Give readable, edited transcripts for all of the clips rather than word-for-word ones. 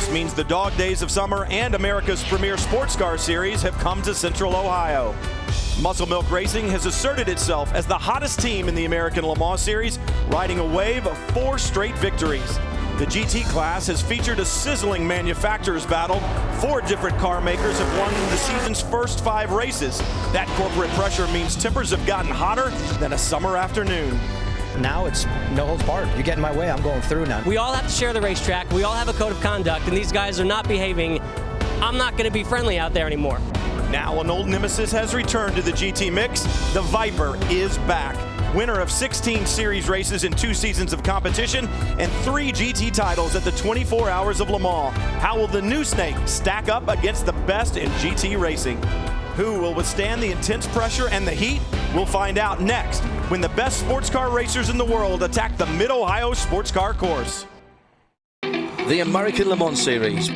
This means the dog days of summer and America's premier sports car series have come to Central Ohio. Muscle Milk Racing has asserted itself as the hottest team in the American Le Mans Series, riding a wave of 4 straight victories. The GT class has featured a sizzling manufacturers battle. 4 different car makers have won the season's first 5 races. That corporate pressure means tempers have gotten hotter than a summer afternoon. Now it's no holds barred. You get in my way, I'm going through now. We all have to share the racetrack. We all have a code of conduct, and these guys are not behaving. I'm not going to be friendly out there anymore. Now an old nemesis has returned to the GT mix. The Viper is back. Winner of 16 series races in 2 seasons of competition and 3 GT titles at the 24 Hours of Le Mans. How will the new snake stack up against the best in GT racing? Who will withstand the intense pressure and the heat? We'll find out next when the best sports car racers in the world attack the Mid-Ohio Sports Car Course. The American Le Mans Series.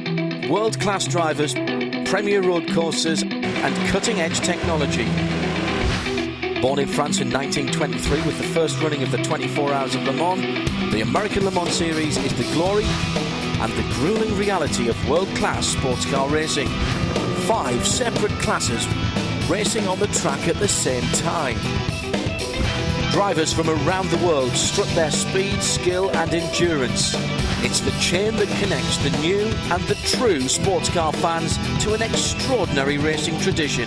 World-class drivers, premier road courses and cutting-edge technology. Born in France in 1923 with the first running of the 24 Hours of Le Mans, the American Le Mans Series is the glory and the grueling reality of world-class sports car racing. 5 separate classes racing on the track at the same time. Drivers from around the world strut their speed, skill and endurance. It's the chain that connects the new and the true sports car fans to an extraordinary racing tradition.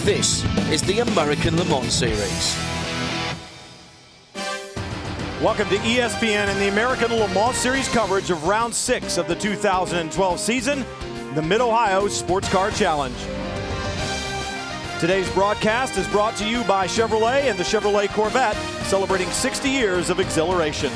This is the American Le Mans Series. Welcome to ESPN and the American Le Mans Series coverage of round 6 of the 2012 season, the Mid-Ohio Sports Car Challenge. Today's broadcast is brought to you by Chevrolet and the Chevrolet Corvette, celebrating 60 years of exhilaration.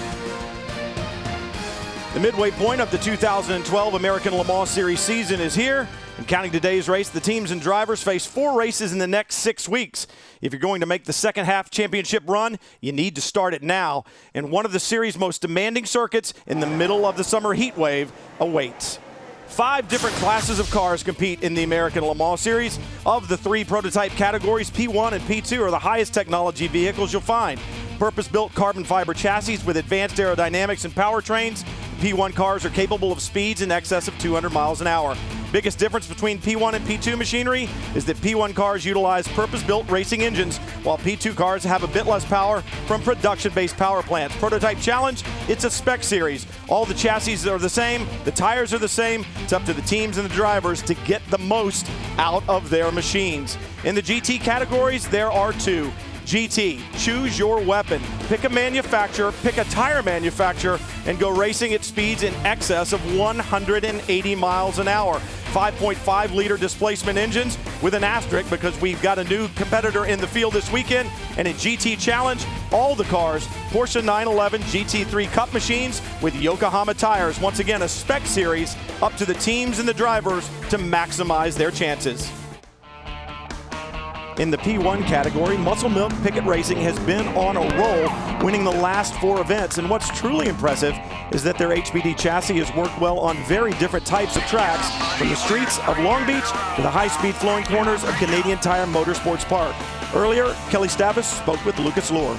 The midway point of the 2012 American Le Mans Series season is here. And counting today's race, the teams and drivers face 4 races in the next 6 weeks. If you're going to make the second half championship run, you need to start it now. And one of the series' most demanding circuits in the middle of the summer heat wave awaits. 5 different classes of cars compete in the American Le Mans Series. Of the 3 prototype categories, P1 and P2 are the highest technology vehicles you'll find. Purpose-built carbon fiber chassis with advanced aerodynamics and powertrains. P1 cars are capable of speeds in excess of 200 miles an hour. Biggest difference between P1 and P2 machinery is that P1 cars utilize purpose-built racing engines, while P2 cars have a bit less power from production-based power plants. Prototype Challenge, it's a spec series. All the chassis are the same, the tires are the same. It's up to the teams and the drivers to get the most out of their machines. In the GT categories, there are 2. GT, choose your weapon. Pick a manufacturer, pick a tire manufacturer, and go racing at speeds in excess of 180 miles an hour. 5.5-liter displacement engines with an asterisk because we've got a new competitor in the field this weekend. And in GT Challenge, all the cars, Porsche 911 GT3 Cup machines with Yokohama tires. Once again, a spec series up to the teams and the drivers to maximize their chances. In the P1 category, Muscle Milk Pickett Racing has been on a roll, winning the last 4 events. And what's truly impressive is that their HPD chassis has worked well on very different types of tracks, from the streets of Long Beach to the high-speed flowing corners of Canadian Tire Motorsports Park. Earlier, Kelly Stavis spoke with Lucas Luhr.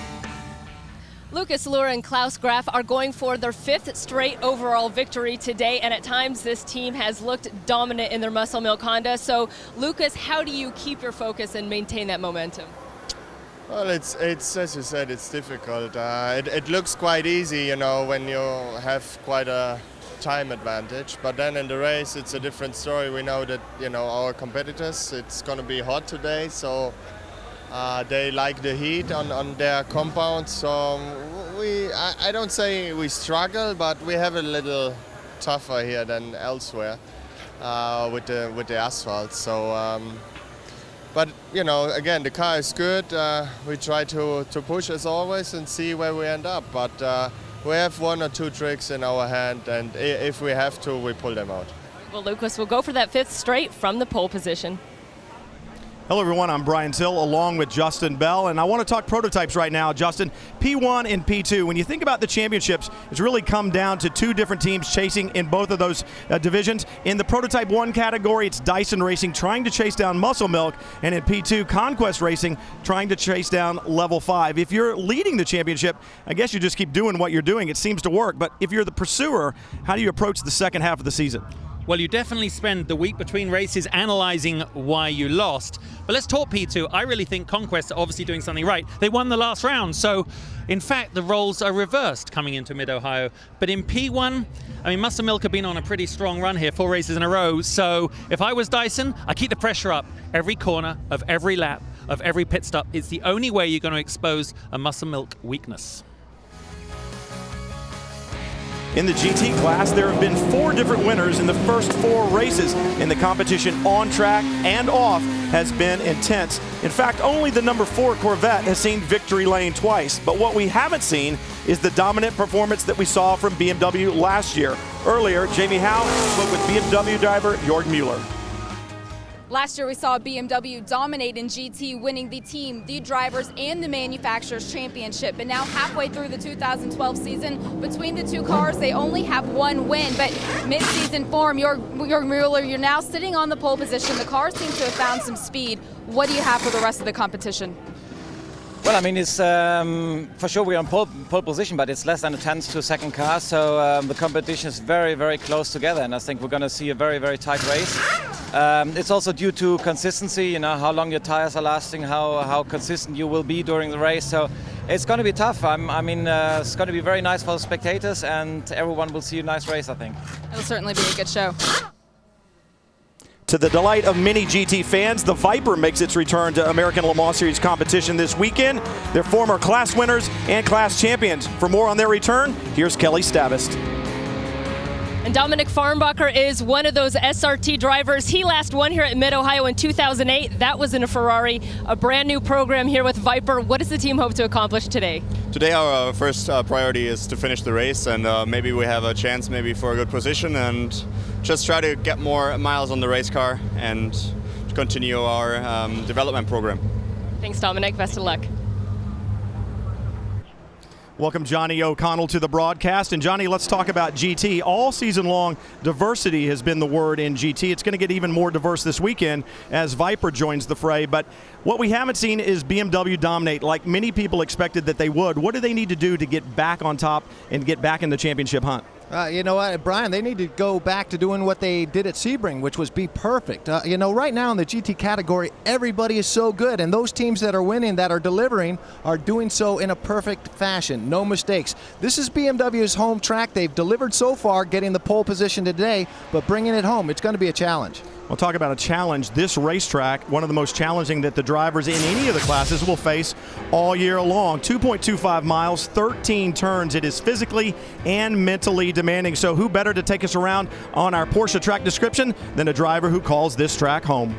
Lucas Luhr and Klaus Graf are going for their 5th straight overall victory today, and at times this team has looked dominant in their Muscle Milk Honda. So, Lucas, how do you keep your focus and maintain that momentum? Well, it's as you said, it's difficult. It looks quite easy, you know, when you have quite a time advantage. But then in the race, it's a different story. We know that, you know, our competitors, it's going to be hot today, so they like the heat on their compound. So I don't say we struggle, but we have a little tougher here than elsewhere with the asphalt. So. But, you know, again, the car is good. We try to push as always and see where we end up. But we have 1 or 2 tricks in our hand, and if we have to, we pull them out. Well, Lucas will go for that 5th straight from the pole position. Hello, everyone. I'm Brian Till along with Justin Bell, and I want to talk prototypes right now. Justin, P1 and P2. When you think about the championships, it's really come down to two different teams chasing in both of those divisions. In the Prototype 1 category, it's Dyson Racing trying to chase down Muscle Milk, and in P2, Conquest Racing trying to chase down Level 5. If you're leading the championship, I guess you just keep doing what you're doing. It seems to work. But if you're the pursuer, how do you approach the second half of the season? Well, you definitely spend the week between races analyzing why you lost. But let's talk P2. I really think Conquest are obviously doing something right. They won the last round. So, in fact, the roles are reversed coming into Mid-Ohio. But in P1, I mean, Muscle Milk have been on a pretty strong run here, 4 races in a row. So if I was Dyson, I keep the pressure up every corner of every lap of every pit stop. It's the only way you're going to expose a Muscle Milk weakness. In the GT class, there have been 4 different winners in the first 4 races, and the competition on track and off has been intense. In fact, only the number 4 Corvette has seen victory lane twice. But what we haven't seen is the dominant performance that we saw from BMW last year. Earlier, Jamie Howe spoke with BMW driver Jörg Müller. Last year we saw BMW dominate in GT, winning the team, the drivers, and the manufacturers championship. But now halfway through the 2012 season, between the 2 cars, they only have 1 win. But mid-season form, Jörg Müller, you're now sitting on the pole position. The car seems to have found some speed. What do you have for the rest of the competition? Well, I mean, it's for sure we're on pole position, but it's less than a tenth to a second car, so the competition is very, very close together, and I think we're going to see a very, very tight race. It's also due to consistency, you know, how long your tires are lasting, how consistent you will be during the race, so it's going to be tough. I mean, it's going to be very nice for the spectators, and everyone will see a nice race, I think. It'll certainly be a good show. To the delight of many GT fans, the Viper makes its return to American Le Mans Series competition this weekend. They're former class winners and class champions. For more on their return, here's Kelly Stavist. And Dominic Farnbacher is one of those SRT drivers. He last won here at Mid-Ohio in 2008. That was in a Ferrari. A brand new program here with Viper. What does the team hope to accomplish today? Today our first priority is to finish the race, and maybe we have a chance maybe for a good position, and just try to get more miles on the race car and continue our development program. Thanks, Dominic. Best of luck. Welcome Johnny O'Connell to the broadcast. And Johnny, let's talk about GT. All season long, diversity has been the word in GT. It's going to get even more diverse this weekend as Viper joins the fray. But what we haven't seen is BMW dominate like many people expected that they would. What do they need to do to get back on top and get back in the championship hunt? You know what, Brian, they need to go back to doing what they did at Sebring, which was be perfect. You know, right now in the GT category, everybody is so good, and those teams that are winning, that are delivering, are doing so in a perfect fashion, no mistakes. This is BMW's home track. They've delivered so far, getting the pole position today, but bringing it home, it's going to be a challenge. We'll talk about a challenge. This racetrack, one of the most challenging that the drivers in any of the classes will face all year long. 2.25 miles, 13 turns. It is physically and mentally demanding. So who better to take us around on our Porsche track description than a driver who calls this track home?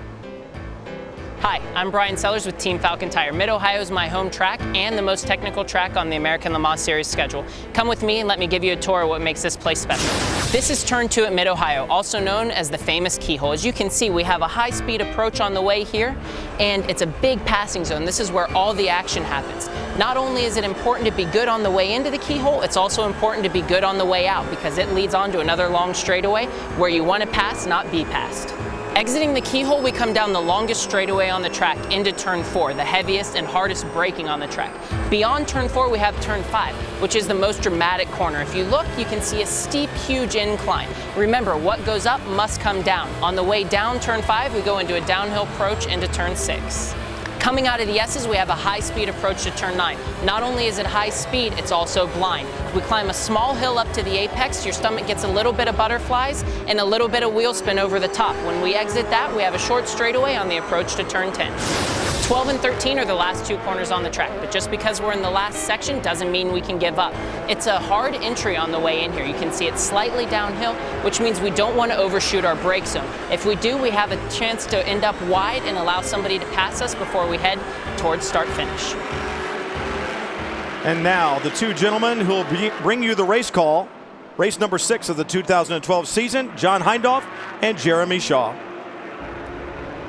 Hi, I'm Brian Sellers with Team Falcon Tire. Mid-Ohio is my home track and the most technical track on the American Le Mans Series schedule. Come with me and let me give you a tour of what makes this place special. This is turn 2 at Mid-Ohio, also known as the famous keyhole. As you can see, we have a high-speed approach on the way here, and it's a big passing zone. This is where all the action happens. Not only is it important to be good on the way into the keyhole, it's also important to be good on the way out because it leads on to another long straightaway where you want to pass, not be passed. Exiting the keyhole, we come down the longest straightaway on the track into turn 4, the heaviest and hardest braking on the track. Beyond turn 4, we have turn 5, which is the most dramatic corner. If you look, you can see a steep, huge incline. Remember, what goes up must come down. On the way down turn 5, we go into a downhill approach into turn 6. Coming out of the S's, we have a high-speed approach to turn 9. Not only is it high speed, it's also blind. We climb a small hill up to the apex, your stomach gets a little bit of butterflies and a little bit of wheel spin over the top. When we exit that, we have a short straightaway on the approach to turn 10. 12 and 13 are the last 2 corners on the track, but just because we're in the last section doesn't mean we can give up. It's a hard entry on the way in here. You can see it's slightly downhill, which means we don't want to overshoot our brake zone. If we do, we have a chance to end up wide and allow somebody to pass us before we head towards start-finish. And now, the 2 gentlemen who will bring you the race call, race number 6 of the 2012 season, John Hindhaugh and Jeremy Shaw.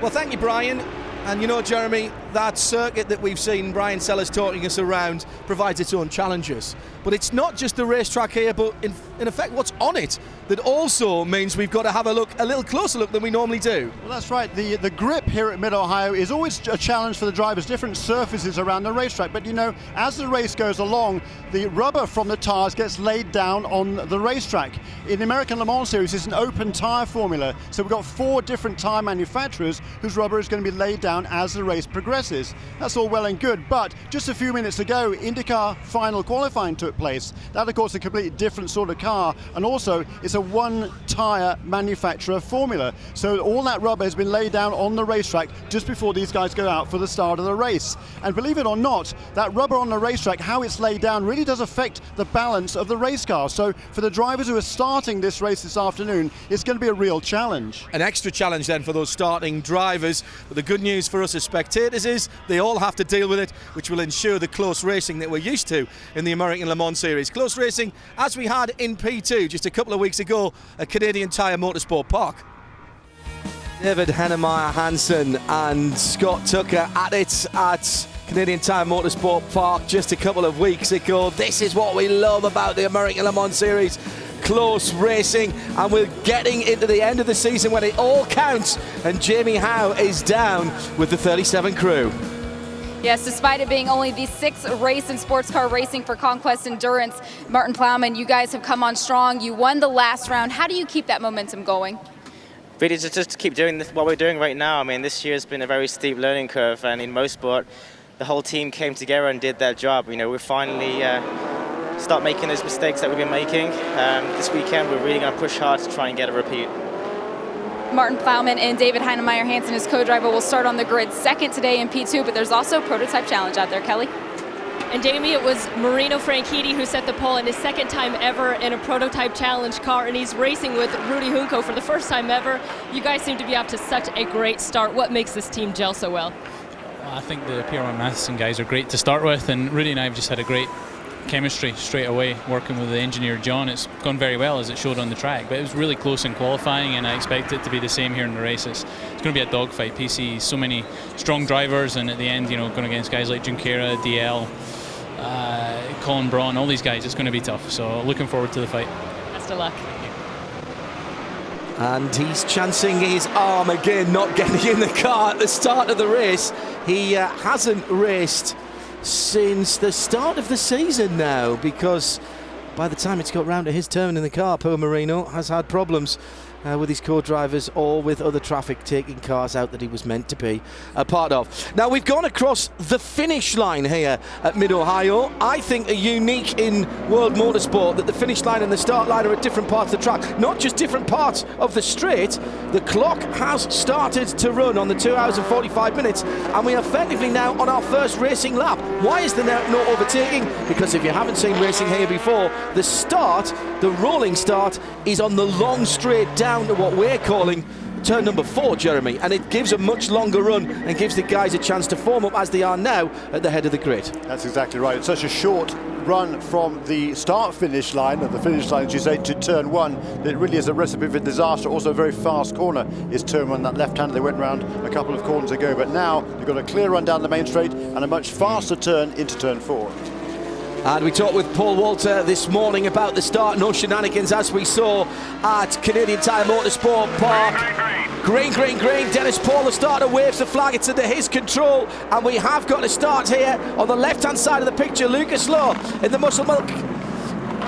Well, thank you, Brian. And you know, Jeremy, that circuit that we've seen Brian Sellers talking us around provides its own challenges. But it's not just the racetrack here, but in effect what's on it that also means we've got to have a little closer look than we normally do. Well, that's right. The grip here at Mid-Ohio is always a challenge for the drivers, different surfaces around the racetrack. But you know, as the race goes along, the rubber from the tyres gets laid down on the racetrack. In the American Le Mans Series, it's an open tyre formula. So we've got 4 different tyre manufacturers whose rubber is going to be laid down as the race progresses. That's all well and good, but just a few minutes ago, IndyCar final qualifying took place. That, of course, is a completely different sort of car, and also it's a one tyre manufacturer formula. So all that rubber has been laid down on the racetrack just before these guys go out for the start of the race. And believe it or not, that rubber on the racetrack, how it's laid down, really does affect the balance of the race car. So for the drivers who are starting this race this afternoon, it's going to be a real challenge. An extra challenge then for those starting drivers. But the good news for us as spectators is they all have to deal with it, which will ensure the close racing that we're used to in the American Le Mans Series. Close racing as we had in P2 just a couple of weeks ago at Canadian Tire Motorsport Park. David Hennemeyer Hansen and Scott Tucker at it at Canadian Tire Motorsport Park just a couple of weeks ago. This is what we love about the American Le Mans Series. Close racing, and we're getting into the end of the season when it all counts, and Jamie Howe is down with the 37 crew. Yes, despite it being only the 6th race in sports car racing for Conquest Endurance, Martin Plowman, you guys have come on strong. You won the last round. How do you keep that momentum going? Really, just keep doing what we're doing right now. I mean, this year has been a very steep learning curve, and in motorsport, the whole team came together and did their job. You know, we're finally start making those mistakes that we've been making. This weekend, we're really going to push hard to try and get a repeat. Martin Plowman and David Heinemeier Hansen, his co-driver, will start on the grid second today in P2, but there's also a prototype challenge out there. Kelly? And Jamie, it was Marino Franchitti who set the pole in his second time ever in a prototype challenge car, and he's racing with Rudy Junco for the first time ever. You guys seem to be off to such a great start. What makes this team gel so well? I think the PR1 Matheson guys are great to start with, and Rudy and I have just had a great chemistry straight away working with the engineer John. It's gone very well as it showed on the track, but it was really close in qualifying, and I expect it to be the same here in the races. It's going to be a dogfight. PC, so many strong drivers, and at the end, you know, going against guys like Junqueira, DL, Colin Braun, all these guys, it's going to be tough. So looking forward to the fight. Best of luck. And he's chancing his arm again, not getting in the car at the start of the race. He hasn't raced since the start of the season now, because by the time it's got round to his turn in the car, poor Marino has had problems with his co-drivers or with other traffic taking cars out that he was meant to be a part of. Now, we've gone across the finish line here at Mid-Ohio. I think a unique in world motorsport that the finish line and the start line are at different parts of the track, not just different parts of the straight. The clock has started to run on the 2 hours and 45 minutes, and we are effectively now on our first racing lap. Why is there no overtaking? Because if you haven't seen racing here before, the start, the rolling start, is on the long straight down to what we're calling turn number 4, Jeremy, and it gives a much longer run and gives the guys a chance to form up as they are now at the head of the grid. That's exactly right. It's such a short run from the start-finish line, or the finish line, as you say, to turn 1, that it really is a recipe for disaster. Also a very fast corner is turn 1, that left-hander they went round a couple of corners ago, but now they've got a clear run down the main straight and a much faster turn into turn 4. And we talked with Paul Walter this morning about the start, no shenanigans, as we saw at Canadian Tire Motorsport Park. Green, green, green. Dennis Paula starter waves the flag. It's under his control. And we have got a start here on the left-hand side of the picture. Lucas Lowe in the Muscle Milk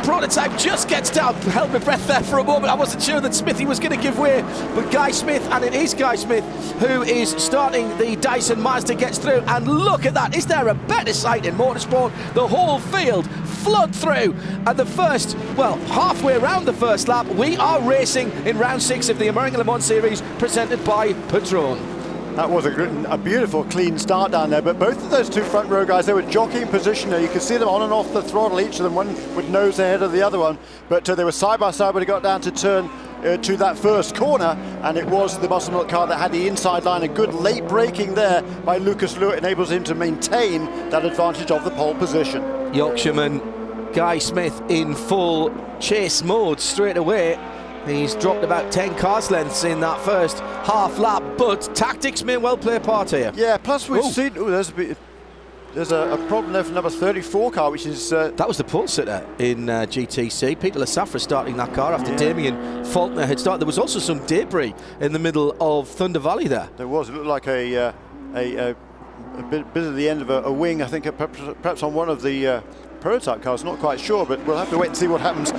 prototype just gets down. Held my breath there for a moment. I wasn't sure that Smithy was going to give way, but Guy Smith, and it is Guy Smith who is starting the Dyson Mazda, gets through, and look at that. Is there a better sight in motorsport? The whole field flood through, and the first, well, halfway around the first lap, we are racing in round 6 of the American Le Mans Series presented by Patron. That was a beautiful, clean start down there, but both of those two front row guys, they were jockeying position there. You could see them on and off the throttle, each of them, one with nose ahead of the other one, but they were side by side when it got down to turn to that first corner, and it was the Muscle Milk car that had the inside line. A good late braking there by Lucas Lew enables him to maintain that advantage of the pole position. Yorkshireman Guy Smith in full chase mode straight away. He's dropped about 10 cars lengths in that first half lap, but tactics may well play a part here. Yeah, plus we've seen... there's a problem there for number 34 car, which is... that was the pole sitter in GTC. Peter Lasafra starting that car after Damien Faulkner had started. There was also some debris in the middle of Thunder Valley there. There was. It looked like a bit of the end of a wing, I think, perhaps on one of the prototype cars. Not quite sure, but we'll have to wait and see what happens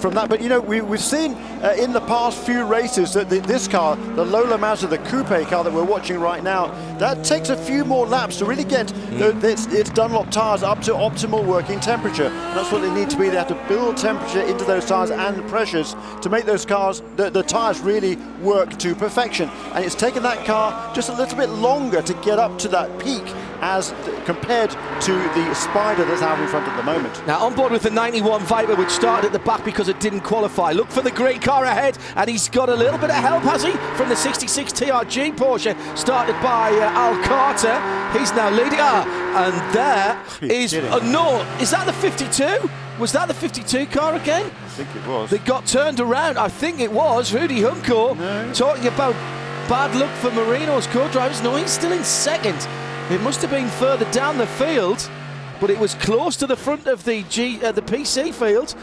from that. But, you know, we've seen in the past few races that this car, the Lola Mazda, the coupe car that we're watching right now, that takes a few more laps to really get its Dunlop tyres up to optimal working temperature. And that's what they need to be. They have to build temperature into those tyres and pressures to make those cars, the tyres really work to perfection. And it's taken that car just a little bit longer to get up to that peak as compared to the Spider that's out in front at the moment. Now on board with the 91 Viper, which started at the back because it didn't qualify. Look for the green car ahead, and he's got a little bit of help, has he? From the 66 TRG Porsche, started by Al Carter. He's now leading. And there is... no, is that the 52? Was that the 52 car again? I think it was. They got turned around. I think it was. Rudy Hunko talking about bad luck for Marino's co-drivers. No, he's still in second. It must have been further down the field, but it was close to the front of the PC field.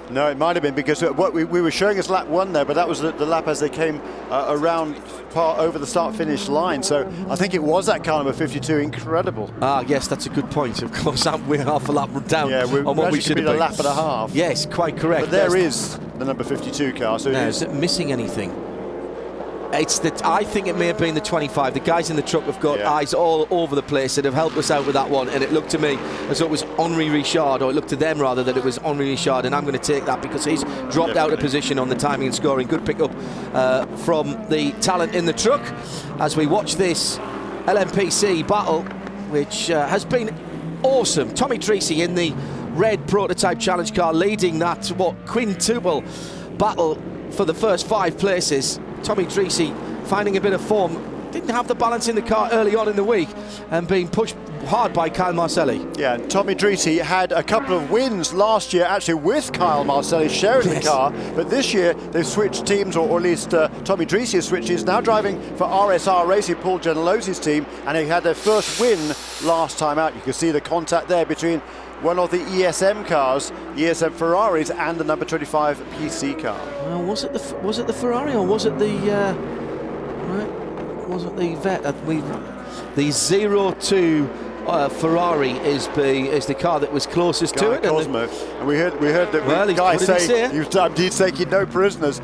No, it might have been, because what we were showing us lap 1 there, but that was the lap as they came around over the start-finish line. So I think it was that car number 52. Incredible. Yes, that's a good point. Of course, we're half a lap down on what we should have been. been. A lap and a half. Yes, quite correct. But there is the number 52 car. So is it missing anything? I think it may have been the 25. The guys in the truck have got eyes all over the place that have helped us out with that one, and it looked to me as though it was Henri Richard, or it looked to them rather that it was Henri Richard, and I'm going to take that because he's dropped out of position on the timing and scoring. Good pickup from the talent in the truck as we watch this LMPC battle, which has been awesome. Tommy Treacy in the red prototype challenge car leading that quintuple battle for the first 5 places. Tommy Treacy finding a bit of form. Didn't have the balance in the car early on in the week and being pushed hard by Kyle Marcelli. Yeah, and Tommy Treacy had a couple of wins last year actually with Kyle Marcelli sharing the car, but this year they've switched teams, or at least Tommy Treacy has switched. He's now driving for RSR Racing, Paul Genelosi's team, and he had their first win last time out. You can see the contact there between one of the ESM cars, ESM Ferraris, and the number 25 PC car. Was it the Ferrari, or was it the wasn't the Vet? The 02 Ferrari is the car that was closest to it. Cosmo. And we heard that guy say he's taking no prisoners.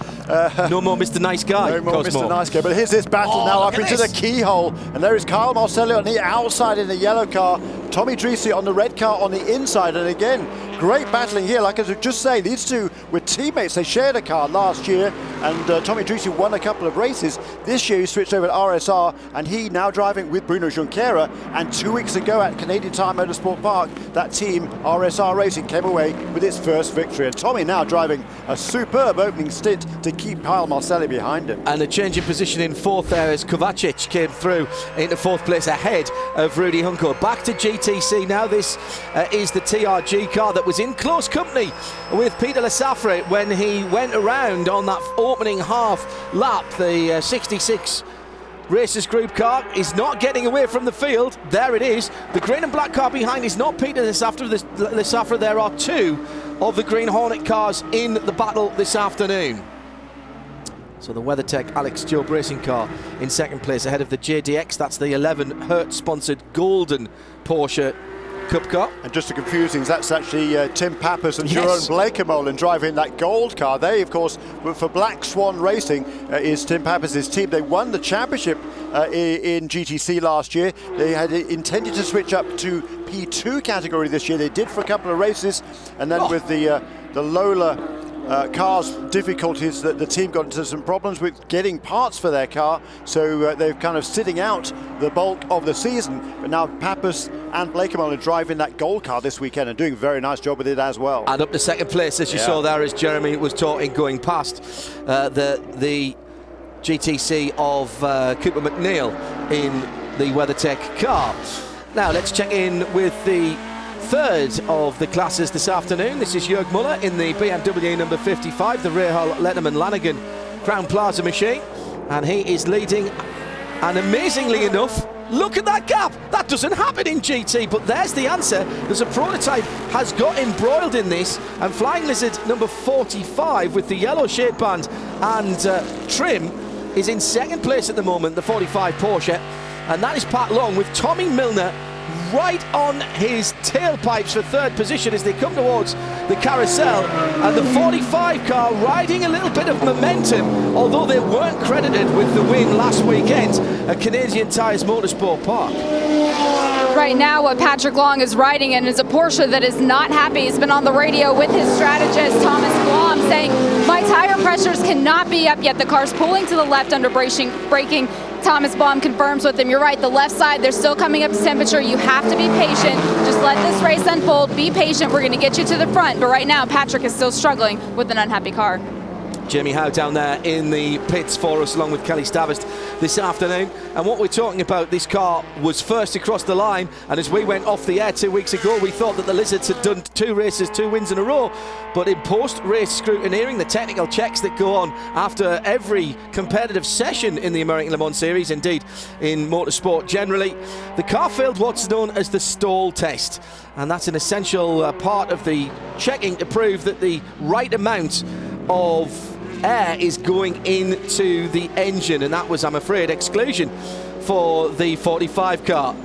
No more Mr. Nice Guy. No more Cosmo. Mr. Nice Guy. But here's this battle now up into the keyhole, and there is Kyle Marcelli on the outside in the yellow car. Tommy Treacy on the red car on the inside, and again, great battling here. Like I was just saying, these two were teammates. They shared a car last year, and Tommy Treacy won a couple of races. This year he switched over to RSR, and he now driving with Bruno Junqueira. And 2 weeks ago at Canadian Tire Motorsport Park, that team, RSR Racing, came away with its first victory. And Tommy now driving a superb opening stint to keep Kyle Marcelli behind him. And a change in position in 4th there as Kovacic came through into 4th place ahead of Rudy Hunko. Back to GTC now. This is the TRG car that was in close company with Peter Lasafra when he went around on that opening half lap. The 66 Racers Group car is not getting away from the field. There it is. The green and black car behind is not Peter Lasafra. There are 2 of the Green Hornet cars in the battle this afternoon. So the WeatherTech Alex Job racing car in 2nd place ahead of the JDX. That's the 11 Hertz sponsored golden Porsche Cup car. And just to confuse things, that's actually Tim Pappas and Jerome Blakemolen driving that gold car. They, of course, for Black Swan Racing, is Tim Pappas' team. They won the championship in GTC last year. They had intended to switch up to P2 category this year. They did for a couple of races, and then with the Lola cars difficulties, that the team got into some problems with getting parts for their car, so they're kind of sitting out the bulk of the season. But now Pappas and Blakemolen are driving that gold car this weekend and doing a very nice job with it as well. And up to 2nd place, as you saw there, as Jeremy was talking going past the GTC of Cooper McNeil in the WeatherTech car. Now let's check in with the third of the classes this afternoon. This is Jörg Muller in the BMW number 55, the Rahal Letterman Lanigan Crown Plaza machine, and he is leading. And amazingly enough, look at that gap. That doesn't happen in GT, but there's the answer. There's a prototype has got embroiled in this, and Flying Lizard number 45 with the yellow shade band and trim is in second place at the moment, the 45 Porsche, and that is Pat Long with Tommy Milner right on his tailpipes for third position as they come towards the carousel, and the 45 car riding a little bit of momentum, although they weren't credited with the win last weekend at Canadian Tires Motorsport Park. Right now, what Patrick Long is riding in is a Porsche that is not happy. He's been on the radio with his strategist, Thomas Blom, saying, my tire pressures cannot be up yet. The car's pulling to the left under braking. Thomas Blom confirms with him, you're right, the left side, they're still coming up to temperature. You have to be patient. Just let this race unfold. Be patient. We're going to get you to the front. But right now, Patrick is still struggling with an unhappy car. Jamie Howe down there in the pits for us, along with Kelly Stavist this afternoon. And what we're talking about, this car was first across the line, and as we went off the air 2 weeks ago, we thought that the Lizards had done 2 races, 2 wins in a row. But in post-race scrutineering, the technical checks that go on after every competitive session in the American Le Mans Series, indeed in motorsport generally, the car failed what's known as the stall test. And that's an essential part of the checking to prove that the right amount of air is going into the engine, and that was, I'm afraid, exclusion for the 45 car.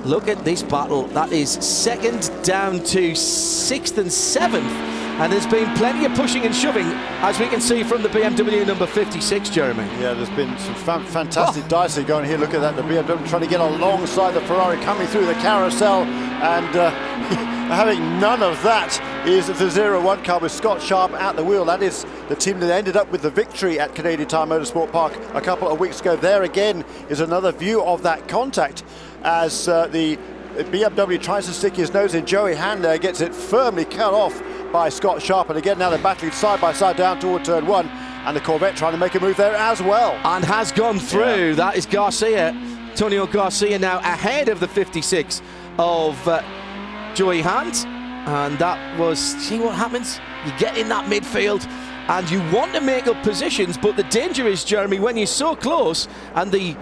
Look at this battle. That is second down to 6th and 7th, and there's been plenty of pushing and shoving, as we can see from the BMW number 56, Jeremy. Yeah, there's been some fantastic dicing going here. Look at that, the BMW trying to get alongside the Ferrari coming through the carousel, and having none of that is the 0-1 car with Scott Sharp at the wheel. That is the team that ended up with the victory at Canadian Tire Motorsport Park a couple of weeks ago. There again is another view of that contact as the BMW tries to stick his nose in. Joey Hand there gets it firmly cut off by Scott Sharp, and again now they're battling side by side down toward turn 1, and the Corvette trying to make a move there as well. And has gone through. Yeah. That is Garcia, Antonio Garcia now ahead of the 56 of Joey Hand, and that was, see what happens? You get in that midfield and you want to make up positions, but the danger is, Jeremy, when you're so close, and the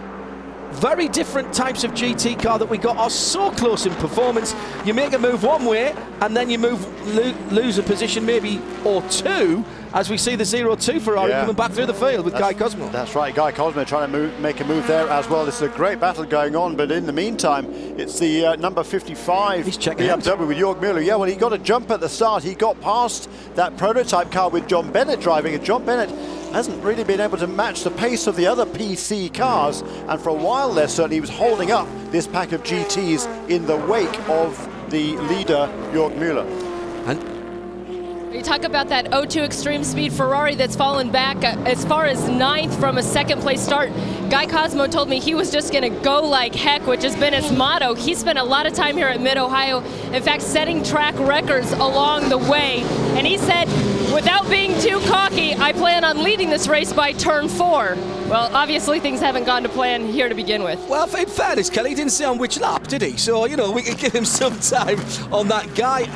very different types of GT car that we got are so close in performance, you make a move one way and then you lose a position maybe or two, as we see the 0-2 Ferrari coming back through the field with Guy Cosmo. That's right, Guy Cosmo trying to make a move there as well. This is a great battle going on, but in the meantime, it's the number 55 BMW with Jörg Müller. Yeah, well, he got a jump at the start. He got past that prototype car with John Bennett driving, and John Bennett hasn't really been able to match the pace of the other PC cars, and for a while there certainly he was holding up this pack of GTs in the wake of the leader Jörg Müller. You talk about that 0-2 extreme speed Ferrari that's fallen back as far as 9th from a second place start. Guy Cosmo told me he was just going to go like heck, which has been his motto. He spent a lot of time here at Mid-Ohio, in fact, setting track records along the way. And he said, without being too cocky, I plan on leading this race by turn 4. Well, obviously things haven't gone to plan here to begin with. Well, in fairness, Kelly, he didn't say on which lap, did he? So, you know, we could give him some time on that. Guy,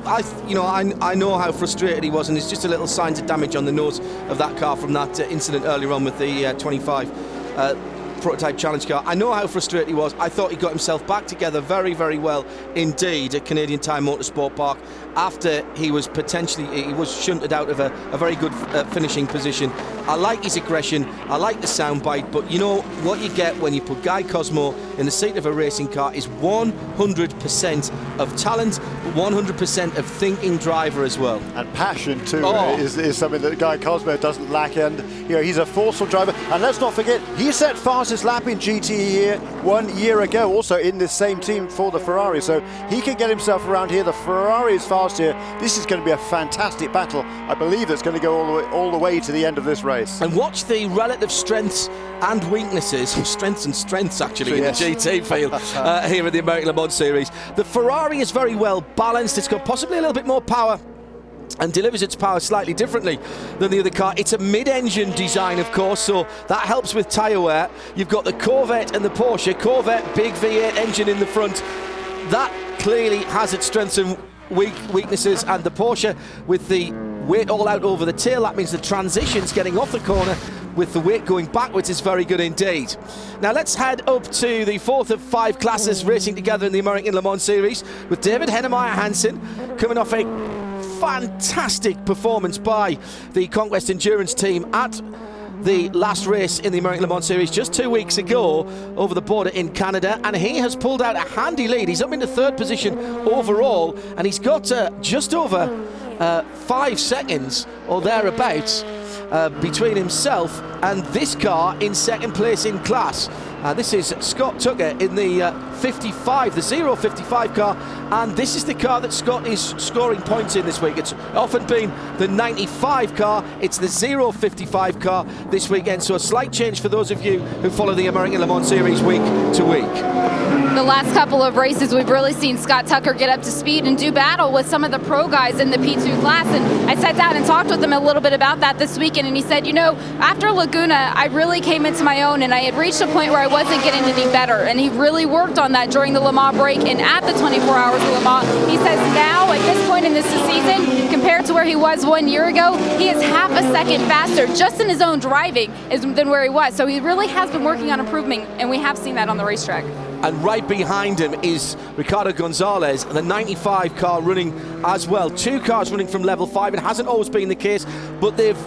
I know how frustrated he was, and there's just a little signs of damage on the nose of that car from that incident earlier on with the 25 prototype challenge car. I know how frustrated he was. I thought he got himself back together very, very well indeed at Canadian Tire Motorsport Park after he was shunted out of a very good finishing position. I like his aggression, I like the soundbite, but you know what you get when you put Guy Cosmo in the seat of a racing car is 100% of talent, 100% of thinking driver as well. And passion too is something that Guy Cosmo doesn't lack, and you know, he's a forceful driver. And let's not forget, he set fastest lap in GT here 1 year ago, also in this same team for the Ferrari, so he can get himself around here. The Ferrari is fast here. This is going to be a fantastic battle. I believe that's going to go all the way to the end of this race. And watch the relative strengths and weaknesses, strengths actually, in the GT field here at the American Le Mans Series. The Ferrari is very well balanced. It's got possibly a little bit more power and delivers its power slightly differently than the other car. It's a mid-engine design, of course, so that helps with tyre wear. You've got the Corvette and the Porsche. Corvette, big V8 engine in the front. That clearly has its strengths and weaknesses, and the Porsche with the weight all out over the tail, that means the transitions getting off the corner with the weight going backwards is very good indeed. Now let's head up to the 4th of 5 classes racing together in the American Le Mans Series with David Hennemeyer Hansen coming off a fantastic performance by the Conquest Endurance team at the last race in the American Le Mans Series just 2 weeks ago over the border in Canada, and he has pulled out a handy lead. He's up into 3rd position overall, and he's got just over 5 seconds or thereabouts between himself and this car in 2nd place in class. This is Scott Tucker in the 55, the 055 car, and this is the car that Scott is scoring points in this week. It's often been the 95 car, it's the 055 car this weekend, so a slight change for those of you who follow the American Le Mans Series week to week. The last couple of races, we've really seen Scott Tucker get up to speed and do battle with some of the pro guys in the P2 class, and I sat down and talked with him a little bit about that this weekend, and he said, you know, after Laguna, I really came into my own, and I had reached a point where I wasn't getting any better, and he really worked on that during the Le Mans break and at the 24 hours of Le Mans. He says now, at this point in this season, compared to where he was 1 year ago, he is half a second faster just in his own driving than where he was. So he really has been working on improving, and we have seen that on the racetrack. And right behind him is Ricardo Gonzalez, the 95 car running as well. 2 cars running from level 5. It hasn't always been the case, but they've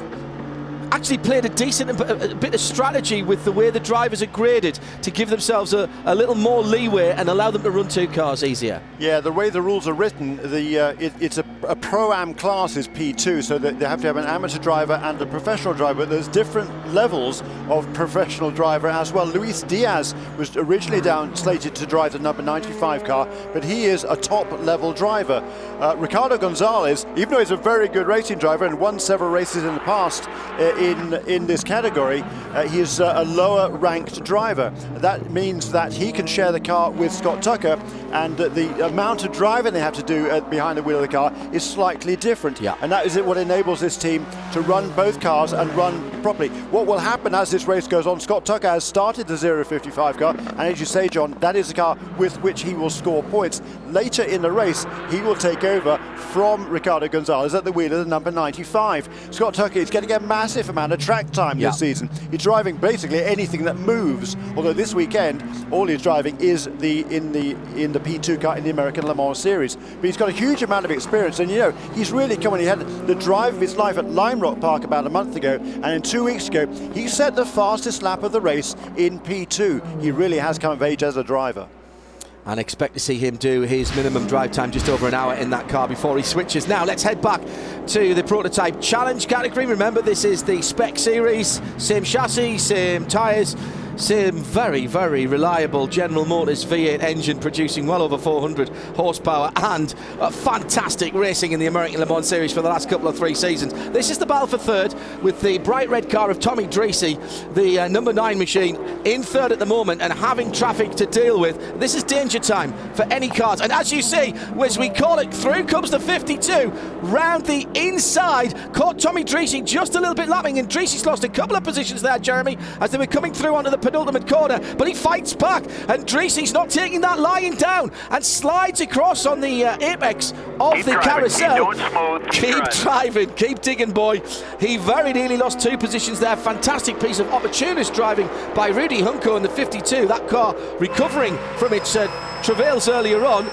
actually played a decent a bit of strategy with the way the drivers are graded to give themselves a little more leeway and allow them to run 2 cars easier. Yeah, the way the rules are written, it's a Pro-Am class is P2, so that they have to have an amateur driver and a professional driver. There's different levels of professional driver as well. Luis Diaz was originally slated to drive the number 95 car, but he is a top-level driver. Ricardo Gonzalez, even though he's a very good racing driver and won several races in the past in this category, he is a lower-ranked driver. That means that he can share the car with Scott Tucker, and the amount of driving they have to do behind the wheel of the car is slightly different. Yeah. And that is what enables this team to run both cars and run properly. What will happen as this race goes on, Scott Tucker has started the 055 car, and as you say, John, that is the car with which he will score points. Later in the race, he will take over from Ricardo Gonzalez at the wheel of the number 95. Scott Tucker is getting a massive amount of track time this season. He's driving basically anything that moves, although this weekend all he's driving is in the P2 car in the American Le Mans Series. But he's got a huge amount of experience, and you know, he's really coming. He had the drive of his life at Lime Rock Park about a month ago, and then 2 weeks ago he set the fastest lap of the race in P2. He really has come of age as a driver. And expect to see him do his minimum drive time just over an hour in that car before he switches. Now let's head back to the Prototype Challenge category. Remember, this is the spec series, same chassis, same tyres, same very, very reliable General Motors V8 engine producing well over 400 horsepower, and fantastic racing in the American Le Mans Series for the last couple of 3 seasons. This is the battle for 3rd with the bright red car of Tommy Dreesy, the number 9 machine, in 3rd at the moment and having traffic to deal with. This is danger time for any cars, and as you see, as we call it, through comes the 52 round the inside, caught Tommy Dreesy just a little bit lapping, and Dreesy's lost a couple of positions there, Jeremy, as they were coming through onto the penultimate corner, but he fights back, and Dreesy's not taking that lying down and slides across on the apex of the carousel. Keep driving, keep digging, boy. He very nearly lost 2 positions there. Fantastic piece of opportunist driving by Rudy Hunko in the 52. That car recovering from its travails earlier on.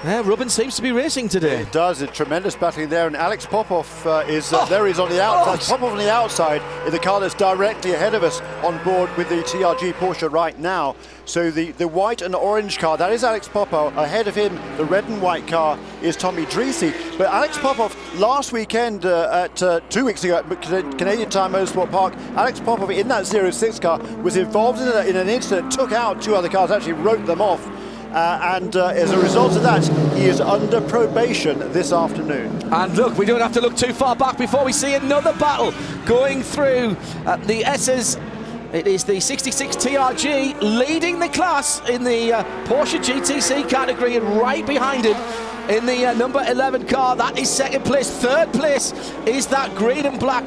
Ruben seems to be racing today. It does. It's tremendous battling there, and Alex Popov is there. He's on the outside. Popov on the outside in the car that's directly ahead of us on board with the TRG Porsche right now. So the white and orange car, that is Alex Popov. Ahead of him, the red and white car is Tommy Dreesy. But Alex Popov, last weekend, 2 weeks ago at Canadian Tire Motorsport Park, Alex Popov in that 06 car was involved in an incident, took out 2 other cars, actually wrote them off. And as a result of that, he is under probation this afternoon. And look, we don't have to look too far back before we see another battle going through the S's. It is the 66 TRG leading the class in the Porsche GTC category, and right behind him in the number 11 car, that is 2nd place. 3rd place is that green and black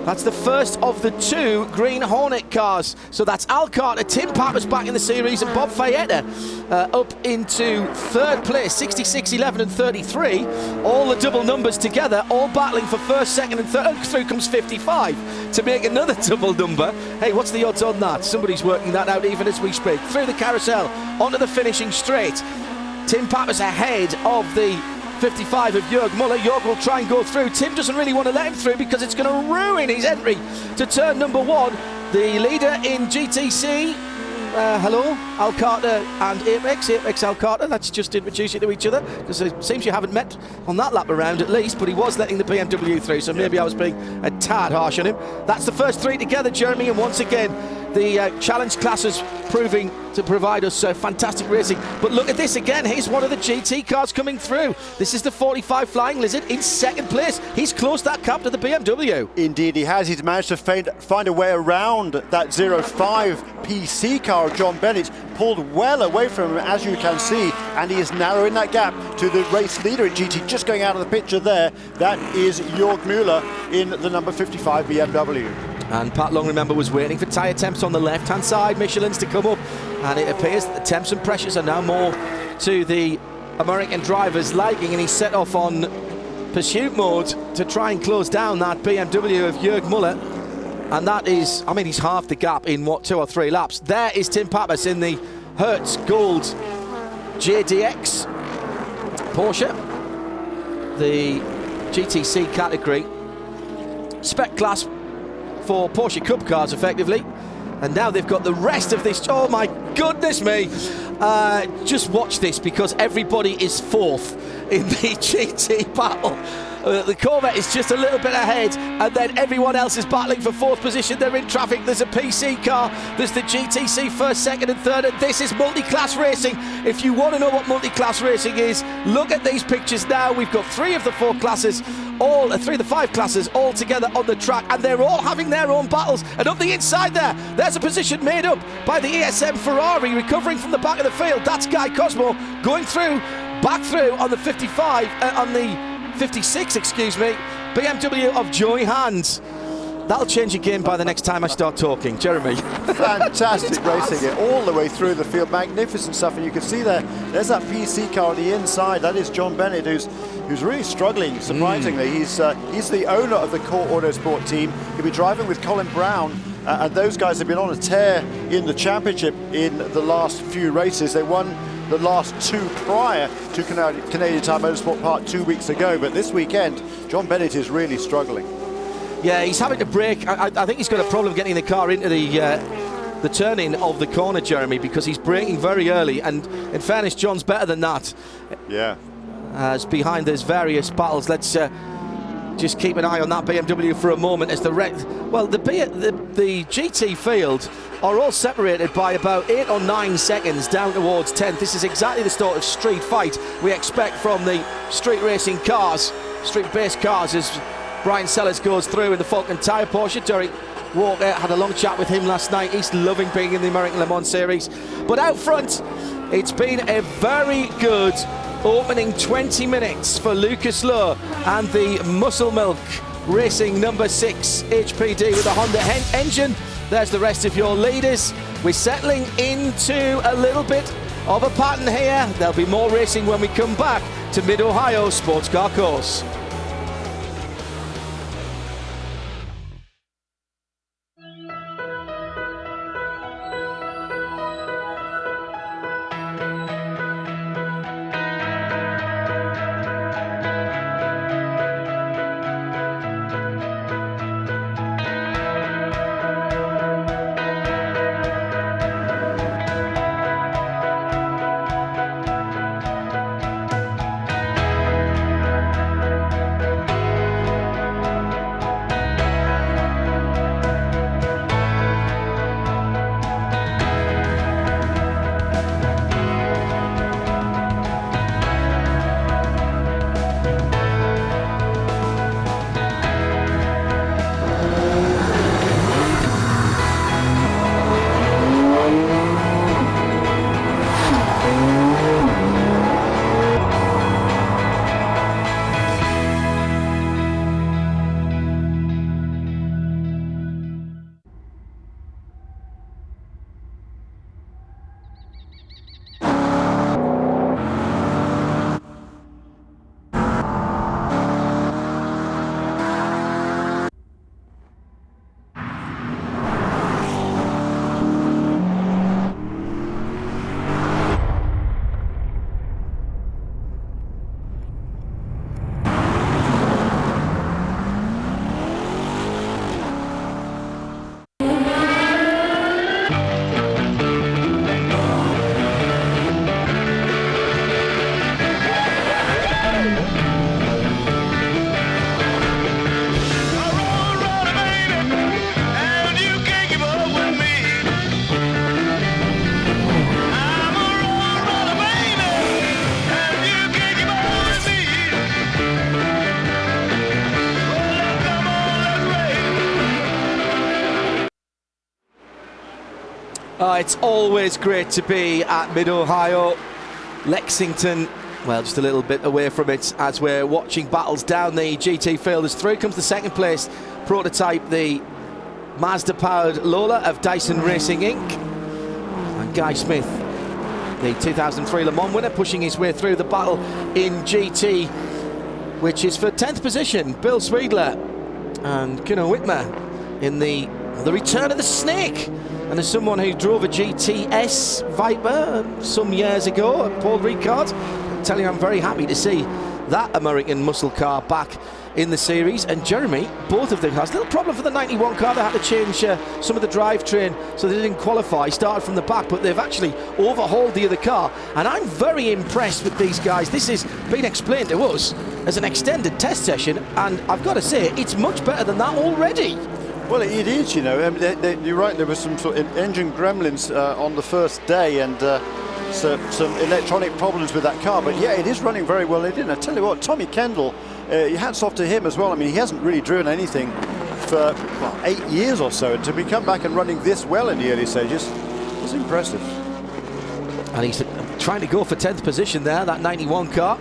That's the first of the 2 Green Hornet cars. So that's Al Carter, Tim Pappas back in the series, and Bob Fayetta up into 3rd place, 66, 11 and 33. All the double numbers together, all battling for 1st, 2nd and 3rd. Through comes 55 to make another double number. Hey, what's the odds on that? Somebody's working that out even as we speak. Through the carousel, onto the finishing straight. Tim Pappas ahead of the 55 of Jörg Muller. Jörg will try and go through. Tim doesn't really want to let him through because it's going to ruin his entry to turn number 1. The leader in GTC, hello, Al Carter and Apex. Apex Al Carter, let's just introduce you to each other, because it seems you haven't met on that lap around at least, but he was letting the BMW through, so maybe I was being a tad harsh on him. That's the first 3 together, Jeremy, and once again, the challenge classes proving to provide us fantastic racing. But look at this again. Here's one of the GT cars coming through. This is the 45 Flying Lizard in 2nd place. He's closed that gap to the BMW. Indeed he has. He's managed to find a way around that 05 PC car of John Bennett. Pulled well away from him, as you can see, and he is narrowing that gap to the race leader in GT. Just going out of the picture there, that is Jörg Müller in the number 55 BMW. And Pat Long, remember, was waiting for tyre temps on the left-hand side, Michelin's to come up, and it appears that the temps and pressures are now more to the American driver's liking, and he set off on pursuit mode to try and close down that BMW of Jörg Muller. And that is, I mean, he's halved the gap in, what, 2 or 3 laps. There is Tim Pappas in the Hertz Gold JDX Porsche, the GTC category. Spec class for Porsche Cup cars, effectively. And now they've got the rest of this. Oh my goodness me. Just watch this, because everybody is 4th in the GT battle. The Corvette is just a little bit ahead, and then everyone else is battling for 4th position. They're in traffic. There's a PC car, there's the GTC 1st, 2nd and 3rd, and this is multi-class racing. If you want to know what multi-class racing is, look at these pictures now. We've got 3 of the 4 classes, 3 of the 5 classes all together on the track, and they're all having their own battles. And up the inside there's a position made up by the ESM Ferrari, recovering from the back of the field. That's Guy Cosmo going through, back through on the 56, excuse me, BMW of Joey Hands. That'll change your game by the next time I start talking. Jeremy. Fantastic racing it all the way through the field. Magnificent stuff. And you can see there's that PC car on the inside. That is John Bennett, who's really struggling, surprisingly. He's the owner of the Core Autosport team. He'll be driving with Colin Brown. And those guys have been on a tear in the championship in the last few races. They won the last 2 prior to Canadian Tire Motorsport Park 2 weeks ago, but this weekend John Bennett is really struggling. Yeah, he's having to brake. I think he's got a problem getting the car into the turn-in of the corner, Jeremy, because he's braking very early, and in fairness, John's better than that. Yeah. As behind there's various battles. Let's just keep an eye on that BMW for a moment as the GT field are all separated by about 8 or 9 seconds down towards 10th. This is exactly the sort of street fight we expect from the street racing cars, street-based cars, as Brian Sellers goes through in the Falcon Tyre Porsche. Derek Walker had a long chat with him last night. He's loving being in the American Le Mans Series. But out front, it's been a very good opening 20 minutes for Lucas Lowe and the Muscle Milk Racing number 6 HPD with a Honda engine. There's the rest of your leaders. We're settling into a little bit of a pattern here. There'll be more racing when we come back to Mid-Ohio Sports Car Course. It's always great to be at Mid-Ohio. Lexington, well, just a little bit away from it as we're watching battles down the GT field. As through comes the second place prototype, the Mazda-powered Lola of Dyson Racing Inc. And Guy Smith, the 2003 Le Mans winner, pushing his way through the battle in GT, which is for 10th position. Bill Sweedler and Gunnar Whitmer in the return of the Snake. And as someone who drove a GTS Viper some years ago, Paul Ricard, I'm telling you, I'm very happy to see that American muscle car back in the series. And Jeremy, both of them has a little problem for the 91 car. They had to change some of the drivetrain, so they didn't qualify, started from the back, but they've actually overhauled the other car. And I'm very impressed with these guys. This has been explained to us as an extended test session, and I've got to say, it's much better than that already. Well, it is, you know. You're right, there was some sort of engine gremlins on the first day, and some electronic problems with that car. But yeah, it is running very well. And I tell you what, Tommy Kendall, hats off to him as well. I mean, he hasn't really driven anything for 8 years or so, and to be come back and running this well in the early stages is impressive. And he's trying to go for 10th position there, that 91 car.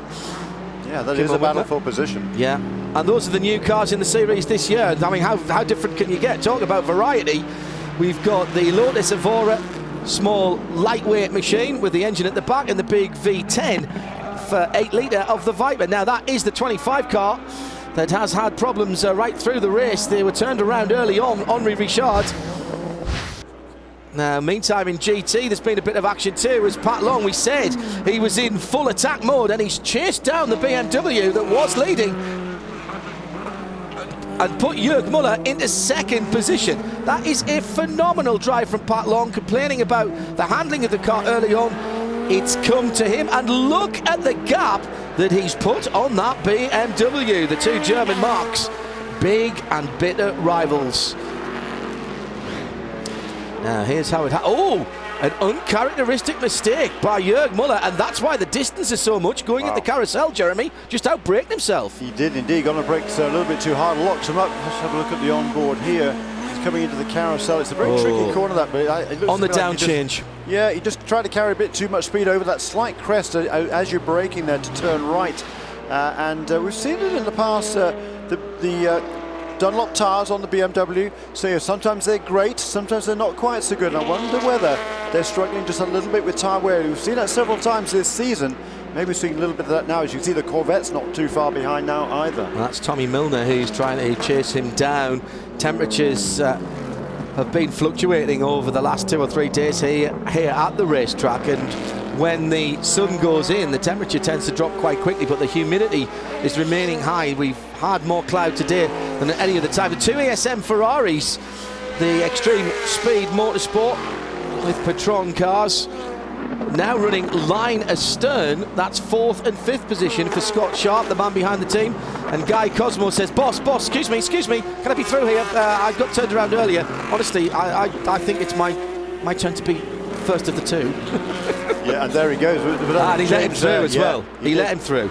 Yeah, that is a battle for position. Yeah, and those are the new cars in the series this year. I mean, how different can you get? Talk about variety. We've got the Lotus Evora, small, lightweight machine with the engine at the back, and the big V10 for 8 litre of the Viper. Now, that is the 25 car that has had problems right through the race. They were turned around early on, Henri Richard. Now, meantime, in GT, there's been a bit of action too, as Pat Long, we said, he was in full attack mode, and he's chased down the BMW that was leading and put Jörg Muller into second position. That is a phenomenal drive from Pat Long, complaining about the handling of the car early on. It's come to him, and look at the gap that he's put on that BMW, the two German marques. Big and bitter rivals. Now, here's how it an uncharacteristic mistake by Jörg Muller, and that's why the distance is so much going at the carousel, Jeremy. Just outbraked himself. He did indeed. Got on the brakes a little bit too hard, locks him up. Let's have a look at the onboard here. He's coming into the carousel. It's a very tricky corner, that, but it looks on the down like change. Yeah, he just tried to carry a bit too much speed over that slight crest as you're braking there to turn right. And we've seen it in the past, the Dunlop tires on the BMW, so sometimes they're great, sometimes they're not quite so good. And I wonder whether they're struggling just a little bit with tyre wear. We've seen that several times this season. Maybe we're seeing a little bit of that now. As you can see, the Corvette's not too far behind now either. Well, that's Tommy Milner who's trying to chase him down. Temperatures have been fluctuating over the last 2 or 3 days here at the racetrack, and when the sun goes in, the temperature tends to drop quite quickly, but the humidity is remaining high. We've had more cloud today than at any other time. The 2 ESM Ferraris, the Extreme Speed Motorsport with Patron cars, now running line astern. That's 4th and 5th position for Scott Sharp, the man behind the team. And Guy Cosmo says, boss, excuse me, can I be through here? I got turned around earlier. Honestly, I think it's my turn to be first of the 2. Yeah, and there he goes. And he let him through as well. He let him through.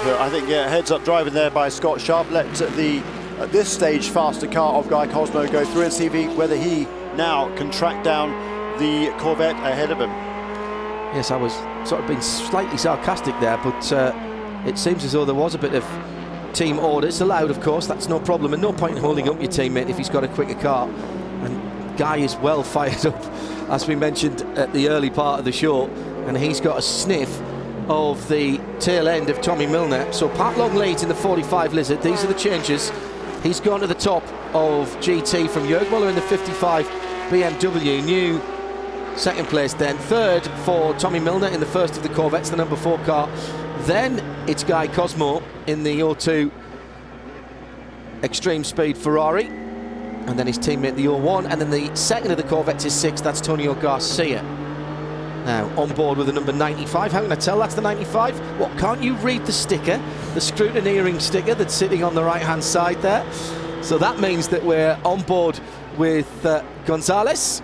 So I think, heads up driving there by Scott Sharp. Let at this stage, faster car of Guy Cosmo go through and see whether he now can track down the Corvette ahead of him. Yes, I was sort of being slightly sarcastic there, but it seems as though there was a bit of team orders allowed, of course. That's no problem, and no point in holding up your teammate if he's got a quicker car. And Guy is well fired up, as we mentioned at the early part of the show, and he's got a sniff of the tail end of Tommy Milner. So Pat Long leads in the 45 Lizard. These are the changes. He's gone to the top of GT from Jörg Muller in the 55 BMW. New second place then. Third for Tommy Milner in the first of the Corvettes, the number 4 car. Then it's Guy Cosmo in the 02 Extreme Speed Ferrari. And then his teammate, the 01. And then the second of the Corvettes is 6th. That's Tonio Garcia. Now, on board with the number 95. How can I tell that's the 95? What, can't you read the sticker? The scrutineering sticker that's sitting on the right-hand side there. So that means that we're on board with Gonzalez.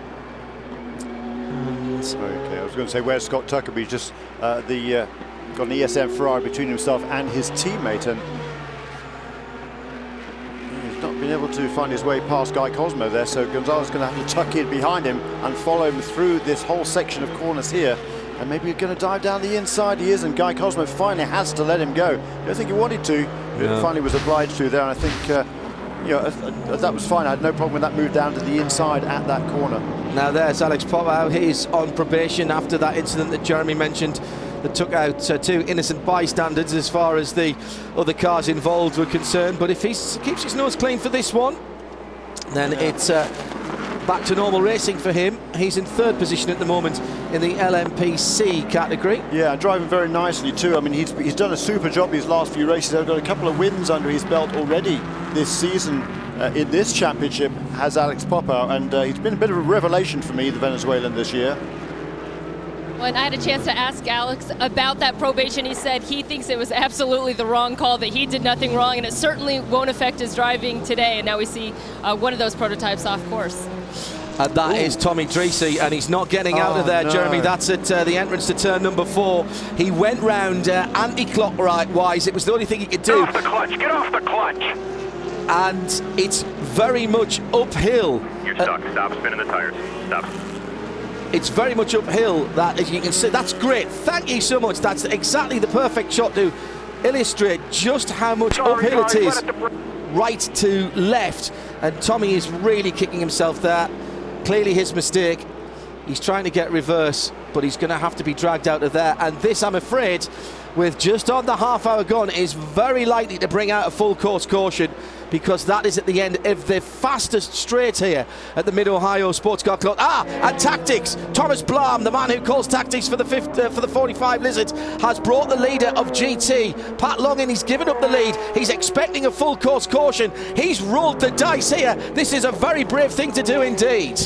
Okay, I was going to say, where's Scott Tucker? He's just got an ESM Ferrari between himself and his teammate, and he's not been able to find his way past Guy Cosmo there, so Gonzalez is going to have to tuck in behind him and follow him through this whole section of corners here. And maybe he's going to dive down the inside. He is, and Guy Cosmo finally has to let him go. I don't think he wanted to, but finally was obliged to there. And I think that was fine. I had no problem with that move down to the inside at that corner. Now there's Alex Popper. He's on probation after that incident that Jeremy mentioned that took out 2 innocent bystanders as far as the other cars involved were concerned. But if he keeps his nose clean for this one, then it's back to normal racing for him. He's in 3rd position at the moment in the LMP2 category. Yeah, driving very nicely too. I mean, he's done a super job these last few races. He's got a couple of wins under his belt already this season. In this championship has Alex Popper, and he's been a bit of a revelation for me, the Venezuelan, this year. When I had a chance to ask Alex about that probation, he said he thinks it was absolutely the wrong call, that he did nothing wrong, and it certainly won't affect his driving today. And now we see one of those prototypes off course. And that is Tommy Dreesy, and he's not getting out of there, Jeremy. That's at the entrance to turn number 4. He went round anti-clockwise. It was the only thing he could do. Get off the clutch! Get off the clutch! And it's very much uphill. You're stuck. Stop spinning the tires. Stop. It's very much uphill, that, as you can see. That's great. Thank you so much. That's exactly the perfect shot to illustrate just how much uphill it is. Right to left. And Tommy is really kicking himself there. Clearly his mistake. He's trying to get reverse, but he's going to have to be dragged out of there. And this, I'm afraid, with just on the half hour gone, is very likely to bring out a full course caution, because that is at the end of the fastest straight here at the Mid-Ohio Sports Car Club. And tactics. Thomas Blum, the man who calls tactics for the 45 Lizards, has brought the leader of GT. Pat Longin, he's given up the lead. He's expecting a full course caution. He's rolled the dice here. This is a very brave thing to do indeed.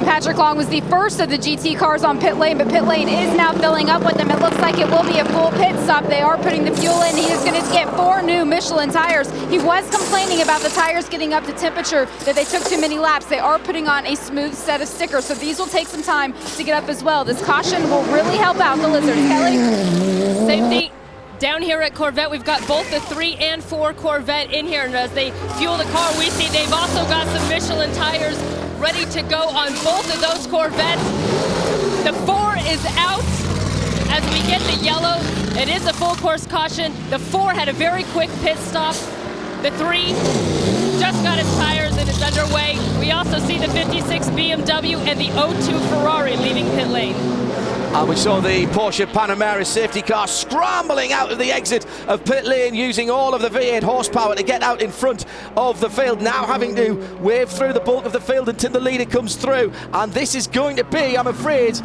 Patrick Long was the first of the GT cars on pit lane, but pit lane is now filling up with them. It looks like it will be a full pit stop. They are putting the fuel in. He is going to get 4 new Michelin tires. He was complaining about the tires getting up to temperature, that they took too many laps. They are putting on a smooth set of stickers, so these will take some time to get up as well. This caution will really help out the Lizards. Kelly? Same thing. Down here at Corvette, we've got both the 3 and 4 Corvette in here, and as they fuel the car, we see they've also got some Michelin tires ready to go on both of those Corvettes. The 4 is out as we get the yellow. It is a full course caution. The 4 had a very quick pit stop. The 3 just got its tires and is underway. We also see the 56 BMW and the 02 Ferrari leaving pit lane. And we saw the Porsche Panamera safety car scrambling out of the exit of pit lane, using all of the V8 horsepower to get out in front of the field, now having to wave through the bulk of the field until the leader comes through. And this is going to be, I'm afraid,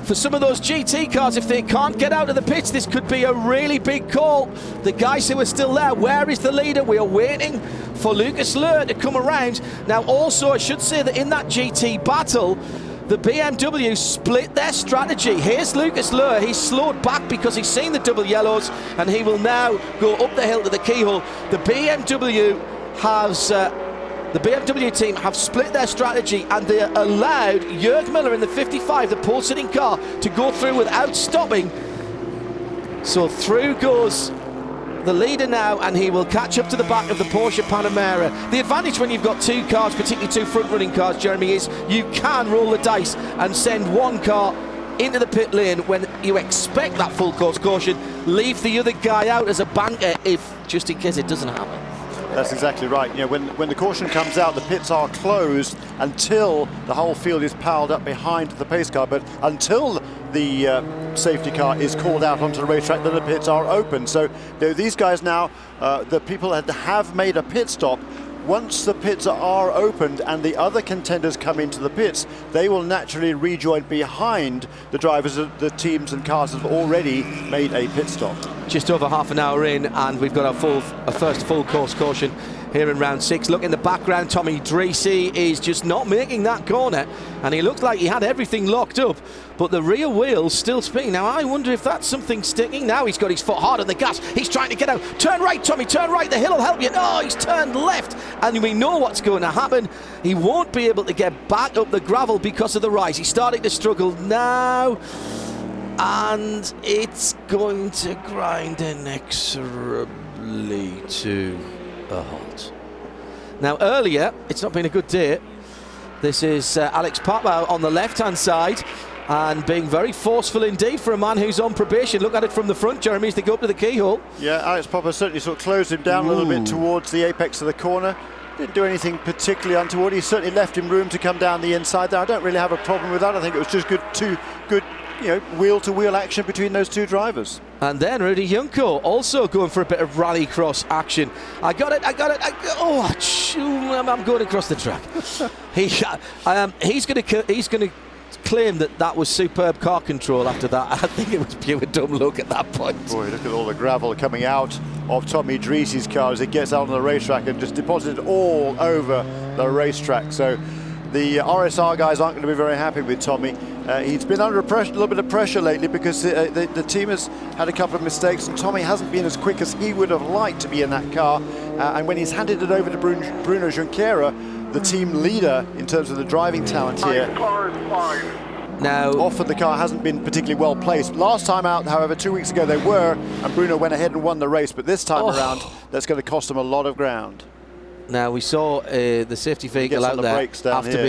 for some of those GT cars, if they can't get out of the pits, this could be a really big call. The guys who are still there, where is the leader? We are waiting for Lucas Luhr to come around. Now also, I should say that in that GT battle, the BMW split their strategy. Here's Lucas Luhr. He's slowed back because he's seen the double yellows, and he will now go up the hill to the keyhole. The BMW team have split their strategy, and they allowed Jörg Miller in the 55, the pole-sitting car, to go through without stopping. So through goes the leader now, and he will catch up to the back of the Porsche Panamera. The advantage when you've got 2 cars, particularly 2 front-running cars, Jeremy, is you can roll the dice and send 1 car into the pit lane when you expect that full course caution. Leave the other guy out as a banker, if just in case it doesn't happen. That's exactly right. You know, when the caution comes out, the pits are closed until the whole field is piled up behind the pace car. But until the safety car is called out onto the racetrack, then the pits are open. So these guys now, the people that have made a pit stop, once the pits are opened and the other contenders come into the pits, they will naturally rejoin behind the drivers. The teams and cars have already made a pit stop. Just over half an hour in, and we've got our first full course caution here in round 6. Look in the background, Tommy Dreesy is just not making that corner, and he looked like he had everything locked up, but the rear wheel's still spinning. Now I wonder if that's something sticking. Now he's got his foot hard on the gas. He's trying to get out. Turn right, Tommy, turn right. The hill will help you. No, he's turned left, and we know what's going to happen. He won't be able to get back up the gravel because of the rise. He's starting to struggle now, and it's going to grind inexorably to a halt. Now earlier, it's not been a good day. This is Alex Papa on the left-hand side, and being very forceful indeed for a man who's on probation. Look at it from the front, Jeremy, as they go up to the keyhole. Yeah, Alex Papa certainly sort of closed him down a little bit towards the apex of the corner. Didn't do anything particularly untoward. He certainly left him room to come down the inside there. I don't really have a problem with that. I think it was just good, wheel-to-wheel action between those two drivers. And then Rudy Junko also going for a bit of rallycross action. I got it. I'm going across the track. He's going to claim that was superb car control after that. I think it was pure dumb luck at that point. Boy, look at all the gravel coming out of Tommy Dreese's car as he gets out on the racetrack and just deposited all over the racetrack. So the RSR guys aren't going to be very happy with Tommy. He's been under pressure, a little bit of pressure lately because the team has had a couple of mistakes, and Tommy hasn't been as quick as he would have liked to be in that car. And when he's handed it over to Bruno Junqueira, the team leader in terms of the driving talent here, now often the car hasn't been particularly well placed. Last time out, however, 2 weeks ago they were, and Bruno went ahead and won the race, but this time around that's going to cost him a lot of ground. Now we saw the safety vehicle out there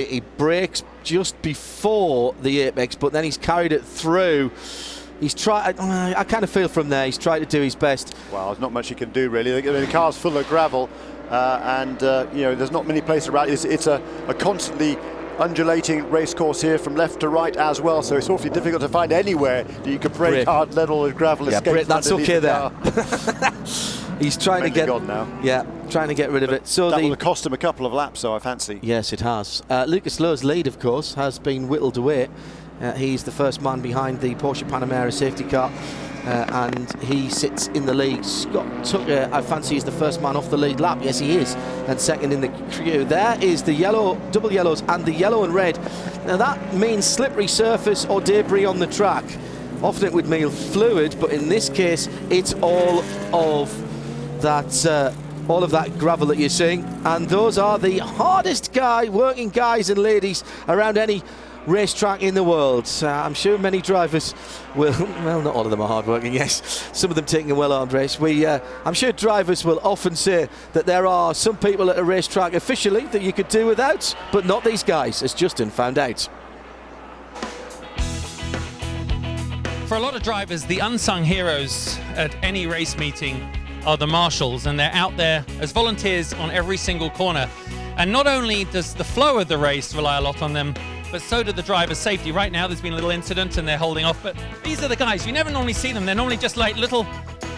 he brakes just before the apex, but then he's carried it through. He's tried. I kind of feel from there he's tried to do his best. Well, there's not much he can do really. The car's full of gravel, and there's not many places around. It's a constantly undulating race course here from left to right as well, so it's awfully difficult to find anywhere that you can brake hard, let all the gravel escape. That's okay there. He's trying to get now. Yeah, trying to get rid of it. So that will have cost him a couple of laps, so I fancy. Yes, it has. Lucas Lowe's lead, of course, has been whittled away. He's the first man behind the Porsche Panamera safety car, and he sits in the lead. Scott Tucker, I fancy, is the first man off the lead lap. Yes, he is. And second in the queue. There is the yellow, double yellows, and the yellow and red. Now that means slippery surface or debris on the track. Often it would mean fluid, but in this case, it's all of that gravel that you're seeing, and those are the hardest working guys and ladies around any racetrack in the world. I'm sure many drivers will, well, not all of them are hard working, yes, some of them taking a well-armed race. I'm sure drivers will often say that there are some people at a racetrack officially that you could do without, but not these guys, as Justin found out. For a lot of drivers, the unsung heroes at any race meeting are the marshals, and they're out there as volunteers on every single corner. And not only does the flow of the race rely a lot on them, but so do the driver's safety. Right now there's been a little incident and they're holding off, but these are the guys. You never normally see them. They're normally just like little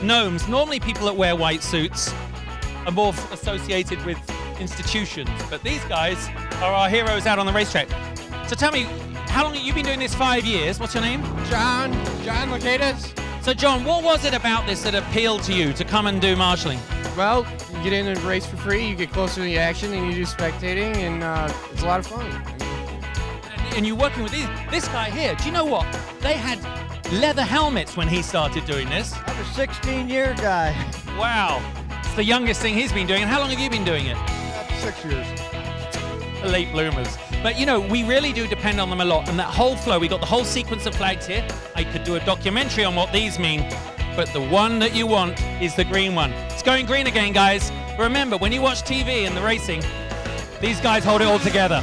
gnomes. Normally people that wear white suits are more associated with institutions, but these guys are our heroes out on the racetrack. So tell me, how long have you been doing this? 5 years. What's your name? John Locatus. So John, what was it about this that appealed to you to come and do marshalling? Well, you get in and race for free, you get closer to the action, and you do spectating, and it's a lot of fun. And you're working with this guy here. Do you know what? They had leather helmets when he started doing this. I'm a 16-year guy. Wow. It's the youngest thing he's been doing. And how long have you been doing it? 6 years. The late bloomers. But you know, we really do depend on them a lot. And that whole flow, we got the whole sequence of flags here. I could do a documentary on what these mean, but the one that you want is the green one. It's going green again, guys. Remember, when you watch TV and the racing, these guys hold it all together.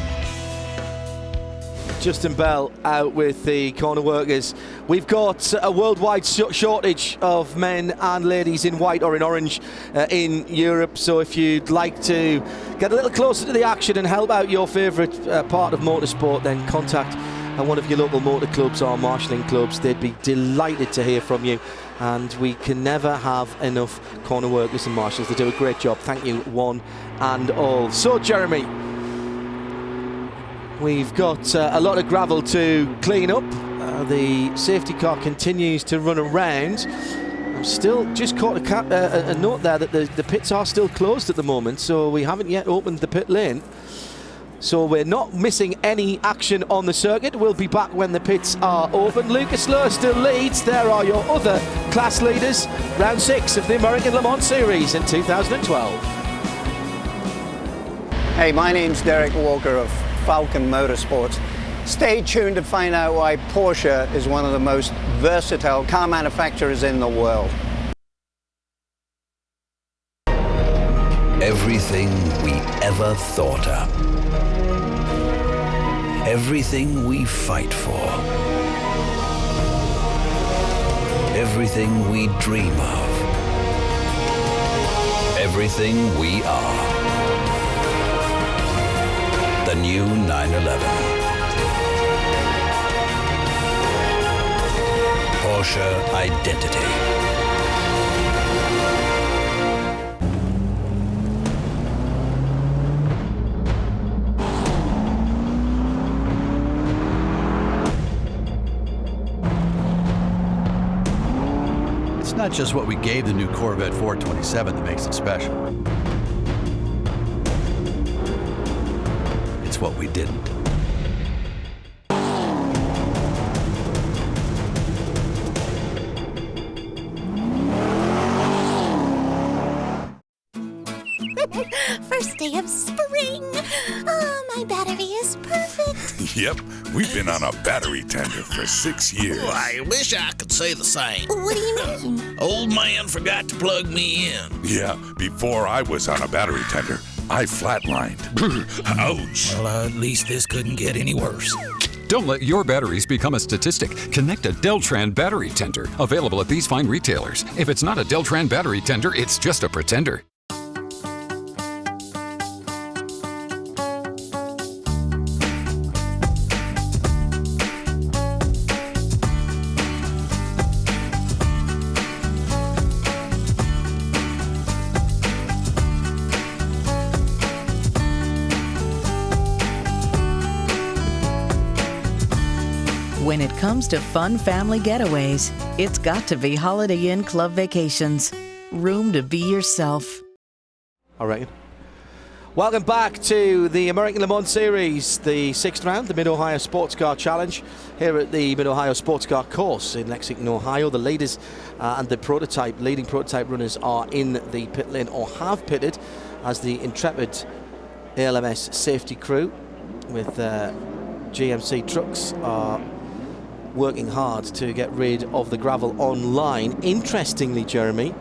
Justin Bell out with the corner workers. We've got a worldwide shortage of men and ladies in white or in orange in Europe, so if you'd like to get a little closer to the action and help out your favourite part of motorsport, then contact one of your local motor clubs or marshalling clubs. They'd be delighted to hear from you, and we can never have enough corner workers and marshals. They do a great job. Thank you one and all. So Jeremy, we've got a lot of gravel to clean up. The safety car continues to run around. I'm still just caught a note there that the pits are still closed at the moment, so we haven't yet opened the pit lane. So we're not missing any action on the circuit. We'll be back when the pits are open. Lucas Lowe still leads. There are your other class leaders. Round 6 of the American Le Mans Series in 2012. Hey, my name's Derek Walker of Falcon Motorsports. Stay tuned to find out why Porsche is one of the most versatile car manufacturers in the world. everything we ever thought up. Everything we fight for. Everything we dream of. Everything we are. The new 911. Porsche Identity. It's not just what we gave the new Corvette 427 that makes it special. It's what we didn't. First day of spring. Oh, my battery is perfect. Yep, we've been on a battery tender for 6 years. Well, I wish I could say the same. What do you mean? Old man forgot to plug me in. Yeah, before I was on a battery tender, I flatlined. Ouch. Well, at least this couldn't get any worse. Don't let your batteries become a statistic. Connect a Deltran battery tender. Available at these fine retailers. If it's not a Deltran battery tender, it's just a pretender. When it comes to fun family getaways, it's got to be Holiday Inn Club Vacations. Room to be yourself. I reckon. Welcome back to the American Le Mans Series, the 6th round, the Mid-Ohio Sports Car Challenge, here at the Mid-Ohio Sports Car Course in Lexington, Ohio. The leaders and the leading prototype runners are in the pit lane or have pitted as the intrepid ALMS safety crew with GMC trucks are working hard to get rid of the gravel online. Interestingly, Jeremy,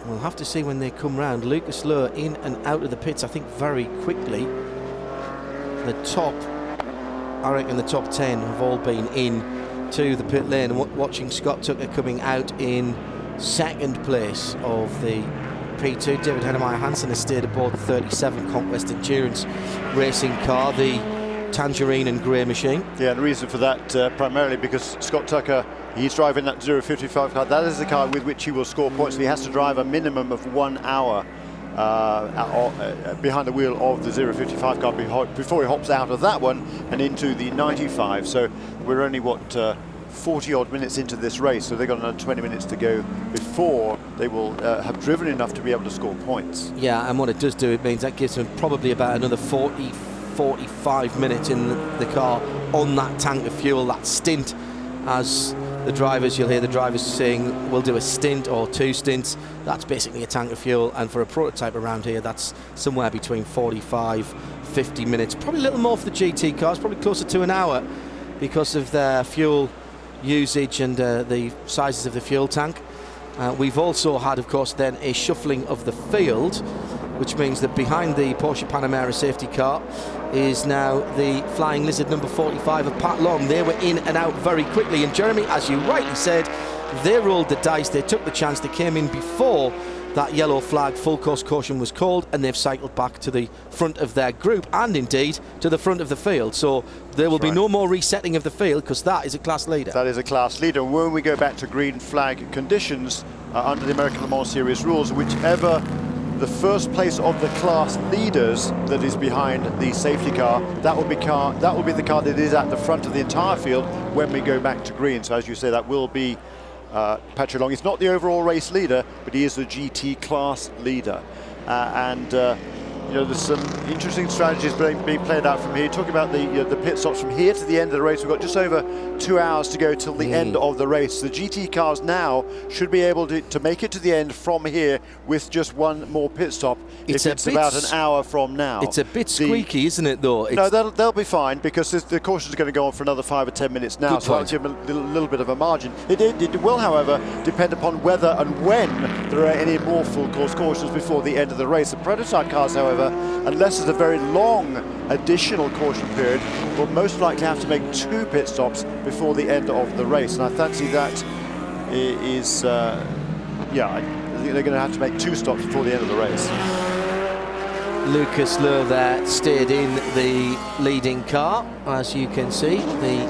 we'll have to see when they come round. Lucas Luhr in and out of the pits, I think, very quickly. I reckon the top 10 have all been in to the pit lane. And watching Scott Tucker coming out in second place of the P2. David Hennemeyer Hansen has stayed aboard the 37 Conquest Endurance racing car, the tangerine and grey machine. Yeah, and the reason for that primarily because Scott Tucker, he's driving that 055 car. That is the car with which he will score points. He has to drive a minimum of 1 hour behind the wheel of the 055 car before he hops out of that one and into the 95. So we're only, 40 odd minutes into this race, so they've got another 20 minutes to go before they will have driven enough to be able to score points. Yeah, and what it does do, it means that gives them probably about another 45 minutes in the car on that tank of fuel, that stint. As the drivers, you'll hear the drivers saying, we'll do a stint or 2 stints. That's basically a tank of fuel, and for a prototype around here, that's somewhere between 45-50 minutes. Probably a little more for the GT cars, probably closer to an hour because of their fuel usage and the sizes of the fuel tank. We've also had, of course, then a shuffling of the field, which means that behind the Porsche Panamera safety car is now the Flying Lizard number 45 of Pat Long. They were in and out very quickly, and Jeremy, as you rightly said, they rolled the dice, they took the chance, they came in before that yellow flag full course caution was called, and they've cycled back to the front of their group and indeed to the front of the field. So there will be no more resetting of the field because that is a class leader. That is a class leader. When we go back to green flag conditions under the American Le Mans Series rules, whichever the first place of the class leaders that is behind the safety car, that will be the car that is at the front of the entire field when we go back to green. So as you say, that will be Patrick Long. He's not the overall race leader, but he is the GT class leader. there's some interesting strategies being played out from here. Talking about the pit stops from here to the end of the race, we've got just over 2 hours to go till the end of the race. The GT cars now should be able to make it to the end from here with just one more pit stop. It's about an hour from now. It's a bit squeaky, isn't it, though? No, they'll be fine, because the caution is going to go on for another 5 or 10 minutes now, so that'll give them a little bit of a margin. It will, however, depend upon whether and when there are any more full course cautions before the end of the race. The prototype cars, however, unless there's a very long additional caution period, will most likely have to make 2 pit stops before the end of the race. And I fancy that is, I think they're going to have to make 2 stops before the end of the race. Lucas Luhr there steered in the leading car, as you can see, the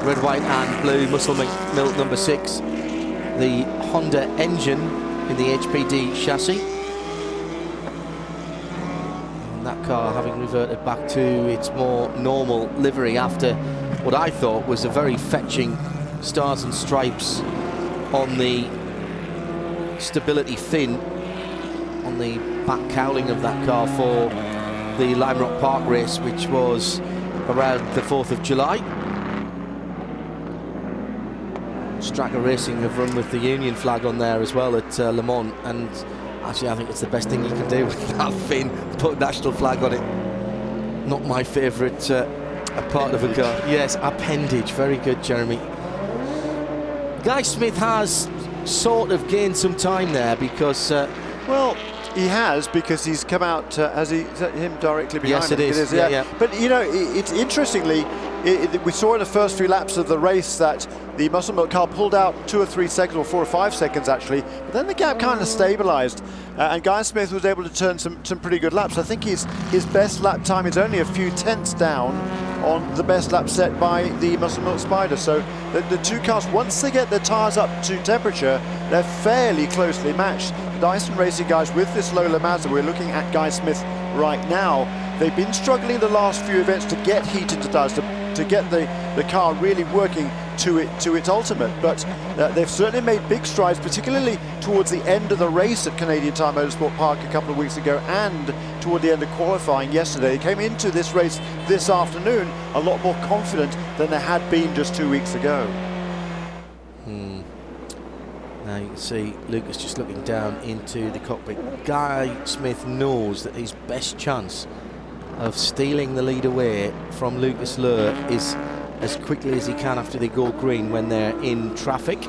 red, white and blue Muscle Milk number 6, the Honda engine in the HPD chassis. And that car having reverted back to its more normal livery after what I thought was a very fetching stars and stripes on the stability fin on the back cowling of that car for the Lime Rock Park race, which was around the 4th of July. Stracker Racing have run with the Union flag on there as well at Le Mans, and actually I think it's the best thing you can do with that fin, put national flag on it. Not my favourite part of a car. Yes, appendage, very good, Jeremy. Guy Smith has sort of gained some time there because well, he has, because he's come out, is that him directly behind yes, him? it is. Yeah. But, it's interestingly, we saw in the first few laps of the race that the Muscle Milk car pulled out 2 or 3 seconds, or 4 or 5 seconds actually, but then the gap kind of stabilised, and Guy Smith was able to turn some pretty good laps. I think his best lap time is only a few tenths down on the best lap set by the Muscle Milk Spider. So the 2 cars, once they get their tyres up to temperature, they're fairly closely matched. The Dyson Racing guys with this Lola Mazda, we're looking at Guy Smith right now, they've been struggling the last few events to get heat into tyres, to get the car really working to its ultimate, but they've certainly made big strides, particularly towards the end of the race at Canadian Tire Motorsport Park a couple of weeks ago, and toward the end of qualifying yesterday. They came into this race this afternoon a lot more confident than they had been just 2 weeks ago. Now you can see Lucas just looking down into the cockpit. Guy Smith knows that his best chance of stealing the lead away from Lucas Luhr is as quickly as he can after they go green when they're in traffic,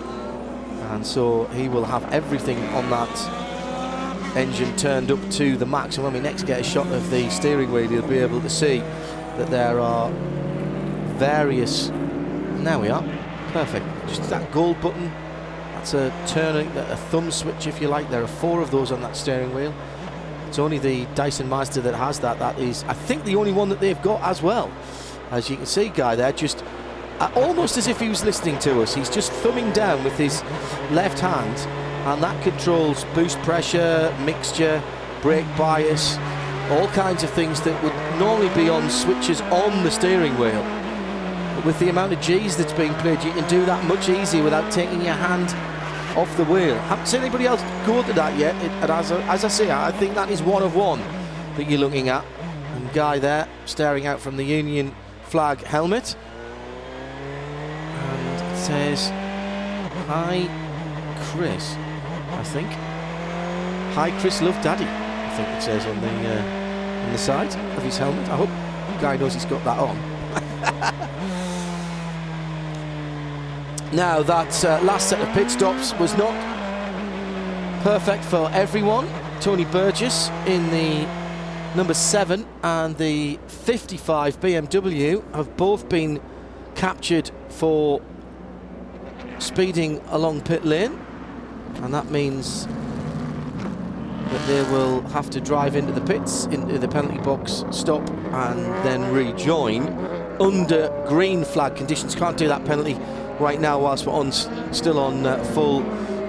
and so he will have everything on that engine turned up to the max. And when we next get a shot of the steering wheel, you'll be able to see that there are various, there we are, perfect, just that gold button, that's a turning, a thumb switch if you like. There are 4 of those on that steering wheel. It's only the Dyson Mazda that has that. That is, I think, the only one that they've got as well. As you can see, Guy there, just almost as if he was listening to us. He's just thumbing down with his left hand, and that controls boost pressure, mixture, brake bias, all kinds of things that would normally be on switches on the steering wheel. But with the amount of G's that's being played, you can do that much easier without taking your hand off the wheel. Haven't seen anybody else go to that yet. As I say, I think that is one of one that you're looking at. And Guy there staring out from the Union flag helmet, and it says "Hi Chris," I think. "Hi Chris, love Daddy," I think it says on the side of his helmet. I hope Guy knows he's got that on. Now that last set of pit stops was not perfect for everyone. Tony Burgess in the number 7 and the 55 BMW have both been captured for speeding along pit lane, and that means that they will have to drive into the pits, into the penalty box, stop and then rejoin under green flag conditions. Can't do that penalty right now whilst we're still on full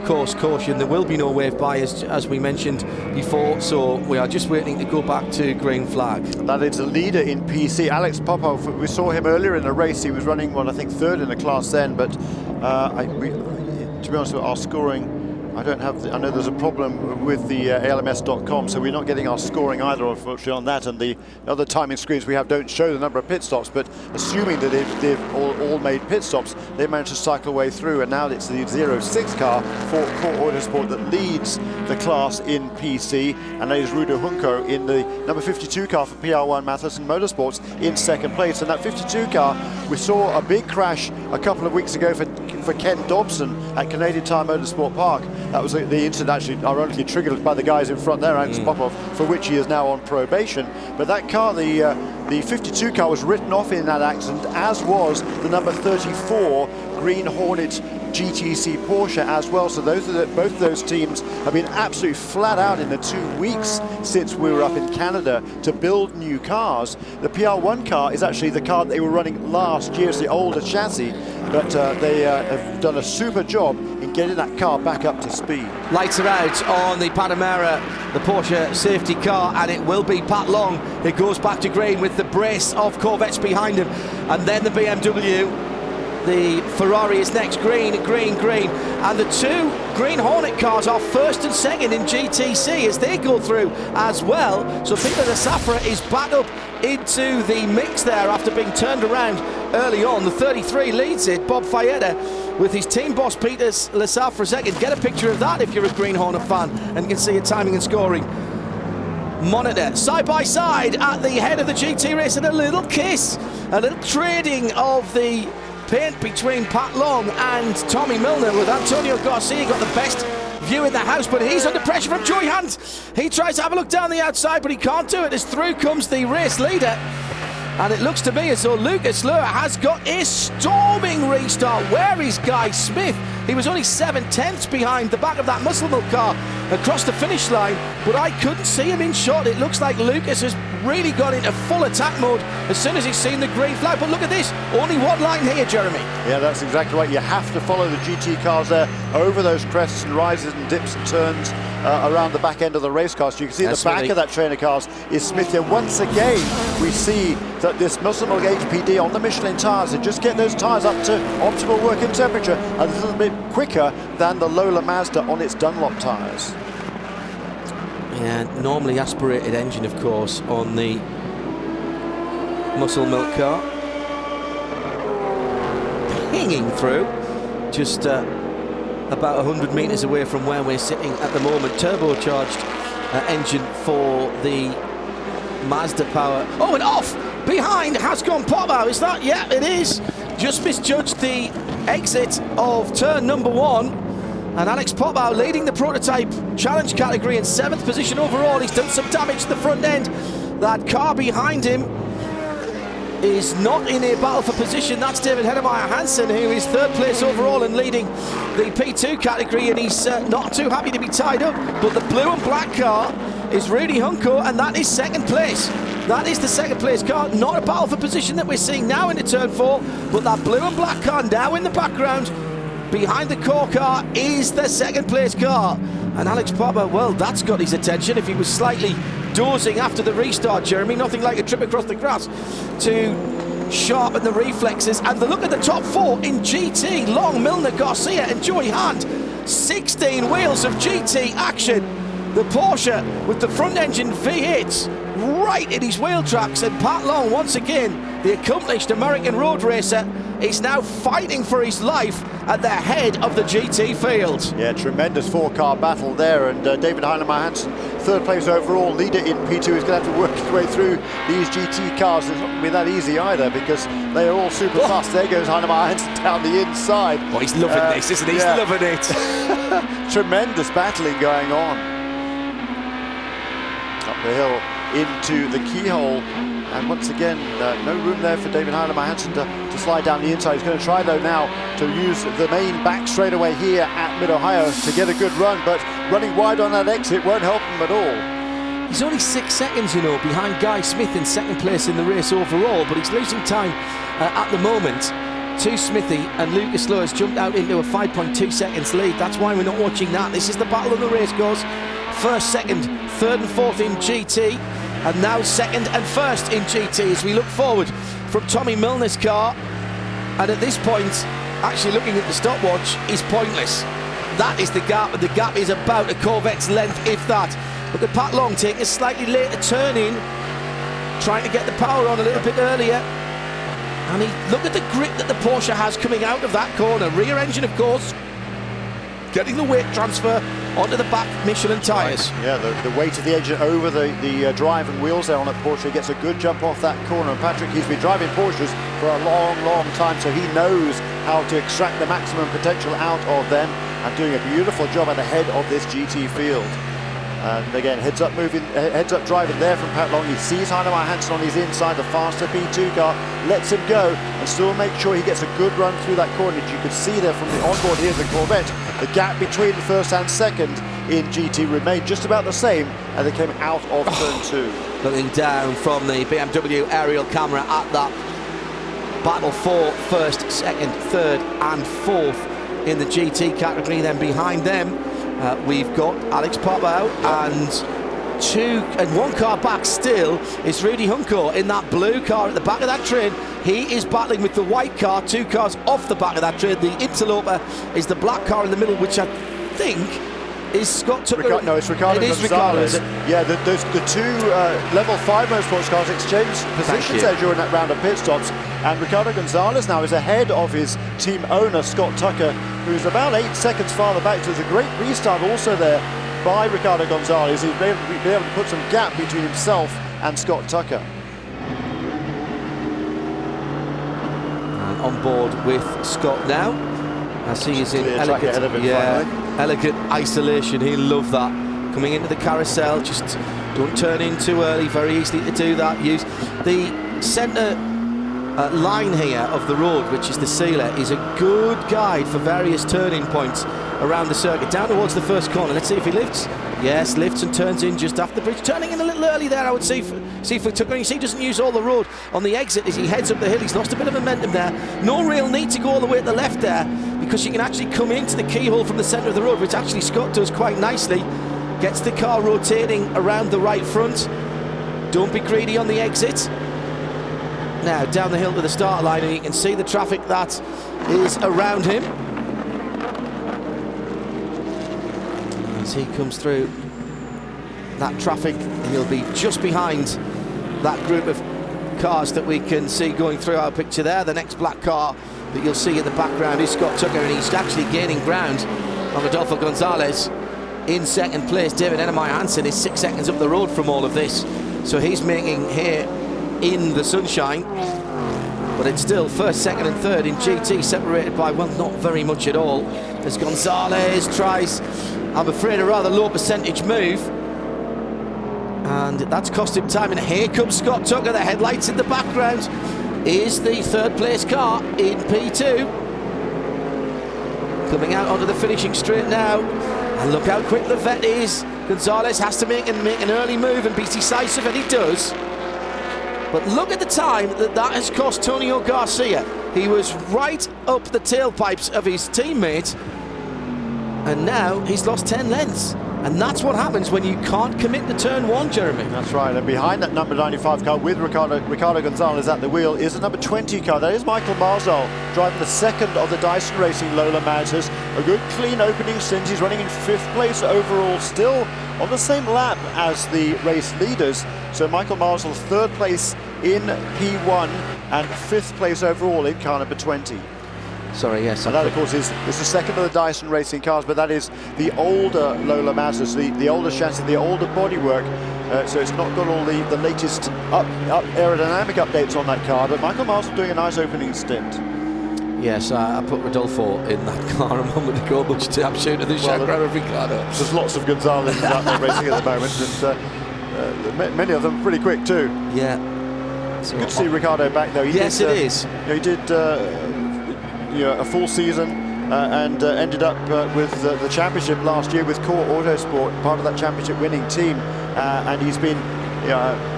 course caution. There will be no wave bias, as we mentioned before, so we are just waiting to go back to green flag. That is the leader in PC, Alex Popov. We saw him earlier in the race. He was running, well, I think 3rd in the class then, but to be honest, our scoring I don't have I know there's a problem with the ALMS.com, so we're not getting our scoring either, unfortunately, on that. And the other timing screens we have don't show the number of pit stops, but assuming that they've all made pit stops, they managed to cycle away through. And now it's the 06 car for Core Autosport that leads the class in PC, and that is Rudo Junco in the number 52 car for PR1 Mathiasen Motorsports in second place. And that 52 car, we saw a big crash a couple of weeks ago for Ken Dobson at Canadian Tire Motorsport Park. That was the incident actually ironically triggered by the guys in front there, Alex Popov, for which he is now on probation. But that car, the 52 car, was written off in that accident, as was the number 34 Green Hornet GTC Porsche as well. So both of those teams have been absolutely flat out in the 2 weeks since we were up in Canada to build new cars. The PR1 car is actually the car they were running last year. It's the older chassis, but they have done a super job in getting that car back up to speed. Lights are out on the Panamera, the Porsche safety car, and it will be Pat Long who goes back to green with the brace of Corvettes behind him, and then the BMW. The Ferrari is next, green, and the two Green Hornet cars are first and second in GTC as they go through as well. So Peter Lesafra is back up into the mix there after being turned around early on. The 33 leads it, Bob Fayetta, with his team boss Peter Lesafra second. Get a picture of that if you're a Green Hornet fan and you can see a timing and scoring monitor side by side at the head of the GT race, and a little kiss, a little trading of the paint between Pat Long and Tommy Milner, with Antonio Garcia got the best view in the house, but he's under pressure from Joy Hunt. He tries to have a look down the outside, but he can't do it as through comes the race leader. And it looks to me as though Lucas Luhr has got a storming restart. Where is Guy Smith? He was only 7/10 behind the back of that Muscle Milk car across the finish line, but I couldn't see him in shot. It looks like Lucas has really gone into full attack mode as soon as he's seen the green flag. But look at this, only one line here, Jeremy. Yeah, that's exactly right. You have to follow the GT cars there over those crests and rises and dips and turns around the back end of the race car. So you can see the back of that trainer cars is Smith here. Once again, we see that this Muscle Milk HPD on the Michelin tyres, they just get those tyres up to optimal working temperature a little bit quicker than the Lola Mazda on its Dunlop tyres. Yeah, normally aspirated engine, of course, on the Muscle Milk car. Pinging through, just about 100 metres away from where we're sitting at the moment. Turbocharged engine for the Mazda power. Oh, and off! Behind has gone Popper. Is that? Yeah, it is. Just misjudged the exit of turn number 1. And Alex Popper leading the prototype challenge category in 7th position overall. He's done some damage to the front end. That car behind him is not in a battle for position. That's David Hennemeyer Hansen, who is 3rd place overall and leading the P2 category, and he's not too happy to be tied up. But the blue and black car is Rudy Junco, and that is 2nd place. That is the 2nd place car. Not a battle for position that we're seeing now into turn 4, but that blue and black car now in the background behind the core car is the 2nd place car. And Alex Popper, well, that's got his attention. If he was slightly dozing after the restart, Jeremy, nothing like a trip across the grass to sharpen the reflexes. And the look at the top 4 in GT, Long, Milner, Garcia and Joey Hunt. 16 wheels of GT action. The Porsche with the front engine V8 right in his wheel tracks, and Pat Long, once again, the accomplished American road racer, is now fighting for his life at the head of the GT field. Yeah, tremendous 4-car battle there, and David Heinemeier Hansen, 3rd place overall, leader in P2, is going to have to work his way through these GT cars. It's not going to be that easy either, because they are all super fast. There goes Heinemeier Hansen down the inside. Oh, he's loving this, isn't he? He's loving it. Tremendous battling going on. Up the hill into the keyhole, and once again no room there for David Heinemeier Hansen to slide down the inside. He's going to try though now to use the main back straightaway here at Mid-Ohio to get a good run, but running wide on that exit won't help him at all. He's only 6 seconds, you know, behind Guy Smith in 2nd place in the race overall, but he's losing time at the moment to Smithy, and Lucas Luhr has jumped out into a 5.2 seconds lead. That's why we're not watching that. This is the battle of the race goes. 1st, 2nd, 3rd and 4th in GT, and now 2nd and 1st in GT as we look forward from Tommy Milner's car. And at this point, actually looking at the stopwatch is pointless. that is the gap, and the gap is about a Corvette's length, if that. Look at Pat Long taking a slightly later turn in, trying to get the power on a little bit earlier. And look at the grip that the Porsche has coming out of that corner. Rear engine, of course, getting the weight transfer onto the back Michelin tyres. Right. Yeah, the weight of the engine over the drive and wheels there on that Porsche gets a good jump off that corner. And Patrick, he's been driving Porsches for a long, long time, so he knows how to extract the maximum potential out of them, and doing a beautiful job at the head of this GT field. And again, heads up driving there from Pat Long. He sees Heiner Hansen on his inside, the faster P2 car, lets him go and still make sure he gets a good run through that corner. You could see there from the onboard here of the Corvette, the gap between first and second in GT remained just about the same as they came out of turn 2. Looking down from the BMW aerial camera at that battle for first, second, third and fourth in the GT category. Then behind them we've got Alex Papao, and one car back still is Rudy Hunko in that blue car at the back of that train. He is battling with the white car, 2 cars off the back of that train. The interloper is the black car in the middle, which I think is Scott Tucker. No, it's Ricardo Gonzalez. Yeah, the two level 5 motorsports cars exchanged positions there during that round of pit stops, and Ricardo Gonzalez now is ahead of his team owner Scott Tucker, who's about 8 seconds farther back. So there's a great restart also there by Ricardo Gonzalez. He's been able to put some gap between himself and Scott Tucker. And on board with Scott now, as he is in elegant isolation. He'll love that. Coming into the carousel, just don't turn in too early, very easy to do that. Use the centre line here of the road, which is the sealer, is a good guide for various turning points around the circuit. Down towards the first corner, let's see if he lifts. Yes, lifts and turns in just after the bridge. Turning in a little early there, I would see for Tucker. You see he doesn't use all the road on the exit as he heads up the hill. He's lost a bit of momentum there. No real need to go all the way to the left there, because you can actually come into the keyhole from the centre of the road, which actually Scott does quite nicely. Gets the car rotating around the right front. Don't be greedy on the exit. Now down the hill to the start line, and you can see the traffic that is around him. As he comes through that traffic, he'll be just behind that group of cars that we can see going through our picture there. The next black car that you'll see in the background is Scott Tucker, and he's actually gaining ground on Rodolfo Gonzalez in second place. David Heiner Hansen is 6 seconds up the road from all of this, so he's making here in the sunshine. But it's still first, second and third in GT, separated by, well, not very much at all, as Gonzalez tries, I'm afraid, a rather low percentage move, and that's cost him time. And here comes Scott Tucker. The headlights in the background is the third place car in P2, coming out onto the finishing straight now. And look how quick the vet is. Gonzalez has to make an early move and be decisive, and he does. But look at the time that has cost Tonio Garcia. He was right up the tailpipes of his teammate, and now he's lost 10 lengths. And that's what happens when you can't commit to turn 1, Jeremy. That's right, and behind that number 95 car with Ricardo Gonzalez at the wheel is the number 20 car. That is Michael Marzal, driving the second of the Dyson Racing Lola Mazdas. A good clean opening stint. He's running in 5th place overall, still on the same lap as the race leaders. So Michael Marzal 3rd place in P1 and 5th place overall in car number 20. Sorry, yes. And that, of course, is the second of the Dyson Racing cars, but that is the older Lola Mazdas, the older chassis, the older bodywork. So it's not got all the latest aerodynamic updates on that car, but Michael Marzal doing a nice opening stint. Yes, I put Rodolfo in that car a moment ago, but I'm sure to the chagrin of Ricardo. There's lots of Gonzalez out there racing at the moment, and many of them pretty quick too. Yeah. So good to see Ricardo back though. It is. He did a full season and ended up with the championship last year with Core Autosport, part of that championship winning team, and he's been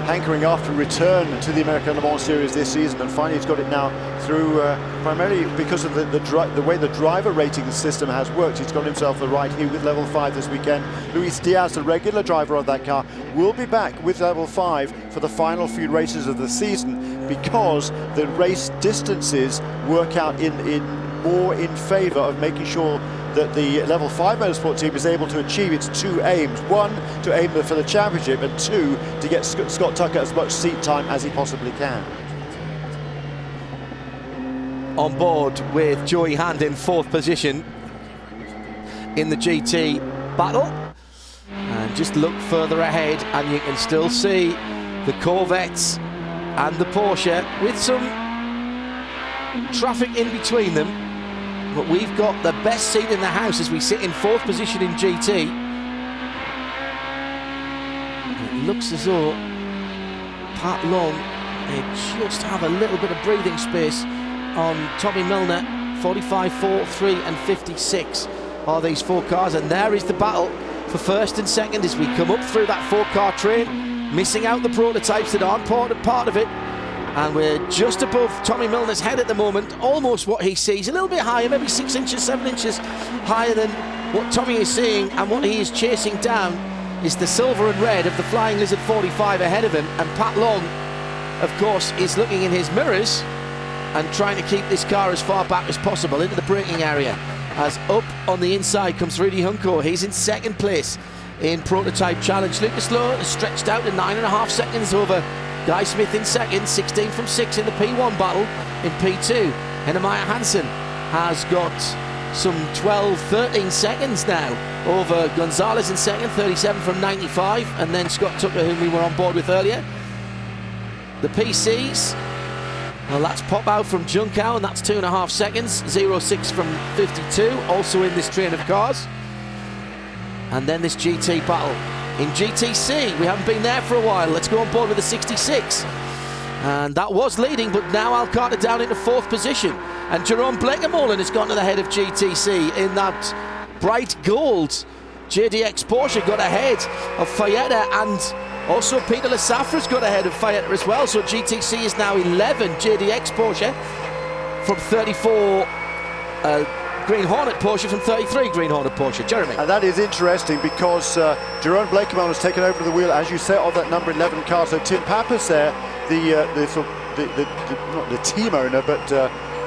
hankering after return to the American Le Mans Series this season, and finally he's got it now through primarily because of the way the driver rating system has worked. He's got himself the right here with level 5 this weekend. Luis Diaz, the regular driver of that car, will be back with level 5 for the final few races of the season, because the race distances work out more in favor of making sure that the Level 5 motorsport team is able to achieve its two aims. One, to aim for the championship, and two, to get Scott Tucker as much seat time as he possibly can. On board with Joey Hand in 4th position in the GT battle. And just look further ahead and you can still see the Corvettes and the Porsche with some traffic in between them. But we've got the best seat in the house as we sit in 4th position in GT. It looks as though Pat Long may just have a little bit of breathing space on Tommy Milner. 45, 4, 3 and 56 are these 4 cars, and there is the battle for 1st and 2nd as we come up through that 4-car train, missing out the prototypes that aren't part of it. And we're just above Tommy Milner's head at the moment, almost what he sees, a little bit higher, maybe 6 inches, 7 inches higher than what Tommy is seeing, and what he is chasing down is the silver and red of the Flying Lizard 45 ahead of him. And Pat Long, of course, is looking in his mirrors and trying to keep this car as far back as possible into the braking area. As up on the inside comes Rudy Hunko. He's in 2nd place in Prototype Challenge. Lucas Lowe has stretched out to 9.5 seconds over Guy Smith in 2nd, 16 from 6 in the P1 battle. In P2, Hennemeyer Hansen has got some 12, 13 seconds now over Gonzalez in 2nd, 37 from 95, and then Scott Tucker, whom we were on board with earlier. The PCs, well, that's pop out from Junkow, and that's 2.5 seconds. 0.6 from 52, also in this train of cars. And then this GT battle. In GTC, we haven't been there for a while. Let's go on board with the 66. And that was leading, but now Al Carter down into 4th position. And Jerome Blakemolen has gone to the head of GTC in that bright gold. JDX Porsche got ahead of Fayetta, and also Peter Lasafra's got ahead of Fayetta as well. So GTC is now 11 JDX Porsche from 34 Green Hornet Porsche from 33 Green Hornet Porsche. Jeremy. And that is interesting because Jerome Blakeman has taken over the wheel, as you say, of that number 11 car. So Tim Pappas there, not the team owner, but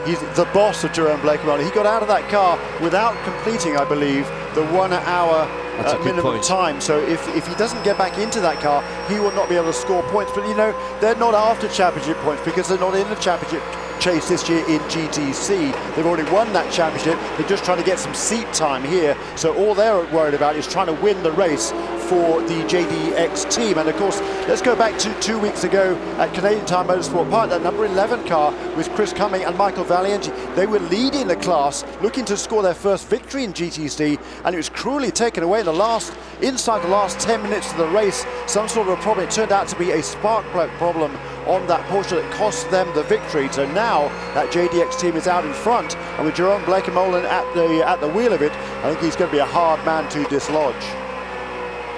he's the boss of Jerome Blakeman. He got out of that car without completing, I believe, the 1 hour minimum time. So if he doesn't get back into that car, he will not be able to score points. But you know, they're not after championship points because they're not in the championship chase this year in GTC. They've already won that championship. They're just trying to get some seat time here. So all they're worried about is trying to win the race for the JDX team. And of course, let's go back to 2 weeks ago at Canadian Tire Motorsport Park. That number 11 car with Chris Cumming and Michael Valiente. They were leading the class, looking to score their first victory in GTC, and it was cruelly taken away inside the last 10 minutes of the race. Some sort of a problem. It turned out to be a spark plug problem on that Porsche that cost them the victory. So now that JDX team is out in front, and with Jerome Blakemolen at the wheel of it, I think he's going to be a hard man to dislodge.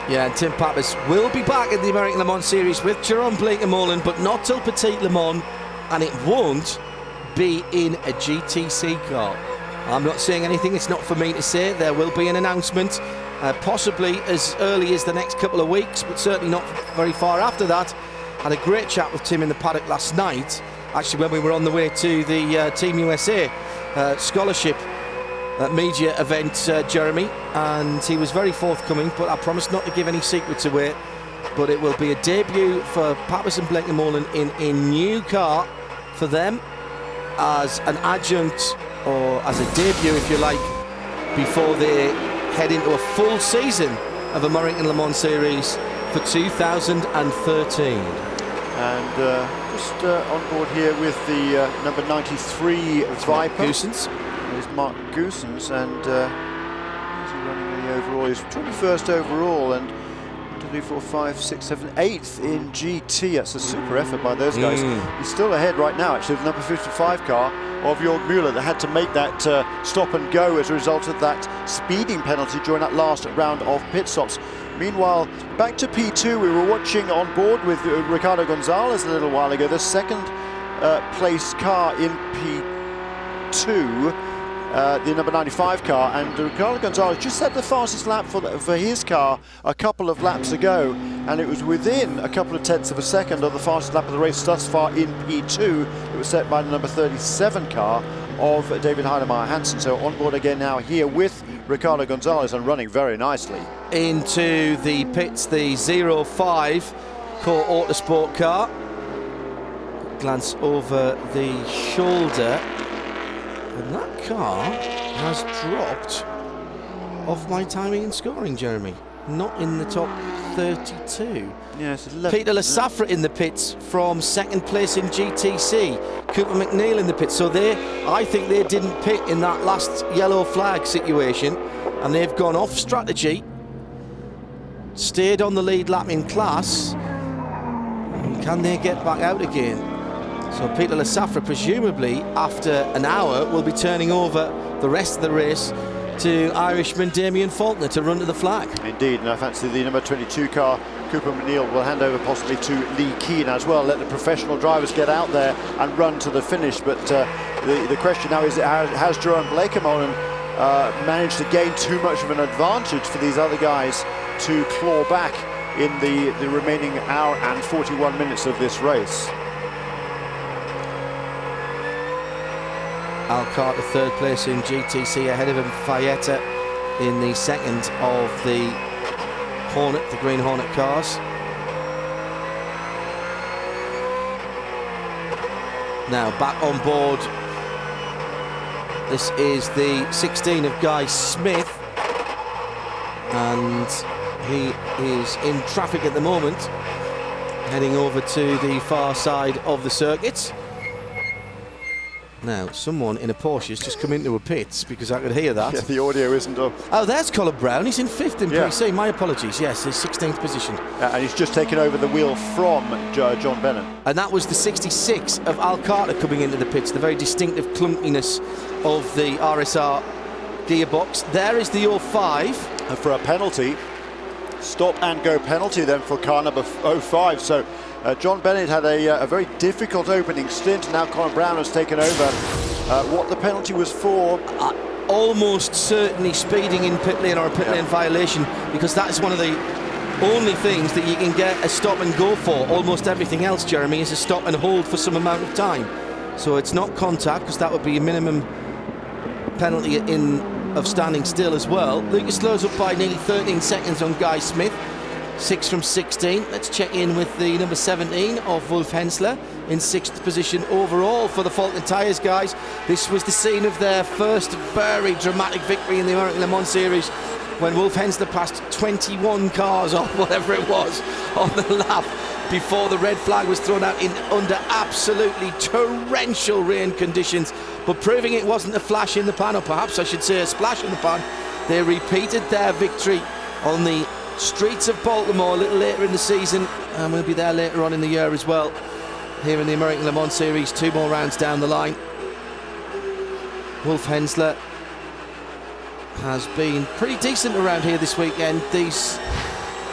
Yeah, and Tim Pappas will be back in the American Le Mans Series with Jerome Blakemolen, but not till Petit Le Mans, and it won't be in a GTC car. I'm not saying anything, it's not for me to say. There will be an announcement, possibly as early as the next couple of weeks, but certainly not very far after that. Had a great chat with Tim in the paddock last night, actually when we were on the way to the Team USA scholarship media event, Jeremy, and he was very forthcoming, but I promised not to give any secrets away. But it will be a debut for Pappas and Blakemolen in a new car for them as an adjunct, or as a debut if you like, before they head into a full season of American Le Mans Series for 2013. And just on board here with the number 93 Viper. Goosens. There's Mark Goosens, and he's running the overall. He's 21st overall, and 1, 2, 3, 4, 5, 6, 7, 8th in GT. That's a super effort by those guys. He's still ahead right now, actually, the number 55 car of Jörg Müller that had to make that stop and go as a result of that speeding penalty during that last round of pit stops. Meanwhile, back to P2, we were watching on board with Ricardo Gonzalez a little while ago, the second place car in P2, the number 95 car, and Ricardo Gonzalez just set the fastest lap for his car a couple of laps ago, and it was within a couple of tenths of a second of the fastest lap of the race thus far in P2. It was set by the number 37 car of David Heinemeier Hansen. So on board again now here with Ricardo Gonzalez and running very nicely. Into the pits, the 05 Core Autosport car. Glance over the shoulder, and that car has dropped off my timing and scoring, Jeremy. Not in the top 32. Yes, Peter Lasafra in the pits from second place in GTC. Cooper McNeil in the pits. So I think they didn't pit in that last yellow flag situation, and they've gone off strategy, stayed on the lead lap in class. And can they get back out again? So Peter Lasafra, presumably after an hour, will be turning over the rest of the race to Irishman Damien Faulkner to run to the flag. Indeed, and I fancy the number 22 car, Cooper McNeil, will hand over possibly to Lee Keane as well. Let the professional drivers get out there and run to the finish. But the question now is, has Jerome Blakemolen managed to gain too much of an advantage for these other guys to claw back in the remaining hour and 41 minutes of this race? Al Carter third place in GTC, ahead of him Fayetta in the second of the Hornet, the Green Hornet cars. Now back on board, this is the 16 of Guy Smith, and he is in traffic at the moment, heading over to the far side of the circuit. Now, someone in a Porsche has just come into a pit, because I could hear that. Yeah, the audio isn't up. Oh, there's Colin Brown. He's in 5th in PC. My apologies. Yes, his 16th position. And he's just taken over the wheel from John Bennett. And that was the 66 of Al Carter coming into the pits, the very distinctive clunkiness of the RSR gearbox. There is the 05. And for a penalty, stop and go penalty then for car number 05. So John Bennett had a very difficult opening stint. Now Colin Brown has taken over. What the penalty was for? Almost certainly speeding in pit lane or a pit lane violation, because that is one of the only things that you can get a stop and go for. Almost everything else, Jeremy, is a stop and hold for some amount of time. So it's not contact, because that would be a minimum penalty of standing still as well. Lucas slows up by nearly 13 seconds on Guy Smith. 6 from 16. Let's check in with the number 17 of Wolf Hensler in 6th position overall for the Falcon Tyres guys. This was the scene of their first very dramatic victory in the American Le Mans Series, when Wolf Hensler passed 21 cars or whatever it was on the lap before the red flag was thrown out under absolutely torrential rain conditions, but proving it wasn't a flash in the pan, or perhaps I should say a splash in the pan. They repeated their victory on the streets of Baltimore a little later in the season, and we'll be there later on in the year as well, here in the American Le Mans Series, 2 more rounds down the line. Wolf Hensler has been pretty decent around here this weekend. These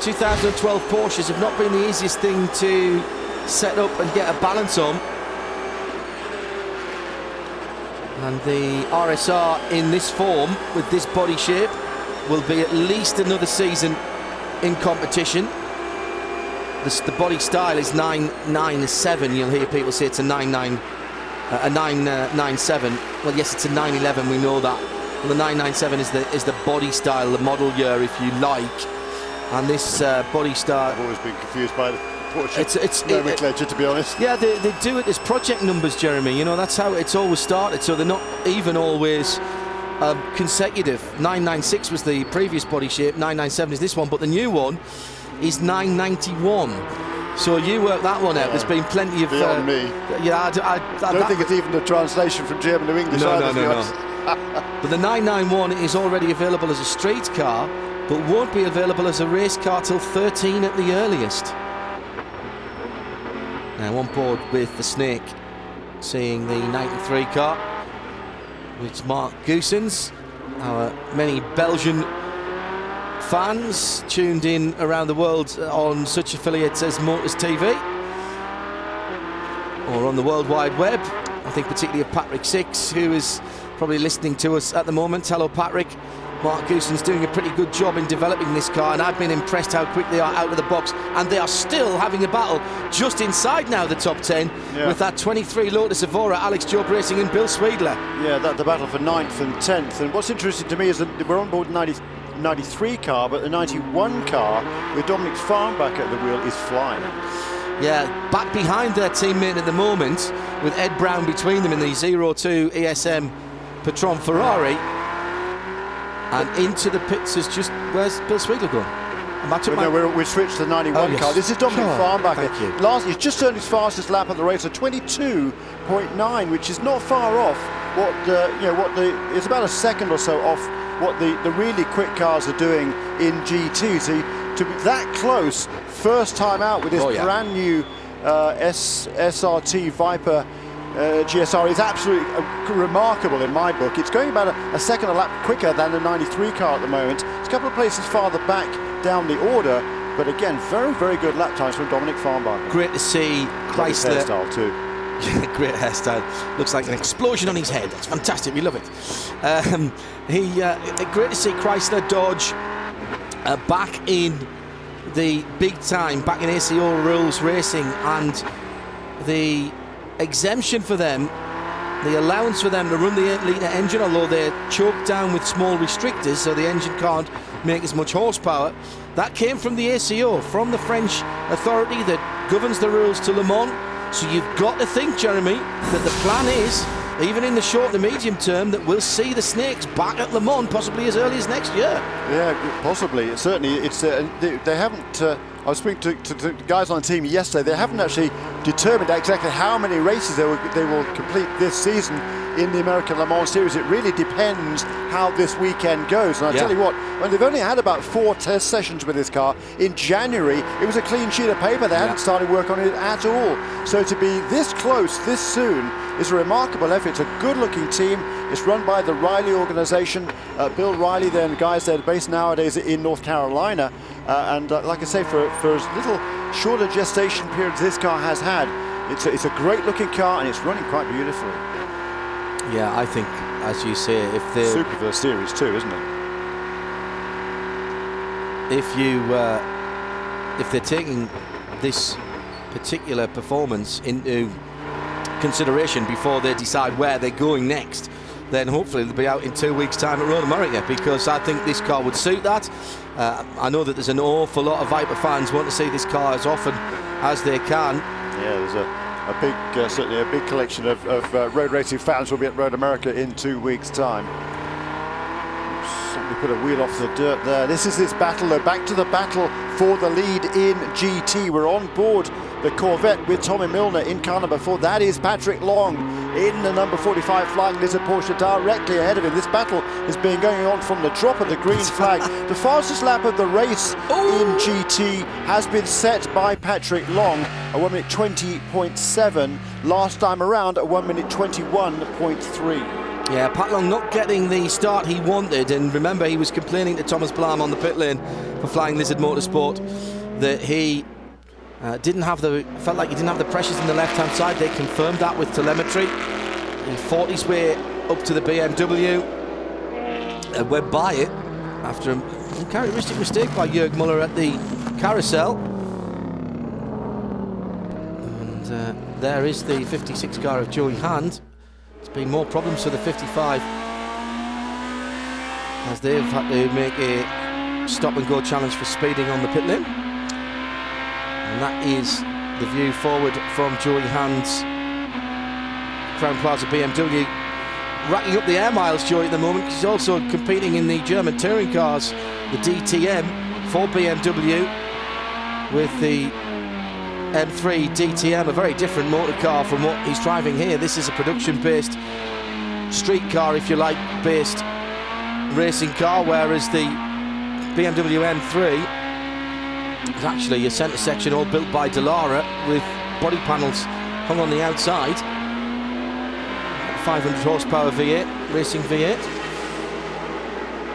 2012 Porsches have not been the easiest thing to set up and get a balance on, and the RSR in this form with this body shape will be at least another season in competition. The body style is 997. You'll hear people say it's a 997. Well, yes, it's a 911. We know that. Well, the 997 is the body style, the model year, if you like. And this body style. I've always been confused by the Porsche nomenclature, to be honest. Yeah, they do it as project numbers, Jeremy. You know, that's how it's always started. So they're not even always consecutive. 996 was the previous body shape, 997 is this one, but the new one is 991. So you work that one out. There's been plenty of beyond me. Yeah, I don't think it's even a translation from German to English. No. But the 991 is already available as a street car, but won't be available as a race car till 13 at the earliest. Now on board with the Snake, seeing the 93 car, it's Mark Goossens, our many Belgian fans tuned in around the world on such affiliates as Motors TV or on the World Wide Web. I think particularly of Patrick Six, who is probably listening to us at the moment. Hello, Patrick. Mark Gooson's doing a pretty good job in developing this car, and I've been impressed how quick they are out of the box, and they are still having a battle just inside now the top 10 with that 23 Lotus Evora, Alex Job Racing and Bill Sweedler. Yeah, the battle for 9th and 10th. And what's interesting to me is that we're on board the 93 car, but the 91 car with Dominic Farnbach at the wheel is flying. Yeah, back behind their teammate at the moment, with Ed Brown between them in the 02 ESM Patron Ferrari. And into the pits is just, where's Bill Sweedler going? We switched to the 91 car. This is Dominic Farnbach. Last, he's just earned his fastest lap at the race, a 22.9, which is not far off it's about a second or so off what the really quick cars are doing in GT. So to be that close, first time out with this brand new SRT Viper GSR is absolutely remarkable in my book. It's going about a second a lap quicker than the 93 car at the moment. It's a couple of places farther back down the order, but again, very, very good lap times from Dominic Farnbach. Great to see Chrysler. Hairstyle too. Great hairstyle. Looks like an explosion on his head. That's fantastic. We love it. Great to see Chrysler Dodge back in the big time, back in ACO rules racing, and the exemption for them, the allowance for them to run the 8-litre engine, although they're choked down with small restrictors, so the engine can't make as much horsepower. That came from the ACO, from the French authority that governs the rules to Le Mans. So you've got to think, Jeremy, that the plan is, even in the short and the medium term, that we'll see the Snakes back at Le Mans possibly as early as next year. Yeah, possibly. Certainly, it's they haven't. I was speaking to the guys on the team yesterday. They haven't actually determined exactly how many races they will complete this season in the American Le Mans Series. It really depends how this weekend goes. And I tell you what, when they've only had about 4 test sessions with this car, in January it was a clean sheet of paper. They hadn't started work on it at all. So to be this close this soon is a remarkable effort. It's a good-looking team. It's run by the Riley organization. Bill Riley, then guys, they're based nowadays in North Carolina. Like I say, for as little shorter gestation period as this car has had, it's a great-looking car and it's running quite beautifully. Yeah, I think, as you say, if they're super for the series too, isn't it? If they're taking this particular performance into consideration before they decide where they're going next, then hopefully they'll be out in 2 weeks' time at Road America, because I think this car would suit that. I know that there's an awful lot of Viper fans want to see this car as often as they can. Yeah, there's certainly a big collection of road racing fans will be at Road America in 2 weeks' time. Somebody put a wheel off the dirt there. This is this battle, though. Back to the battle for the lead in GT. We're on board the Corvette with Tommy Milner in car number 4. That is Patrick Long in the number 45 Flying Lizard Porsche directly ahead of him. This battle has been going on from the drop of the green flag. The fastest lap of the race in GT has been set by Patrick Long, a 1 minute 20.7. Last time around, a 1 minute 21.3. Yeah, Pat Long not getting the start he wanted, and remember he was complaining to Thomas Blam on the pit lane for Flying Lizard Motorsport that he felt like he didn't have the pressures in the left-hand side. They confirmed that with telemetry. He fought his way up to the BMW and went by it after a uncharacteristic mistake by Jörg Müller at the carousel. And there is the 56 car of Joey Hand. It's been more problems for the 55 as they've had to make a stop-and-go challenge for speeding on the pit lane. And that is the view forward from Joey Hand's Crown Plaza BMW. Racking up the air miles, Joey, at the moment, because he's also competing in the German touring cars, the DTM for BMW, with the M3 DTM, a very different motor car from what he's driving here. This is a production-based street car, if you like, based racing car, whereas the BMW M3 is actually a centre section all built by Dallara with body panels hung on the outside. 500 horsepower V8, racing V8.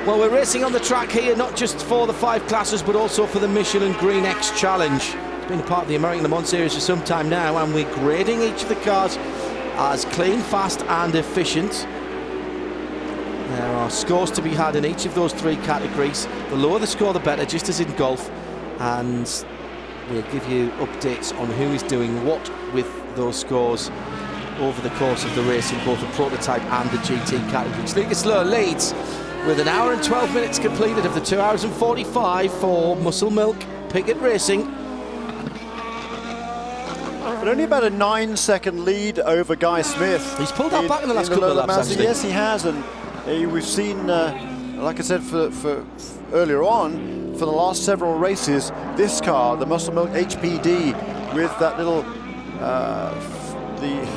Well, we're racing on the track here, not just for the 5 classes, but also for the Michelin Green X Challenge. Been a part of the American Le Mans Series for some time now, and we're grading each of the cars as clean, fast and efficient. There are scores to be had in each of those 3 categories. The lower the score, the better, just as in golf. And we'll give you updates on who is doing what with those scores over the course of the race in both the prototype and the GT categories. Lucas Luhr leads with 1 hour and 12 minutes completed of the 2 hours and 45 for Muscle Milk Pickett Racing. But only about a 9-second lead over Guy Smith. He's pulled that back in the last couple of laps, actually. Yes, he has, and we've seen, like I said, for earlier on, for the last several races, this car, the Muscle Milk HPD, with that little, the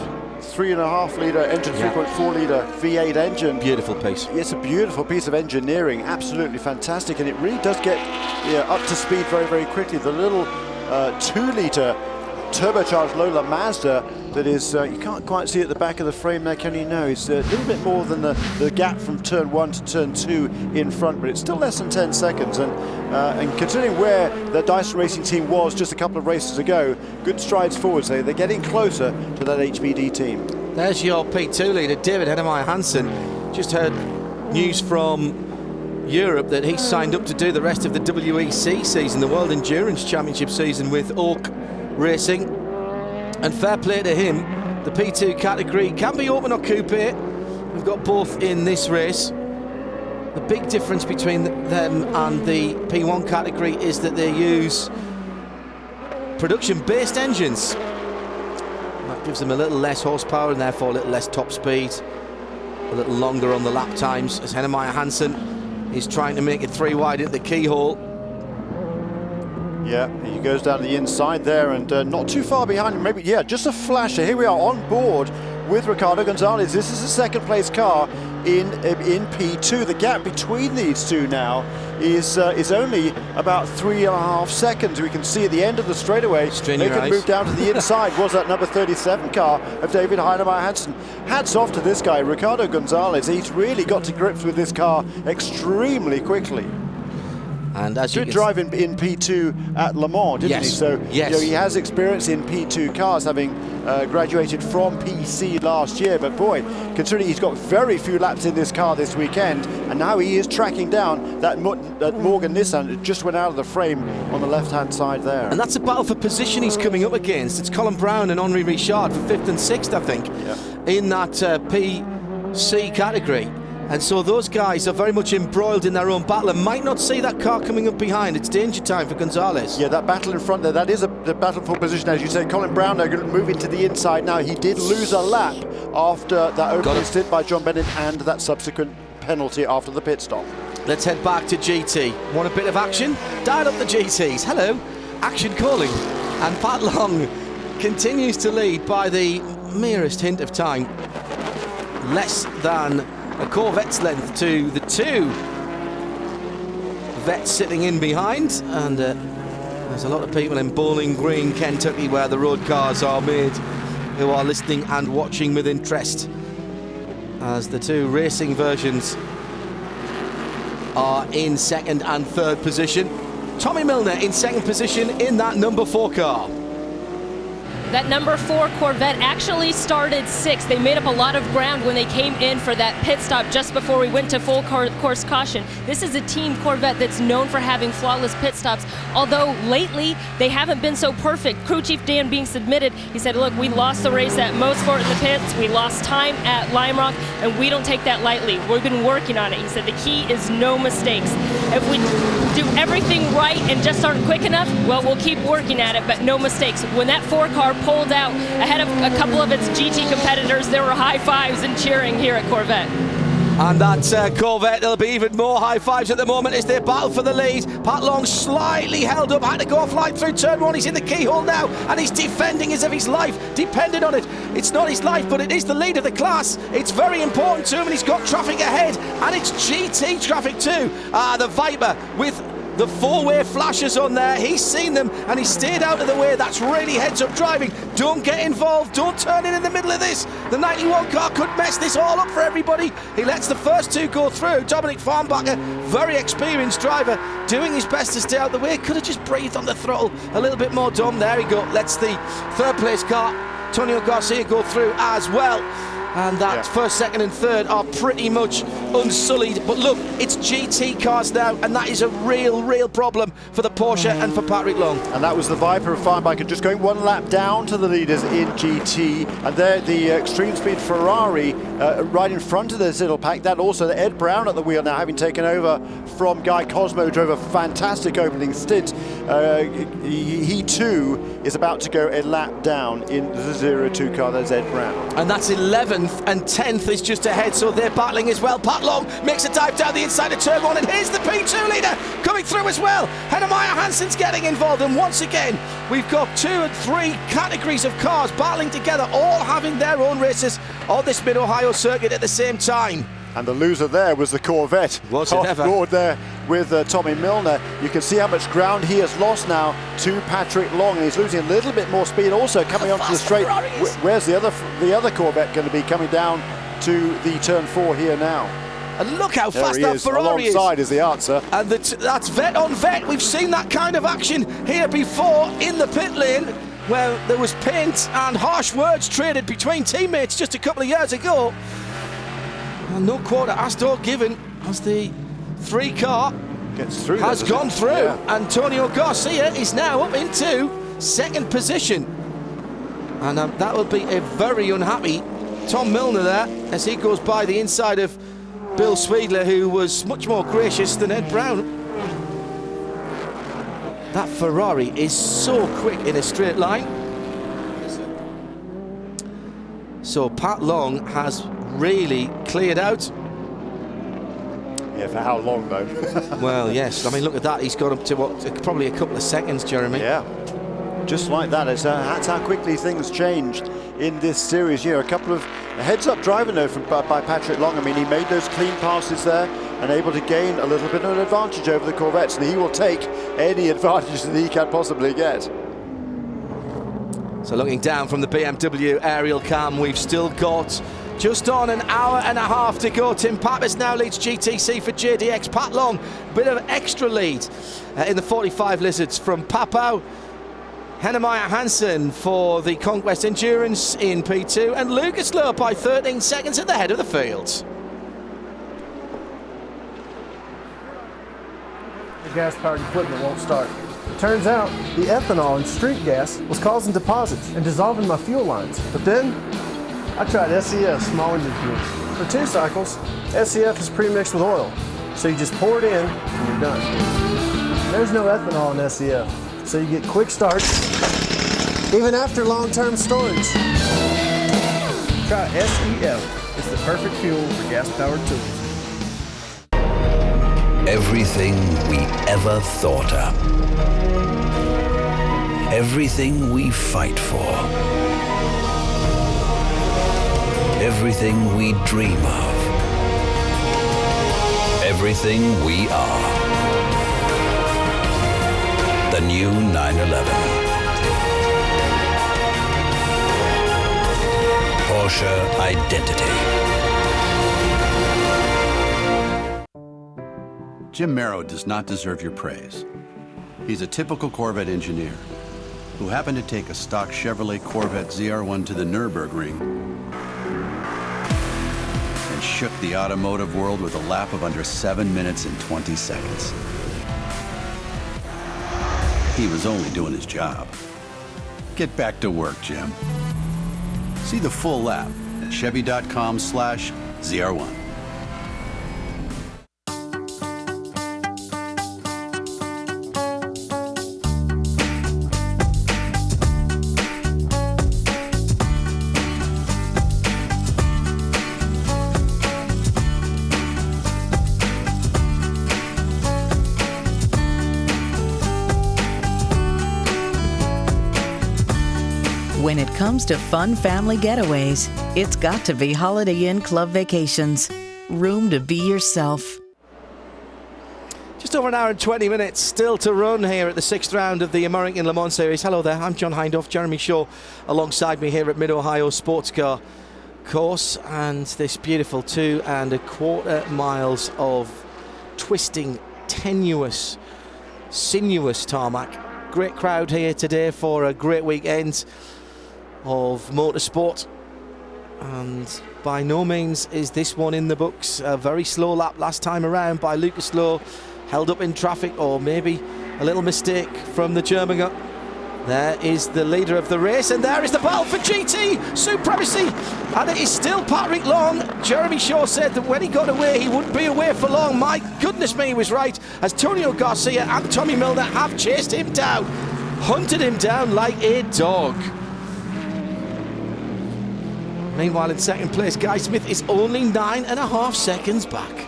3.5 litre engine, 3.4 litre V8 engine. Beautiful piece. It's a beautiful piece of engineering, absolutely fantastic, and it really does get up to speed very, very quickly. The little 2 litre turbocharged Lola Mazda that is, you can't quite see at the back of the frame there, can you? No, it's a little bit more than the gap from turn 1 to turn 2 in front, but it's still less than 10 seconds. And considering where the Dyson Racing team was just a couple of races ago, good strides forwards. They're getting closer to that HPD team. There's your P2 leader, David Hennemeyer Hansen. Just heard news from Europe that he's signed up to do the rest of the WEC season, the World Endurance Championship season with Oak Racing, and fair play to him. The P2 category can be open or coupe. We've got both in this race. The big difference between them and the P1 category is that they use production-based engines. That gives them a little less horsepower and therefore a little less top speed, a little longer on the lap times, as Hennemeyer Hansen is trying to make it 3 wide into the keyhole. Yeah, he goes down to the inside there and not too far behind him. Maybe, yeah, just a flasher. Here we are on board with Ricardo Gonzalez. This is a second place car in P2. The gap between these two now is only about 3.5 seconds. We can see at the end of the straightaway, they can move down to the inside. Was that number 37 car of David Hennemeyer Hansen. Hats off to this guy, Ricardo Gonzalez. He's really got to grips with this car extremely quickly. And as good drive in P2 at Le Mans, didn't he? So he has experience in P2 cars, having graduated from PC last year. But boy, considering he's got very few laps in this car this weekend, and now he is tracking down that Morgan Nissan that just went out of the frame on the left-hand side there. And that's a battle for position he's coming up against. It's Colin Brown and Henri Richard for 5th and 6th, I think, in that PC category. And so those guys are very much embroiled in their own battle and might not see that car coming up behind. It's danger time for Gonzalez. Yeah, that battle in front there, that is the battle for position, as you say. Colin Brown, they're going to move into the inside now. He did lose a lap after that opening stint by John Bennett and that subsequent penalty after the pit stop. Let's head back to GT. Want a bit of action? Dial up the GTs. Hello, action calling. And Pat Long continues to lead by the merest hint of time. Less than a Corvette's length to the 2 vets sitting in behind, and there's a lot of people in Bowling Green, Kentucky, where the road cars are made, who are listening and watching with interest as the 2 racing versions are in 2nd and 3rd position. Tommy Milner in 2nd position in that number 4 car. That number 4 Corvette actually started 6th. They made up a lot of ground when they came in for that pit stop just before we went to full course caution. This is a team Corvette that's known for having flawless pit stops, although lately they haven't been so perfect. Crew Chief Dan Being submitted, he said, look, we lost the race at Mosport in the pits, we lost time at Lime Rock, and we don't take that lightly. We've been working on it. He said the key is no mistakes. If we do everything right and just aren't quick enough, well, we'll keep working at it, but no mistakes. When that 4 car pulled out ahead of a couple of its GT competitors, there were high fives and cheering here at Corvette. And that Corvette, there'll be even more high fives at the moment as they battle for the lead. Pat Long slightly held up, had to go offline through turn 1. He's in the keyhole now, and he's defending as if his life depended on it. It's not his life, but it is the lead of the class. It's very important to him, and he's got traffic ahead, and it's GT traffic too. The Viper with the 4-way flashers on there, he's seen them and he stayed out of the way. That's really heads-up driving. Don't get involved, don't turn in the middle of this. The 91 car could mess this all up for everybody. He lets the first 2 go through. Dominic Farnbacher, very experienced driver, doing his best to stay out of the way. Could have just breathed on the throttle a little bit more, Dom. There he go, lets the 3rd place car, Tonio Garcia, go through as well. And that first, second and third are pretty much unsullied. But look, it's GT cars now, and that is a real problem for the Porsche and for Patrick Long. And that was the Viper of Firebiker just going one lap down to the leaders in GT. And there the Extreme Speed Ferrari right in front of this little pack. That also Ed Brown at the wheel now, having taken over from Guy Cosmo, drove a fantastic opening stint. He too is about to go a lap down in the 0-2 car. There's Ed Brown. And that's 11th, and 10th is just ahead, so they're battling as well. Pat Long makes a dive down the inside of turn 1, and here's the P2 leader coming through as well. Hennemeyer Hansen's getting involved, and once again, we've got 2 and 3 categories of cars battling together, all having their own races on this Mid-Ohio circuit at the same time. And the loser there was the Corvette. Was it ever? Off board there with Tommy Milner. You can see how much ground he has lost now to Patrick Long, and he's losing a little bit more speed also coming onto the straight. Where's the other Corvette going to be coming down to the turn 4 here now? And look how fast that Ferrari is. Alongside is the answer. And that's vet on vet. We've seen that kind of action here before in the pit lane, where there was paint and harsh words traded between teammates just a couple of years ago. And no quarter asked or given as the 3 car gets through. Has gone through. Yeah. Antonio Garcia is now up into 2nd position. And that will be a very unhappy Tom Milner there as he goes by the inside of Bill Sweedler, who was much more gracious than Ed Brown. That Ferrari is so quick in a straight line. So Pat Long has really cleared out. Yeah, for how long though? Well, yes. I mean, look at that. He's got up to what, probably a couple of seconds, Jeremy. Yeah, just like that. That's how quickly things changed in this series. You know, a couple of heads-up driving though by Patrick Long. I mean, he made those clean passes there and able to gain a little bit of an advantage over the Corvettes, and he will take any advantage that he can possibly get. So looking down from the BMW aerial cam, we've still got just on an hour and a half to go. Tim Pappas now leads GTC for JDX. Pat Long, bit of extra lead in the 45 Lizards from Papau. Hennemeyer Hansen for the Conquest Endurance in P2, and Lucas Lowe by 13 seconds at the head of the field. The gas-powered equipment won't start. It turns out the ethanol in street gas was causing deposits and dissolving my fuel lines. But then I tried SEF small engine fuel. For 2 cycles, SEF is pre-mixed with oil, so you just pour it in and you're done. There's no ethanol in SEF, so you get quick starts even after long-term storage. Try SEF. It's the perfect fuel for gas-powered tools. Everything we ever thought up. Everything we fight for. Everything we dream of. Everything we are. The new 911. Porsche identity. Jim Merrow does not deserve your praise. He's a typical Corvette engineer who happened to take a stock Chevrolet Corvette ZR1 to the Nürburgring and shook the automotive world with a lap of under 7 minutes and 20 seconds. He was only doing his job. Get back to work, Jim. See the full lap at Chevy.com/ZR1. When it comes to fun family getaways, it's got to be Holiday Inn Club Vacations. Room to be yourself. Just over an hour and 20 minutes still to run here at the 6th round of the American Le Mans Series. Hello there, I'm John Hindhaugh, Jeremy Shaw alongside me here at Mid-Ohio Sports Car Course, and this beautiful 2.25 miles of twisting, tenuous, sinuous tarmac. Great crowd here today for a great weekend of motorsport. And by no means is this one in the books. A very slow lap last time around by Lucas Lowe, held up in traffic, or maybe a little mistake from the German. There is the leader of the race, and there is the battle for GT supremacy, and it is still Patrick Long. Jeremy Shaw said that when he got away, he wouldn't be away for long. My goodness me, he was right, as Antonio Garcia and Tommy Milner have chased him down, hunted him down like a dog. Meanwhile, in second place, Guy Smith is only 9.5 seconds back.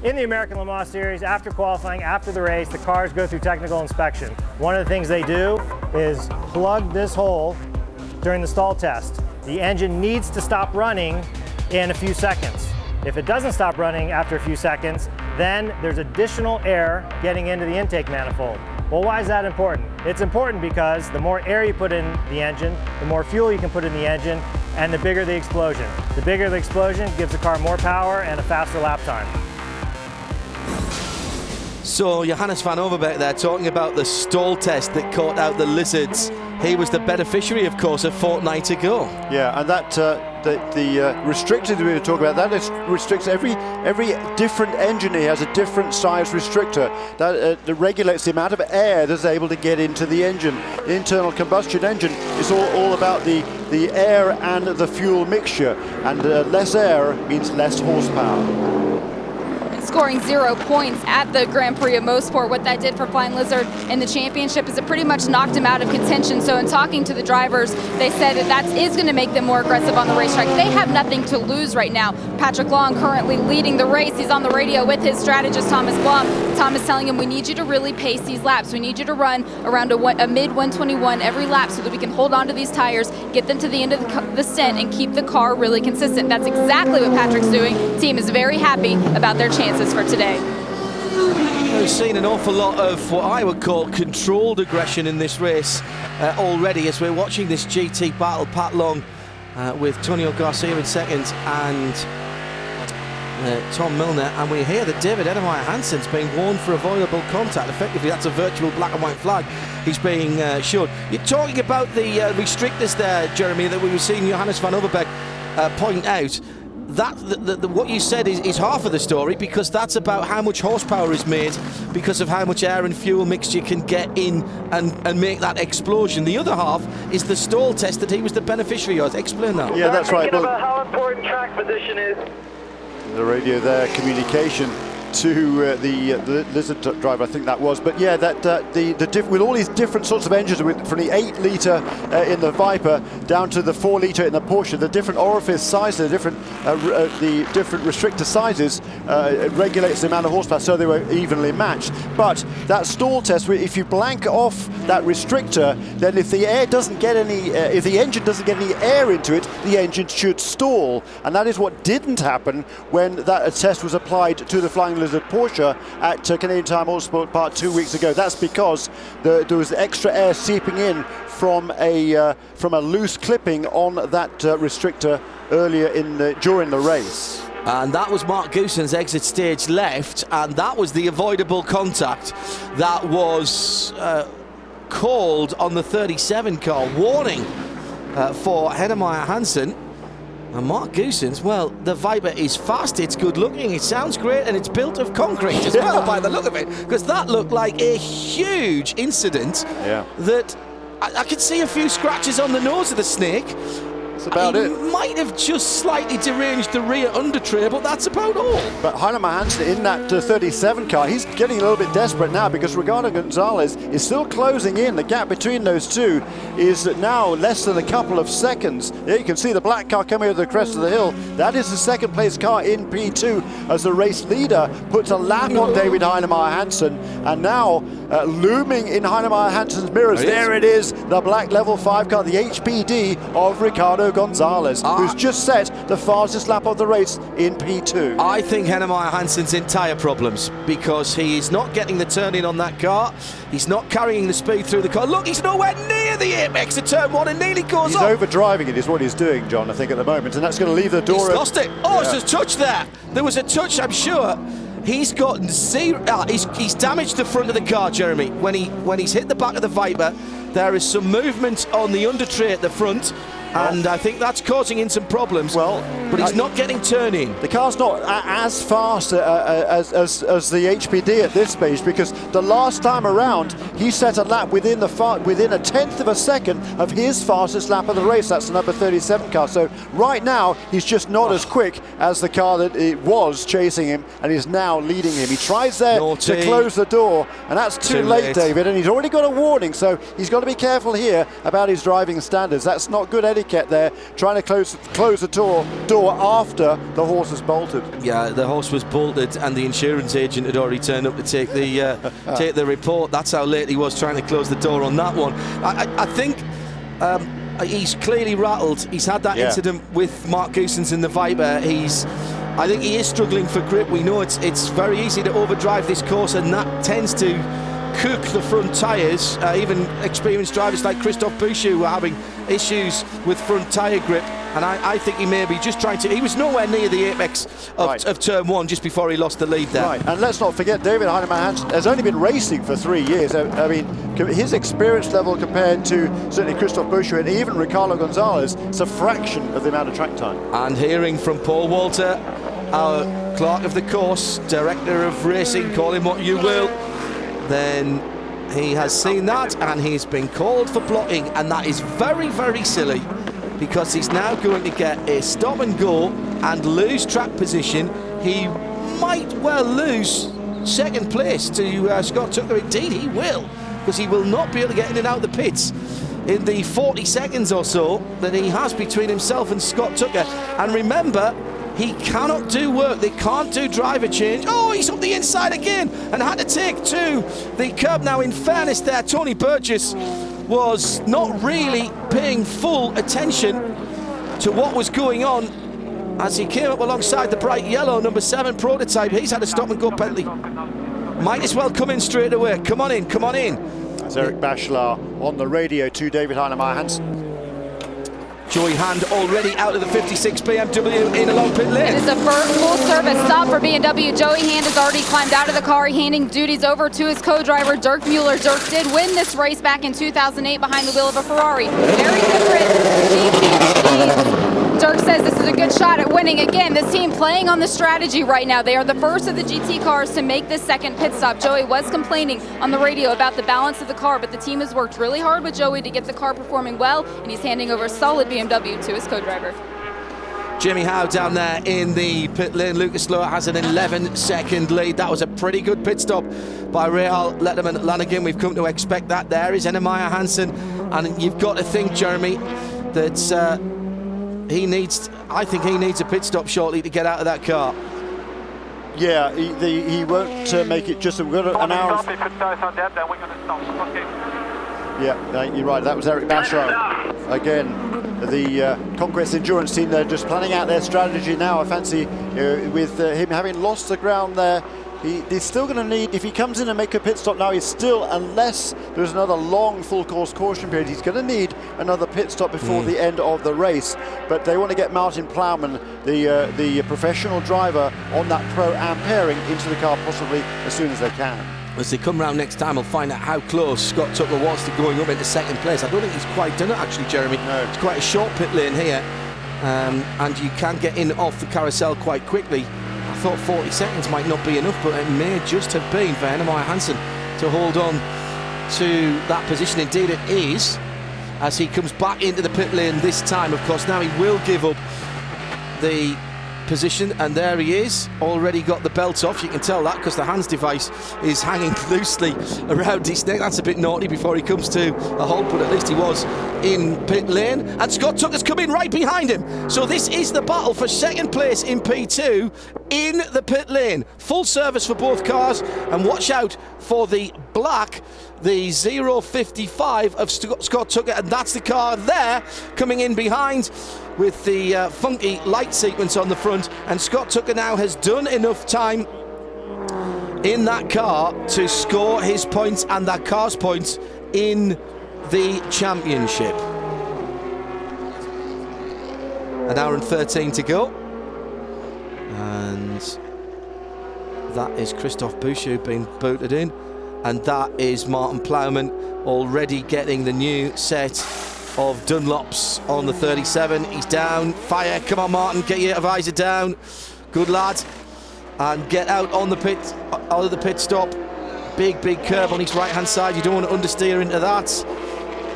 In the American Le Mans Series, after qualifying, after the race, the cars go through technical inspection. One of the things they do is plug this hole during the stall test. The engine needs to stop running in a few seconds. If it doesn't stop running after a few seconds, then there's additional air getting into the intake manifold. Well, why is that important? It's important because the more air you put in the engine, the more fuel you can put in the engine, and the bigger the explosion. The bigger the explosion gives the car more power and a faster lap time. So Johannes van Overbeek there talking about the stall test that caught out the lizards. He was the beneficiary, of course, a fortnight ago. Yeah, and that the restrictor that we were talking about, that restricts every different engine here has a different size restrictor that regulates the amount of air that's able to get into the engine. The internal combustion engine is all about the air and the fuel mixture, and less air means less horsepower. Scoring 0 points at the Grand Prix of Mosport. What that did for Flying Lizard in the championship is it pretty much knocked him out of contention. So in talking to the drivers, they said that is going to make them more aggressive on the racetrack. They have nothing to lose right now. Patrick Long currently leading the race. He's on the radio with his strategist, Thomas Blom. Thomas telling him, we need you to really pace these laps. We need you to run around a mid 121 every lap so that we can hold on to these tires, get them to the end of the stint, and keep the car really consistent. That's exactly what Patrick's doing. The team is very happy about their chances for today. We've seen an awful lot of what I would call controlled aggression in this race already, as we're watching this GT battle. Pat Long with Antonio Garcia in second and Tom Milner, and we hear that David Edemeyer Hansen's being warned for avoidable contact. Effectively, that's a virtual black and white flag he's being shown. You're talking about the restrictors there, Jeremy, that we were seeing Johannes van Overbeek point out. That what you said is half of the story, because that's about how much horsepower is made because of how much air and fuel mixture can get in and make that explosion. The other half is the stall test that he was the beneficiary of. Explain that. Yeah, that's right. About how important track position is. The radio there, communication to the Lizard driver, I think that was. But yeah, that with all these different sorts of engines, from the 8-litre in the Viper down to the 4-litre in the Porsche, the different orifice sizes, the different restrictor sizes, it regulates the amount of horsepower, so they were evenly matched. But that stall test, if you blank off that restrictor, then if the air doesn't get any, if the engine doesn't get any air into it, the engine should stall, and that is what didn't happen when that test was applied to the Flying Lizard Porsche at Canadian Tire Motorsport Park 2 weeks ago. That's because there was extra air seeping in from a loose clipping on that restrictor earlier during the race. And that was Mark Goosen's exit stage left, and that was the avoidable contact that was called on the 37 car. Warning for Edemeyer Hansen. And Mark Goosen's, well, the Viper is fast, it's good looking, it sounds great, and it's built of concrete as well by the look of it, because that looked like a huge incident that I could see a few scratches on the nose of the snake. That's about it. Might have just slightly deranged the rear under tray, but that's about all. But Heinemann Hansen in that 37 car, he's getting a little bit desperate now, because Ricardo Gonzalez is still closing in. The gap between those two is now less than a couple of seconds. There you can see the black car coming over the crest of the hill. That is the second place car in P2 as the race leader puts a lap on David Heinemeyer Hansen. And now looming in Heinemeyer Hansen's mirrors, there it is, the black level 5 car, the HPD of Ricardo Gonzalez, who's just set the fastest lap of the race in P2. I think Edemeyer Hansen's in tyre problems, because he is not getting the turn in on that car. He's not carrying the speed through the car. Look, he's nowhere near the apex of turn 1 and nearly goes off. He's overdriving it is what he's doing, John, I think, at the moment, and that's going to leave the door open. He's lost it. Oh, there's a touch there. There was a touch, I'm sure. He's got zero. He's damaged the front of the car, Jeremy. When he's hit the back of the Viper, there is some movement on the under tray at the front, and I think that's causing him some problems. Well, but he's not getting turning. The car's not as fast as the HPD at this stage, because the last time around he set a lap within a tenth of a second of his fastest lap of the race. That's the number 37 car. So right now he's just not as quick as the car that it was chasing him and is now leading him. He tries there to close the door, and that's too late, David, and he's already got a warning, so he's got to be careful here about his driving standards. That's not good etiquette there, trying to close the door after the horse has bolted. Yeah, the horse was bolted and the insurance agent had already turned up to take the report. That's how late he was trying to close the door on that one. I think he's clearly rattled. He's had that incident with Mark Goosens in the Viper. I think he is struggling for grip. We know it's very easy to overdrive this course, and that tends to cook the front tyres. Even experienced drivers like Christophe Bouchou were having issues with front tyre grip, and I think he may be just trying to. He was nowhere near the apex of turn one just before he lost the lead there. Right, and let's not forget David Heinemann Hansen has only been racing for 3 years. I mean, his experience level compared to certainly Christophe Bouchou and even Ricardo Gonzalez is a fraction of the amount of track time. And hearing from Paul Walter, our clerk of the course, director of racing, call him what you will, then he has seen that and he's been called for blocking, and that is very, very silly, because he's now going to get a stop and go and lose track position. He might well lose second place to Scott Tucker. Indeed he will, because he will not be able to get in and out of the pits in the 40 seconds or so that he has between himself and Scott Tucker. And remember, he cannot do work. They can't do driver change. Oh, he's up the inside again and had to take to the curb. Now, in fairness there, Tony Burgess was not really paying full attention to what was going on as he came up alongside the bright yellow number 7 prototype. He's had a stop and go penalty. Might as well come in straight away. Come on in, come on in. That's Eric Bachelard on the radio to David Heinemann Hansen. Joey Hand already out of the 56 BMW in along pit lane. It is a full service stop for B&W. Joey Hand has already climbed out of the car, handing duties over to his co-driver, Dirk Mueller. Dirk did win this race back in 2008 behind the wheel of a Ferrari. Very different. Dirk says this is a good shot at winning. Again, this team playing on the strategy right now. They are the first of the GT cars to make this second pit stop. Joey was complaining on the radio about the balance of the car, but the team has worked really hard with Joey to get the car performing well, and he's handing over a solid BMW to his co-driver. Jimmy Howe down there in the pit lane. Lucas Lowe has an 11-second lead. That was a pretty good pit stop by Rahal Letterman Lanigan. We've come to expect that. There is Ennemeier Hansen, and you've got to think, Jeremy, that I think he needs a pit stop shortly to get out of that car. Yeah, he won't make it just. We've got an hour. Yeah, you're right. That was Eric Bachelard again. The Conquest Endurance team, they're just planning out their strategy now. I fancy with him having lost the ground there, he's still going to need, if he comes in and make a pit stop now, he's still, unless there's another long full course caution period, he's going to need another pit stop before the end of the race. But they want to get Martin Plowman, the professional driver, on that Pro-Am pairing into the car possibly as soon as they can. As they come round next time, we'll find out how close Scott Tucker was to going up into second place. I don't think he's quite done it, actually, Jeremy. No. It's quite a short pit lane here, and you can get in off the carousel quite quickly. I thought 40 seconds might not be enough, but it may just have been for Ennemeier Hansen to hold on to that position. Indeed it is, as he comes back into the pit lane this time. Of course, now he will give up the position, and there he is, already got the belt off. You can tell that because the hands device is hanging loosely around his neck. That's a bit naughty before he comes to a halt, but at least he was in pit lane, and Scott Tucker's coming right behind him. So this is the battle for second place in P2 in the pit lane. Full service for both cars, and watch out for the black, the 055 of Scott Tucker, and that's the car there coming in behind with the funky light sequence on the front. And Scott Tucker now has done enough time in that car to score his points and that car's points in the championship. An hour and 13 to go, and that is Christophe Bouchou being booted in, and that is Martin Plowman already getting the new set of Dunlops on the 37. He's down. Fire. Come on, Martin. Get your visor down. Good lad. And get out on the pit, out of the pit stop. Big curve on his right-hand side. You don't want to understeer into that.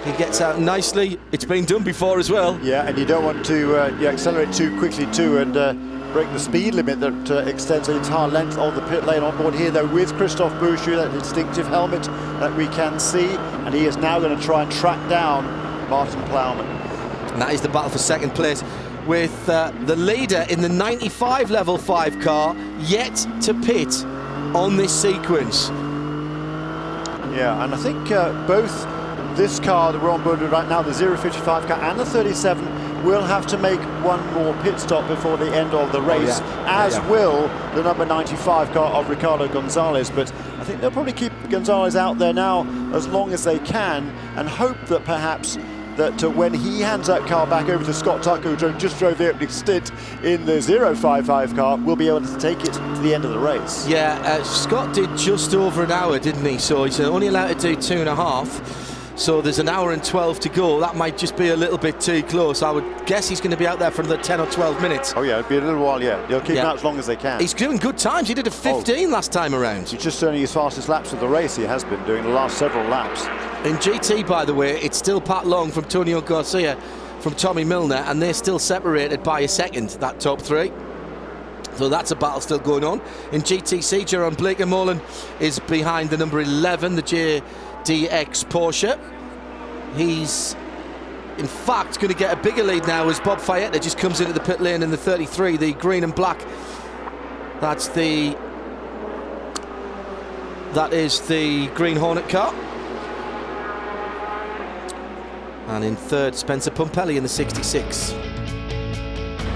He gets out nicely. It's been done before as well. Yeah, and you don't want to accelerate too quickly too and break the speed limit that extends the entire length of the pit lane. On board here though with Christophe Bouchou, that distinctive helmet that we can see, and he is now going to try and track down Martin Plowman. And that is the battle for second place, with the leader in the 95 level 5 car yet to pit on this sequence. Yeah, and I think both this car that we're on board with right now, the 055 car and the 37, will have to make one more pit stop before the end of the race, as will the number 95 car of Ricardo Gonzalez. But I think they'll probably keep Gonzalez out there now as long as they can, and hope that perhaps that when he hands that car back over to Scott Tucker, who just drove the opening stint in the 055 car, we'll be able to take it to the end of the race. Yeah, Scott did just over an hour, didn't he? So he's only allowed to do 2.5. So there's an hour and 12 to go. That might just be a little bit too close. I would guess he's going to be out there for another 10 or 12 minutes. Oh yeah, it'll be a little while, yeah. They'll keep him out as long as they can. He's doing good times. He did a 15 last time around. He's just earning his fastest laps of the race. He has been doing the last several laps. In GT, by the way, it's still Pat Long from Tonio Garcia from Tommy Milner, and they're still separated by a second, that top three. So that's a battle still going on. In GTC, Jeroen Bleekemolen is behind the number 11, the JDX Porsche. He's, in fact, going to get a bigger lead now as Bob Fayetta just comes into the pit lane in the 33, the green and black. That is the Green Hornet car. And in third, Spencer Pumpelly in the 66.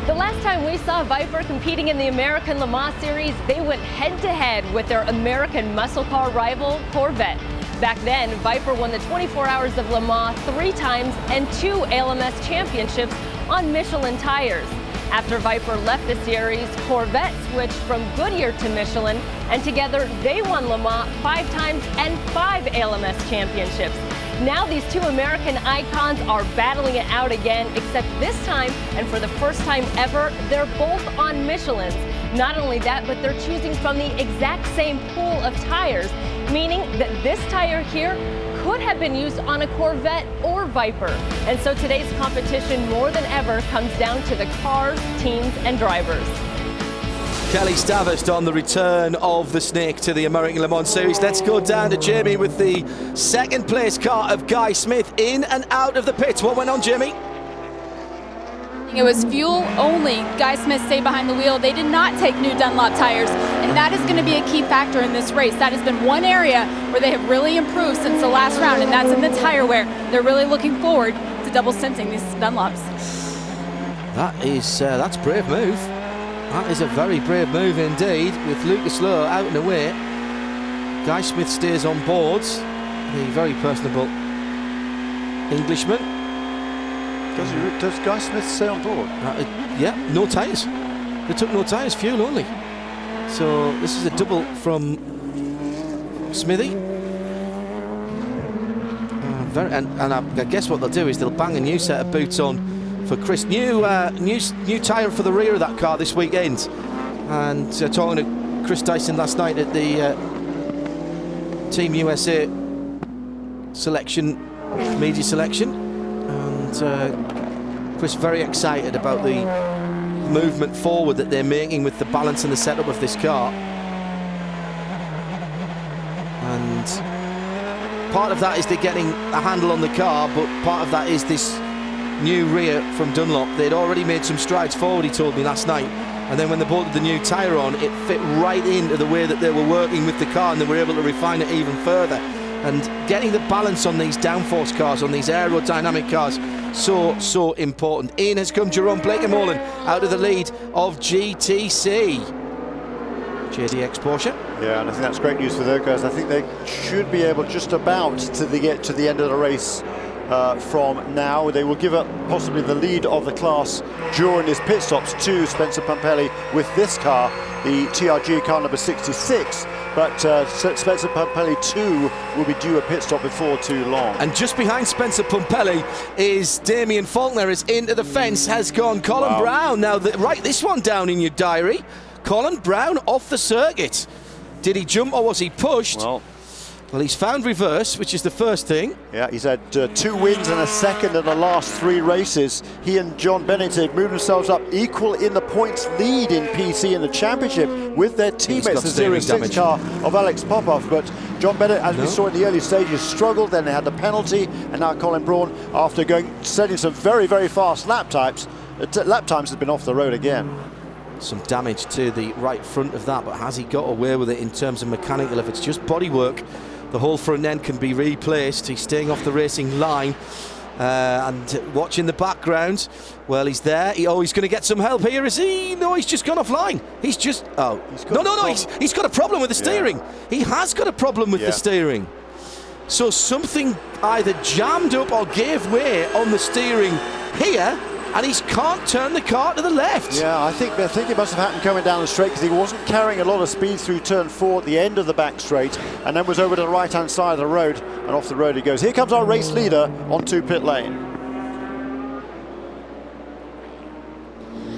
The last time we saw Viper competing in the American Le Mans Series, they went head-to-head with their American muscle car rival, Corvette. Back then, Viper won the 24 Hours of Le Mans 3 times and 2 ALMS championships on Michelin tires. After Viper left the series, Corvette switched from Goodyear to Michelin, and together they won Le Mans 5 times and 5 ALMS championships. Now these two American icons are battling it out again, except this time, and for the first time ever, they're both on Michelins. Not only that, but they're choosing from the exact same pool of tires, meaning that this tire here could have been used on a Corvette or Viper. And so today's competition more than ever comes down to the cars, teams, and drivers. Kelly Stavist on the return of the Snake to the American Le Mans Series. Let's go down to Jamie with the second place car of Guy Smith in and out of the pits. What went on, Jamie? It was fuel only. Guy Smith stayed behind the wheel. They did not take new Dunlop tires, and that is going to be a key factor in this race. That has been one area where they have really improved since the last round, and that's in the tire wear. They're really looking forward to double stinting these Dunlops. That's a brave move. That is a very brave move indeed, with Lucas Lowe out and away. Guy Smith stays on board, the very personable Englishman. Does Guy Smith stay on board? Yeah, no tyres. They took no tyres, fuel only. So this is a double from Smithy. And I guess what they'll do is they'll bang a new set of boots on for Chris. New tyre for the rear of that car this weekend. And talking to Chris Dyson last night at the Team USA media selection, and Chris very excited about the movement forward that they're making with the balance and the setup of this car. And part of that is they're getting a handle on the car, but part of that is this new rear from Dunlop. They'd already made some strides forward, he told me last night, and then when they bolted the new tyre on, it fit right into the way that they were working with the car, and they were able to refine it even further. And getting the balance on these downforce cars, on these aerodynamic cars, so important. In has come Jeroen Bleekemolen out of the lead of GTC. JDX Porsche. Yeah, and I think that's great news for those guys. I think they should be able just about to get to the end of the race from now. They will give up possibly the lead of the class during his pit stops to Spencer Pumpelly with this car, the TRG car number 66, but Spencer Pumpelly too will be due a pit stop before too long. And just behind Spencer Pumpelly is Damien Faulkner, as into the fence has gone Colin Brown. Now, write this one down in your diary. Colin Brown off the circuit. Did he jump or was he pushed? Well, he's found reverse, which is the first thing. Yeah, he's had 2 wins and a second in the last 3 races. He and John Bennett have moved themselves up equal in the points lead in PC in the championship with their teammates. The 06 car of Alex Popov, but John Bennett, as we saw in the early stages, struggled. Then they had the penalty, and now Colin Braun, after setting some very, very fast lap times, has been off the road again. Some damage to the right front of that, but has he got away with it in terms of mechanical? If it's just bodywork, the whole front end can be replaced. He's staying off the racing line and watching the background. Well, he's there. He's going to get some help here, is he? No, he's just gone offline. He's just... He's got a problem with the steering. Yeah. He has got a problem with the steering. So something either jammed up or gave way on the steering here, and he can't turn the car to the left. Yeah, I think it must have happened coming down the straight, because he wasn't carrying a lot of speed through turn 4 at the end of the back straight, and then was over to the right-hand side of the road, and off the road he goes. Here comes our race leader onto pit lane.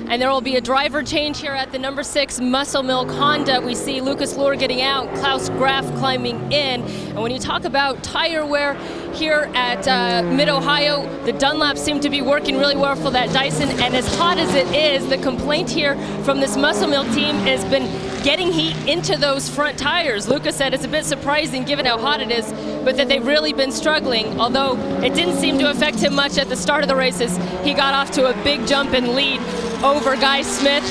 And there will be a driver change here at the number 6 Muscle Milk Honda. We see Lucas Luhr getting out, Klaus Graf climbing in. And when you talk about tire wear here at Mid-Ohio, the Dunlops seem to be working really well for that Dyson. And as hot as it is, the complaint here from this Muscle Milk team has been getting heat into those front tires. Lucas said it's a bit surprising given how hot it is, but that they've really been struggling. Although it didn't seem to affect him much at the start of the races. He got off to a big jump and lead over Guy Smith.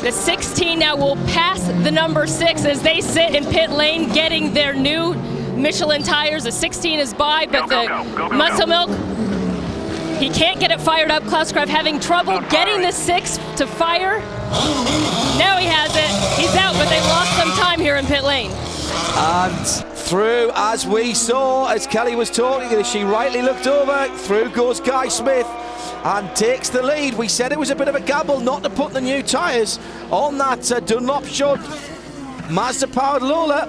The 16 now will pass the number 6 as they sit in pit lane getting their new Michelin tires. The 16 is by, but the Muscle Milk, he can't get it fired up. Klaus Graf having trouble getting the 6 to fire. Now he has it. He's out, but they lost some time here in pit lane. And through, as we saw, as Kelly was talking, as she rightly looked over, through goes Guy Smith and takes the lead. We said it was a bit of a gamble not to put the new tyres on that Dunlop shod Mazda-powered Lola,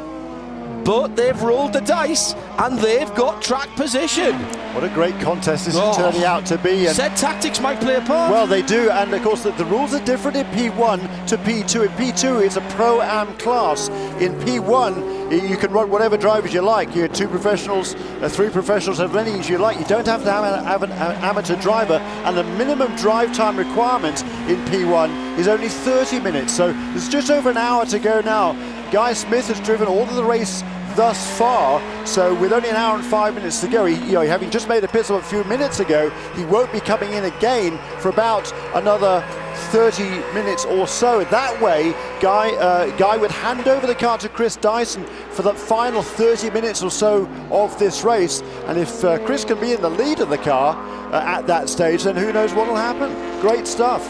but they've rolled the dice and they've got track position. What a great contest this is turning out to be. And said tactics might play a part. Well, they do, and of course the rules are different in P1 to P2. In P2 it's a Pro-Am class. In P1 you can run whatever drivers you like. You have 2 professionals, 3 professionals, as many as you like. You don't have to have an amateur driver, and the minimum drive time requirement in P1 is only 30 minutes. So there's just over an hour to go now. Guy Smith has driven all of the race thus far, so with only an hour and 5 minutes to go, having just made a pit stop a few minutes ago, he won't be coming in again for about another 30 minutes or so. That way, Guy would hand over the car to Chris Dyson for the final 30 minutes or so of this race, and if Chris can be in the lead of the car at that stage, then who knows what will happen. Great stuff.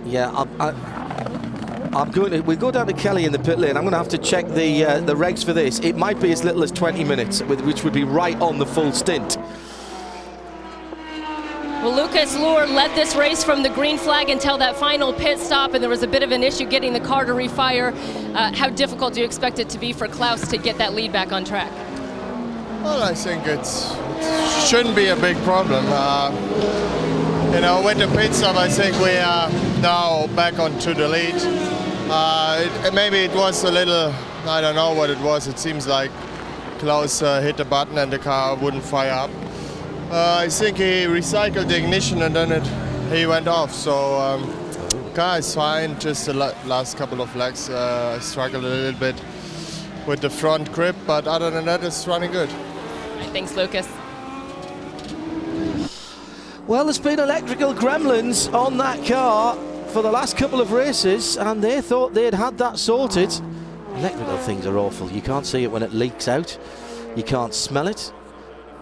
Yeah, we'll go down to Kelly in the pit lane. I'm going to have to check the regs for this. It might be as little as 20 minutes, which would be right on the full stint. Well, Lucas Luhr led this race from the green flag until that final pit stop, and there was a bit of an issue getting the car to refire. How difficult do you expect it to be for Klaus to get that lead back on track? Well, I think it shouldn't be a big problem. With the pit stop, I think we are now back onto the lead. Maybe it was a little, I don't know what it was. It seems like Klaus hit the button and the car wouldn't fire up. I think he recycled the ignition and then he went off. So car is fine. Just the last couple of legs struggled a little bit with the front grip, but other than that, it's running good. Thanks, Lucas. Well, there's been electrical gremlins on that car for the last couple of races, and they thought they'd had that sorted. Electrical things are awful. You can't see it when it leaks out. You can't smell it.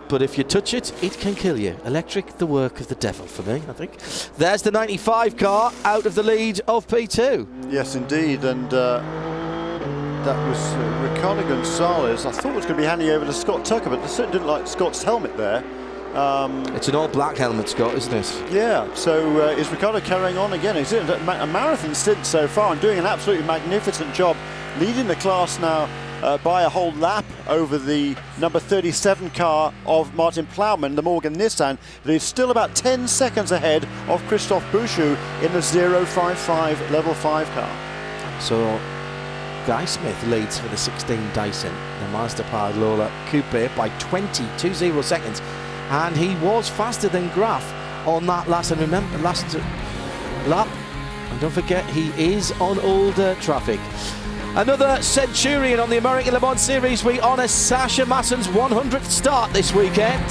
But if you touch it, it can kill you. Electric, the work of the devil for me, I think. There's the 95 car out of the lead of P2. Yes, indeed. And that was Ricardo Gonzalez. I thought it was going to be handing over to Scott Tucker, but I certainly didn't like Scott's helmet there. It's an all-black helmet, Scott, isn't it? Yeah, so is Ricciardo carrying on again? He's in a marathon stint so far and doing an absolutely magnificent job, leading the class now by a whole lap over the number 37 car of Martin Plowman, the Morgan Nissan, but he's still about 10 seconds ahead of Christophe Bouchou in the 055 level 5 car. So Guy Smith leads for the 16 Dyson, the Mazda-powered Lola Coupe, by 20 seconds, and he was faster than Graf on that last lap. And don't forget, he is on older traffic. Another centurion on the American Le Mans Series. We honour Sasha Massen's 100th start this weekend.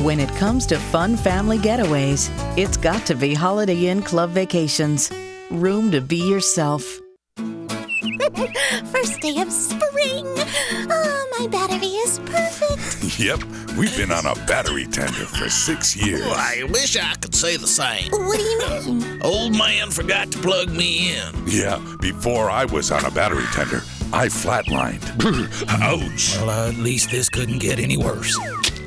When it comes to fun family getaways, it's got to be Holiday Inn Club Vacations. Room to be yourself. First day of spring. Oh, my battery is perfect. Yep, we've been on a battery tender for 6 years. Oh, I wish I could say the same. What do you mean? Old man forgot to plug me in. Yeah, before I was on a battery tender, I flatlined. Ouch. Well, at least this couldn't get any worse.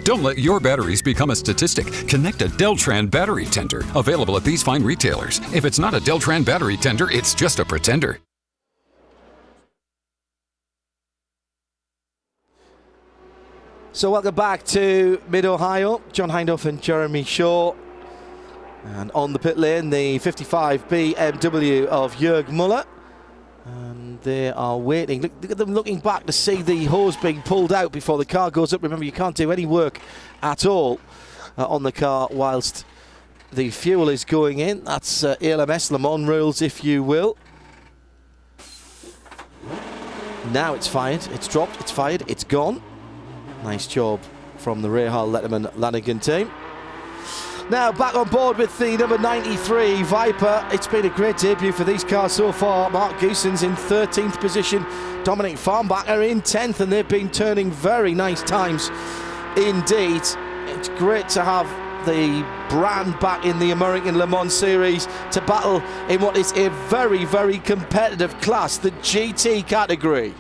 Don't let your batteries become a statistic. Connect a Deltran battery tender. Available at these fine retailers. If it's not a Deltran battery tender, it's just a pretender. So welcome back to Mid-Ohio. John Hindhaugh and Jeremy Shaw. And on the pit lane, the 55 BMW of Jörg Müller. And they are waiting. Look at them looking back to see the hose being pulled out before the car goes up. Remember, you can't do any work at all on the car whilst the fuel is going in. That's ALMS Le Mans rules, if you will. Now it's fired, it's dropped, it's fired, it's gone. Nice job from the Rahal Letterman Lanigan team. Now back on board with the number 93 Viper. It's been a great debut for these cars so far. Mark Goossens in 13th position. Dominic Farnbacher in 10th, and they've been turning very nice times indeed. It's great to have the brand back in the American Le Mans Series to battle in what is a very, very competitive class, the GT category.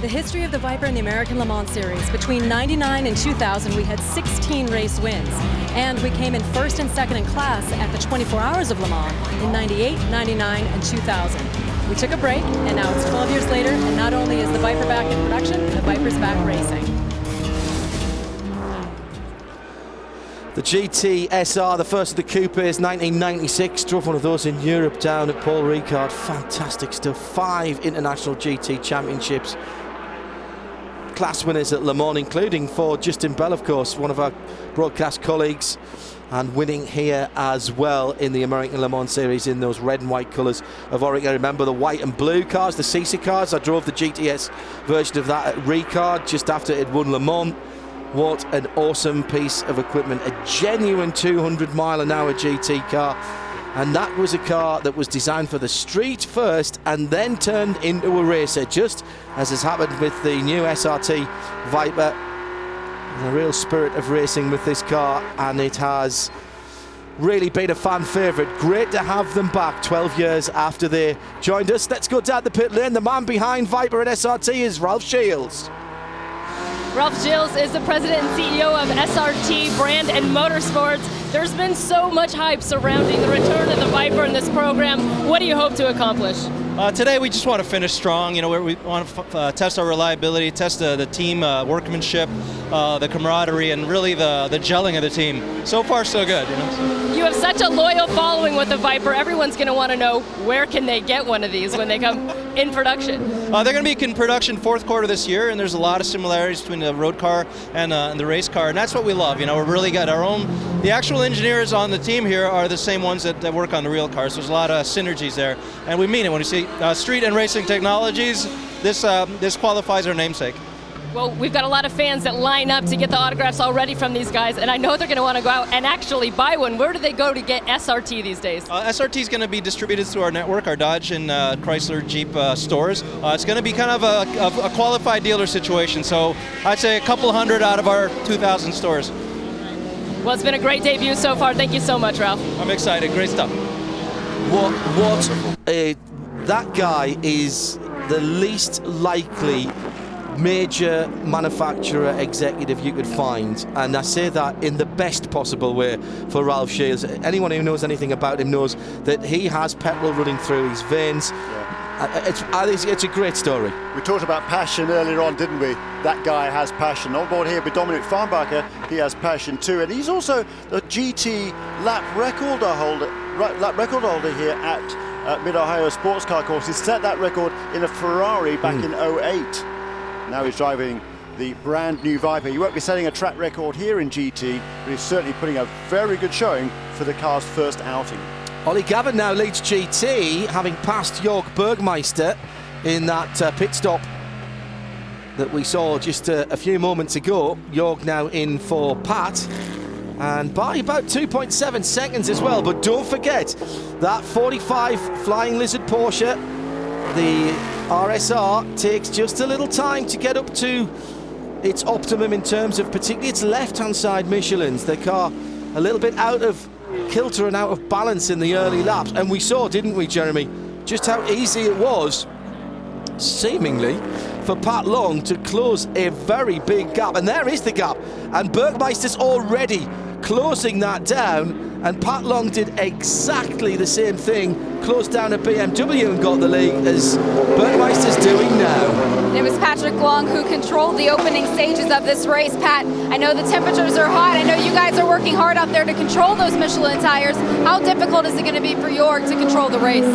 The history of the Viper in the American Le Mans Series. Between 99 and 2000, we had 16 race wins. And we came in first and second in class at the 24 Hours of Le Mans in 98, 99, and 2000. We took a break, and now it's 12 years later, and not only is the Viper back in production, the Viper's back racing. The GT SR, the first of the coupes, 1996. Drove one of those in Europe down at Paul Ricard. Fantastic stuff. 5 international GT championships. Class winners at Le Mans, including for Justin Bell, of course, one of our broadcast colleagues, and winning here as well in the American Le Mans Series in those red and white colours of Oregon. I remember the white and blue cars, the CC cars. I drove the GTS version of that at Ricard just after it won Le Mans. What an awesome piece of equipment, a genuine 200-mile-an-hour GT car. And that was a car that was designed for the street first and then turned into a racer, just as has happened with the new SRT Viper. A real spirit of racing with this car, and it has really been a fan favourite. Great to have them back 12 years after they joined us. Let's go down the pit lane. The man behind Viper and SRT is Ralph Shields. Ralph Shields is the president and CEO of SRT Brand and Motorsports. There's been so much hype surrounding the return of the Viper in this program. What do you hope to accomplish? Today we just want to finish strong. You know, we want to test our reliability, test the team workmanship, the camaraderie, and really the gelling of the team. So far, so good. You know? You have such a loyal following with the Viper. Everyone's going to want to know, where can they get one of these when they come in production? They're going to be in production fourth quarter this year, and there's a lot of similarities between the road car and the race car, and that's what we love. You know, we've really got our own. The actual engineers on the team here are the same ones that work on the real cars. So there's a lot of synergies there, and we mean it when we see street and racing technologies. This qualifies our namesake. Well, we've got a lot of fans that line up to get the autographs already from these guys, and I know they're going to want to go out and actually buy one. Where do they go to get SRT these days? SRT is going to be distributed through our network, our Dodge and Chrysler Jeep stores. It's going to be kind of a qualified dealer situation, so I'd say a couple hundred out of our 2,000 stores. Well, it's been a great debut so far. Thank you so much, Ralph. I'm excited. Great stuff. That guy is the least likely major manufacturer executive you could find, and I say that in the best possible way for Ralph Shields. Anyone who knows anything about him knows that he has petrol running through his veins. I think it's a great story. We talked about passion earlier on, didn't we? That guy has passion. On board here with Dominic Farnbacher, he has passion too, and he's also the GT lap record holder here at Mid-Ohio Sports Car Course. He set that record in a Ferrari back in 08. Now he's driving the brand new Viper. He won't be setting a track record here in GT, but he's certainly putting a very good showing for the car's first outing. Ollie Gavin now leads GT, having passed Jörg Bergmeister in that pit stop that we saw just a few moments ago. Jörg now in for Pat, and by about 2.7 seconds as well. But don't forget that 45 Flying Lizard Porsche, the RSR, takes just a little time to get up to its optimum in terms of particularly its left-hand side Michelins. The car a little bit out of kilter and out of balance in the early laps, and we saw, didn't we, Jeremy, just how easy it was, seemingly, for Pat Long to close a very big gap. And there is the gap, and Bergmeister's already closing that down, and Pat Long did exactly the same thing, closed down a BMW and got the lead, as Bergmeister's doing now. It was Patrick Long who controlled the opening stages of this race. Pat, I know the temperatures are hot. I know you guys are working hard out there to control those Michelin tires. How difficult is it going to be for Jörg to control the race?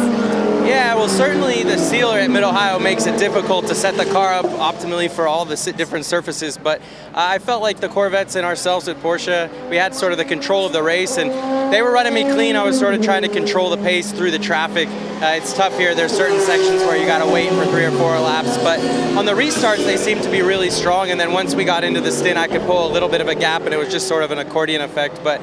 Yeah, well, certainly the sealer at Mid-Ohio makes it difficult to set the car up optimally for all the different surfaces, but I felt like the Corvettes and ourselves with Porsche, we had sort of the control of the race, and they were running me clean. I was sort of trying to control the pace through the traffic. It's tough here. There's certain sections where you got to wait for 3 or 4 laps, but on the restarts, they seemed to be really strong, and then once we got into the stint, I could pull a little bit of a gap, and it was just sort of an accordion effect, but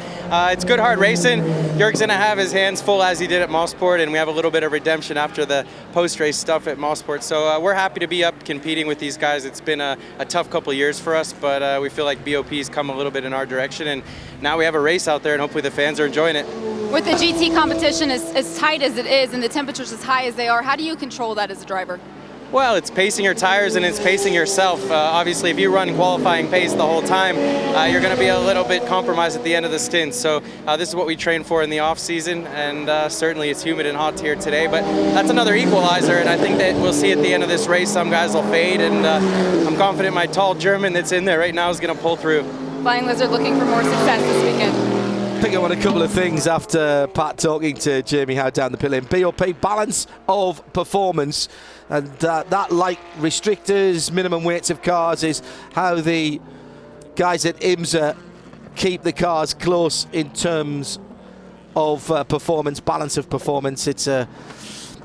it's good, hard racing. Jörg's going to have his hands full as he did at Mosport, and we have a little bit of redemption after the post-race stuff at Mosport, so we're happy to be up competing with these guys. It's been a tough couple of years for us, but we feel like BOP's come a little bit in our direction, and now we have a race out there, and hopefully the fans are enjoying it. With the GT competition as tight as it is and the temperatures as high as they are, how do you control that as a driver? Well, it's pacing your tires and it's pacing yourself. Obviously, if you run qualifying pace the whole time, you're going to be a little bit compromised at the end of the stint. So this is what we train for in the off season, and certainly it's humid and hot here today, but that's another equalizer, and I think that we'll see at the end of this race some guys will fade, and I'm confident my tall German that's in there right now is going to pull through. Flying Lizard looking for more success this weekend. Pick up on a couple of things after Pat talking to Jamie Howe down the pit lane. BOP, balance of performance, and that, like restrictors, minimum weights of cars, is how the guys at IMSA keep the cars close in terms of performance, balance of performance. It's a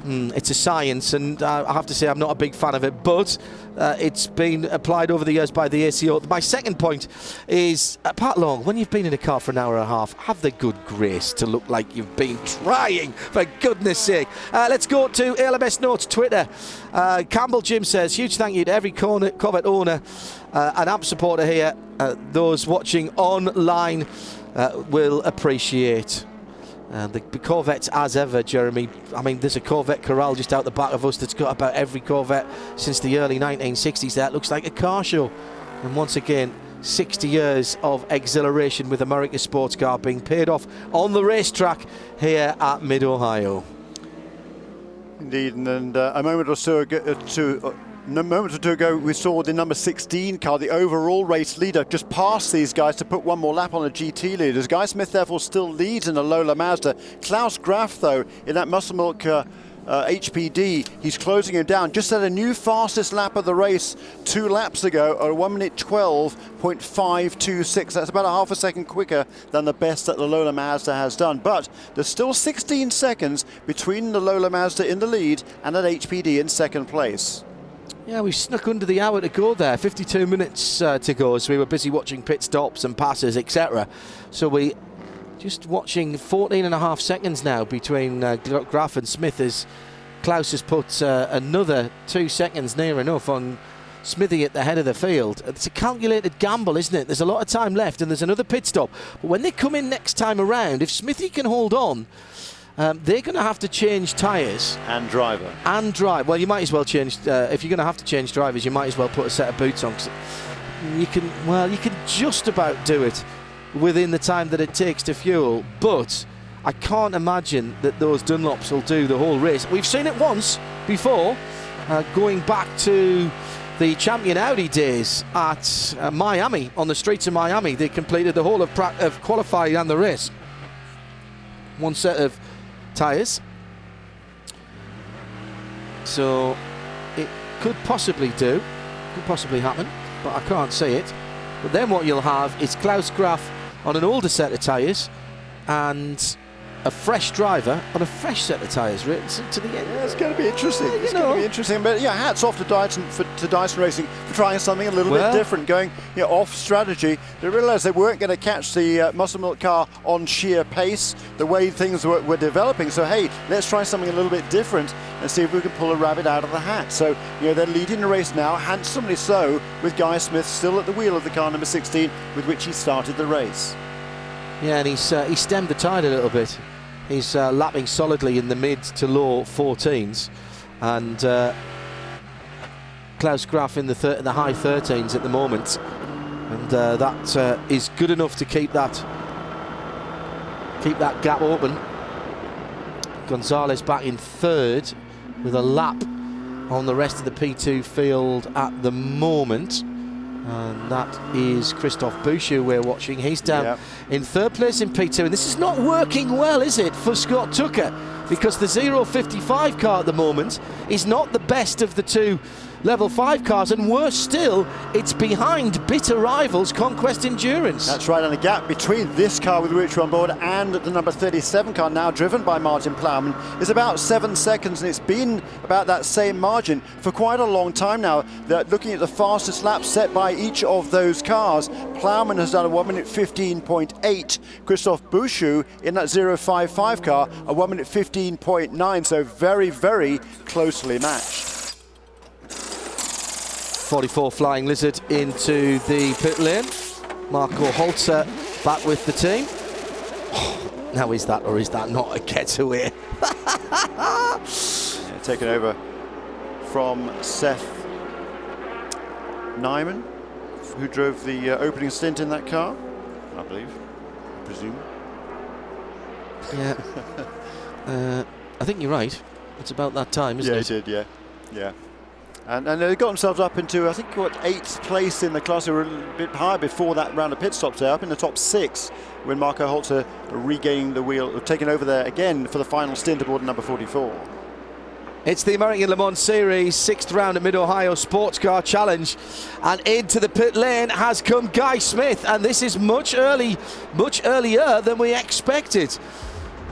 It's a science, and I have to say I'm not a big fan of it, but it's been applied over the years by the ACO. My second point is, Pat Long, when you've been in a car for an hour and a half, have the good grace to look like you've been trying, for goodness sake. Let's go to ALMS Notes Twitter. Campbell Jim says, huge thank you to every Corvette owner and AMP supporter here. Those watching online will appreciate. The Corvettes as ever, Jeremy. I mean, there's a Corvette corral just out the back of us that's got about every Corvette since the early 1960s. That looks like a car show. And once again, 60 years of exhilaration with America's sports car being paid off on the racetrack here at Mid-Ohio. Indeed, and a moment or two ago, we saw the number 16 car, the overall race leader, just pass these guys to put one more lap on the GT leaders. Guy Smith, therefore, still leads in a Lola Mazda. Klaus Graf, though, in that Muscle Milk HPD, he's closing him down. Just set a new fastest lap of the race 2 laps ago, a 1:12.526. That's about a half a second quicker than the best that the Lola Mazda has done. But there's still 16 seconds between the Lola Mazda in the lead and that HPD in second place. Yeah, we snuck under the hour to go there. 52 minutes to go, as we were busy watching pit stops and passes, etc. So we just watching 14 and a half seconds now between Graf and Smith, as Klaus has put another 2 seconds near enough on Smithy at the head of the field. It's a calculated gamble, isn't it? There's a lot of time left and there's another pit stop. But when they come in next time around, if Smithy can hold on, they're going to have to change tyres. And driver. And drive. Well, you might as well change, if you're going to have to change drivers, you might as well put a set of boots on. 'Cause you can just about do it within the time that it takes to fuel, but I can't imagine that those Dunlops will do the whole race. We've seen it once before, going back to the champion Audi days at Miami, on the streets of Miami. They completed the whole of qualifying and the race. One set of tyres. So it could possibly happen, but I can't see it. But then what you'll have is Klaus Graf on an older set of tyres and a fresh driver on a fresh set of tyres right to the end. Yeah, it's going to be interesting. It's going to be interesting. But yeah, hats off to Dyson Racing for trying something a little bit different, going off strategy. They realised they weren't going to catch the Muscle Milk car on sheer pace, the way things were developing. So hey, let's try something a little bit different and see if we can pull a rabbit out of the hat. So they're leading the race now, handsomely so, with Guy Smith still at the wheel of the car number 16, with which he started the race. Yeah, and he stemmed the tide a little bit. He's lapping solidly in the mid to low 14s, and Klaus Graf in the high 13s at the moment, and that is good enough to keep that gap open. Gonzalez back in third with a lap on the rest of the P2 field at the moment. And that is Christophe Bouchou we're watching. He's down in third place in P2. And this is not working well, is it, for Scott Tucker? Because the 055 car at the moment is not the best of the two level 5 cars, and worse still, it's behind bitter rivals Conquest Endurance. That's right, and the gap between this car with which we're on board and the number 37 car, now driven by Martin Plowman, is about 7 seconds, and it's been about that same margin for quite a long time now. Looking at the fastest lap set by each of those cars, Plowman has done a 1:15.8. Christophe Bouchou in that 055 car, a 1:15.9, so very, very closely matched. 44 Flying Lizard into the pit lane. Marco Holzer back with the team. Now is that or is that not a getaway? Taken over from Seth Nyman, who drove the opening stint in that car, I presume. Yeah. I think you're right. It's about that time, isn't it? Yeah, it did, yeah. And they got themselves up into, I think, 8th place in the class. They were a bit higher before that round of pit stops there, up in the top 6, when Marco Holzer regaining the wheel, taking over there again for the final stint aboard number 44. It's the American Le Mans Series 6th round at Mid-Ohio Sports Car Challenge, and into the pit lane has come Guy Smith, and this is much earlier than we expected.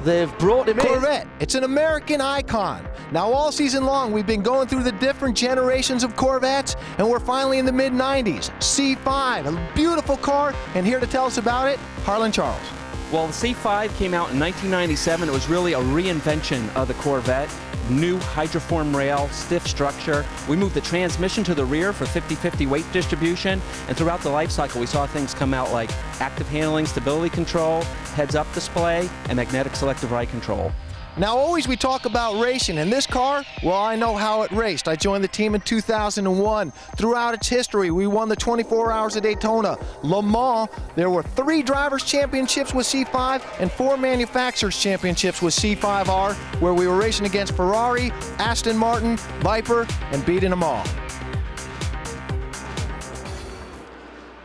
They've brought him Corvette. It's an American icon. Now, all season long, we've been going through the different generations of Corvettes, and we're finally in the mid-90s. C5, a beautiful car, and here to tell us about it, Harlan Charles. Well, the C5 came out in 1997. It was really a reinvention of the Corvette. New hydroform rail, stiff structure. We moved the transmission to the rear for 50-50 weight distribution, and throughout the life cycle we saw things come out like active handling, stability control, heads-up display, and magnetic selective ride control. Now, always we talk about racing, and this car, well, I know how it raced. I joined the team in 2001. Throughout its history, we won the 24 Hours of Daytona. Le Mans, there were 3 drivers' championships with C5 and 4 manufacturers' championships with C5R, where we were racing against Ferrari, Aston Martin, Viper, and beating them all.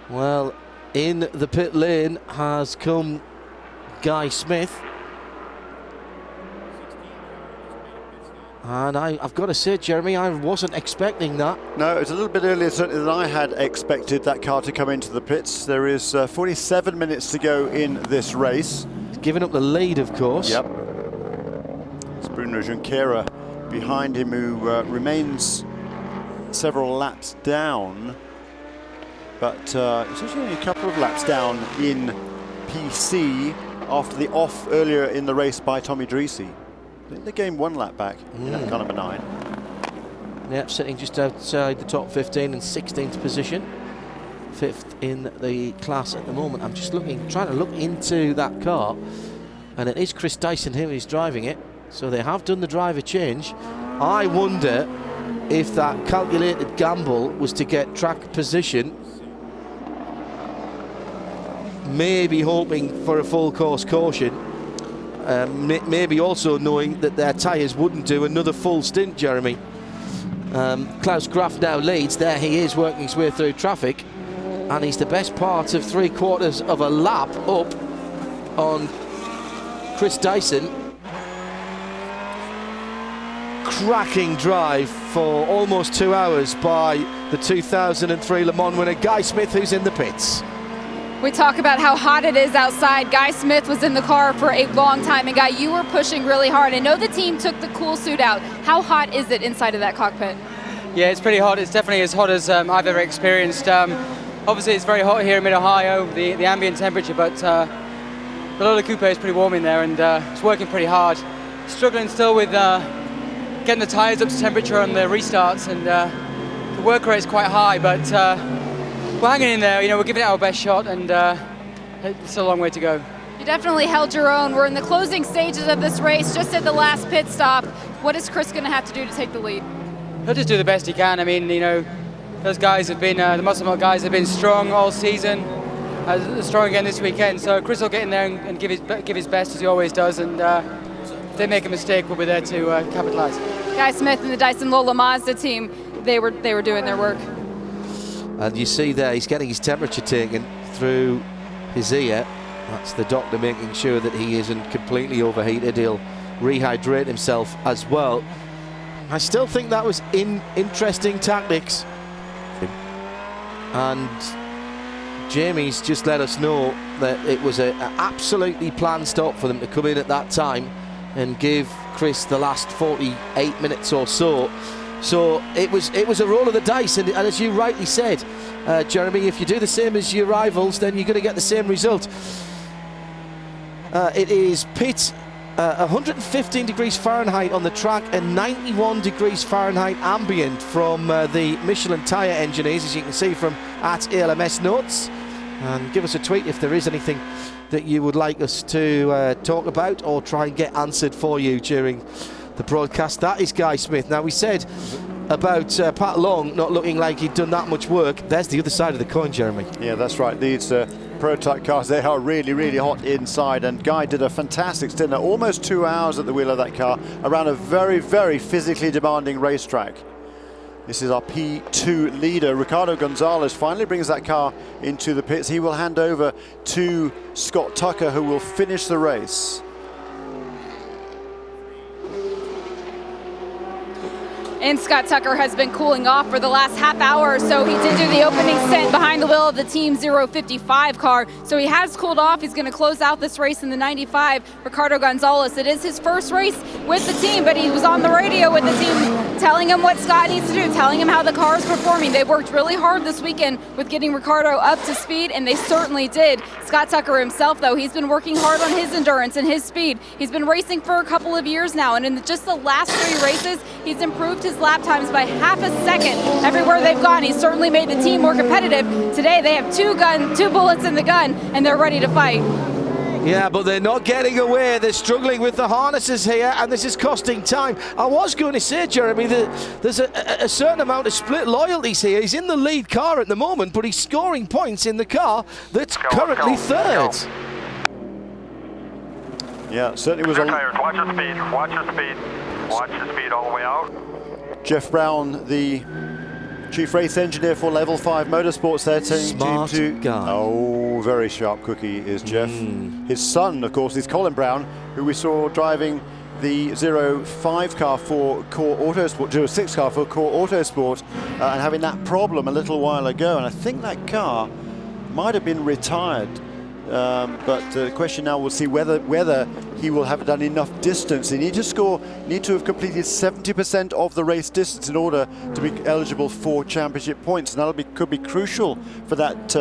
Well, in the pit lane has come Guy Smith. And I've got to say, Jeremy, I wasn't expecting that. No, it's a little bit earlier certainly than I had expected that car to come into the pits. There is 47 minutes to go in this race. He's giving up the lead, of course. Yep. It's Bruno Junqueira behind him, who remains several laps down. But it's actually only a couple of laps down in PC after the off earlier in the race by Tommy Dreesy. I think they gained 1 lap back in that car number 9. Yep, sitting just outside the top 15 in 16th position. 5th in the class at the moment. I'm just trying to look into that car, and it is Chris Dyson who is driving it. So they have done the driver change. I wonder if that calculated gamble was to get track position, maybe hoping for a full course caution. Maybe also knowing that their tyres wouldn't do another full stint, Jeremy. Klaus Graf now leads. There he is, working his way through traffic, and he's the best part of 3/4 of a lap up on Chris Dyson. Cracking drive for almost 2 hours by the 2003 Le Mans winner Guy Smith, who's in the pits. We talk about how hot it is outside. Guy Smith was in the car for a long time, and Guy, you were pushing really hard. I know the team took the cool suit out. How hot is it inside of that cockpit? Yeah, it's pretty hot. It's definitely as hot as I've ever experienced. Obviously, it's very hot here in Mid-Ohio, the ambient temperature, but the Lola Coupe is pretty warm in there, and it's working pretty hard. Struggling still with getting the tyres up to temperature on the restarts, and the work rate's quite high, but we're hanging in there. You know, we're giving it our best shot, and it's still a long way to go. You definitely held your own. We're in the closing stages of this race, just at the last pit stop. What is Chris going to have to do to take the lead? He'll just do the best he can. I mean, you know, those guys have been, the Muscle Milk guys have been strong all season, strong again this weekend. So Chris will get in there and give his best as he always does, and if they make a mistake, we'll be there to capitalize. Guy Smith and the Dyson Lola Mazda team, they were doing their work. And you see there, he's getting his temperature taken through his ear. That's the doctor making sure that he isn't completely overheated. He'll rehydrate himself as well. I still think that was interesting tactics. And Jamie's just let us know that it was an absolutely planned stop for them to come in at that time and give Chris the last 48 minutes or so. So it was a roll of the dice, and as you rightly said, Jeremy, if you do the same as your rivals, then you're going to get the same result. It is pit 115 degrees Fahrenheit on the track and 91 degrees Fahrenheit ambient from the Michelin tyre engineers, as you can see from at ALMS Notes. And give us a tweet if there is anything that you would like us to talk about or try and get answered for you during the broadcast. That is Guy Smith. Now, we said about Pat Long not looking like he'd done that much work. There's the other side of the coin, Jeremy. Yeah, that's right. These prototype cars, they are really, really hot inside, and Guy did a fantastic stint, almost 2 hours at the wheel of that car around a very, very physically demanding racetrack. This is our P2 leader. Ricardo Gonzalez finally brings that car into the pits. He will hand over to Scott Tucker, who will finish the race. And Scott Tucker has been cooling off for the last half hour or so. He did do the opening stint behind the wheel of the Team 055 car, so he has cooled off. He's going to close out this race in the 95. Ricardo Gonzalez, it is his first race with the team, but he was on the radio with the team telling him what Scott needs to do, telling him how the car is performing. They worked really hard this weekend with getting Ricardo up to speed, and they certainly did. Scott Tucker himself, though, he's been working hard on his endurance and his speed. He's been racing for a couple of years now, and in just the last 3 races, he's improved his lap times by half a second everywhere they've gone. He's certainly made the team more competitive. Today they have 2 bullets in the gun, and they're ready to fight. Yeah, but they're not getting away. They're struggling with the harnesses here, and this is costing time. I was going to say, Jeremy, that there's a certain amount of split loyalties here. He's in the lead car at the moment, but he's scoring points in the car that's currently third. Yeah, certainly was tires. Watch the speed. Watch the speed. Watch the speed all the way out. Jeff Brown, the Chief Race Engineer for Level 5 Motorsports there, telling Smart team to... guy. Oh, very sharp cookie is Jeff. His son, of course, is Colin Brown, who we saw driving the 05 car for Core Autosport, 06 car for Core Autosport, and having that problem a little while ago. And I think that car might have been retired. But the question now, we'll see whether he will have done enough distance. He need to have completed 70% of the race distance in order to be eligible for championship points, and that could be crucial for that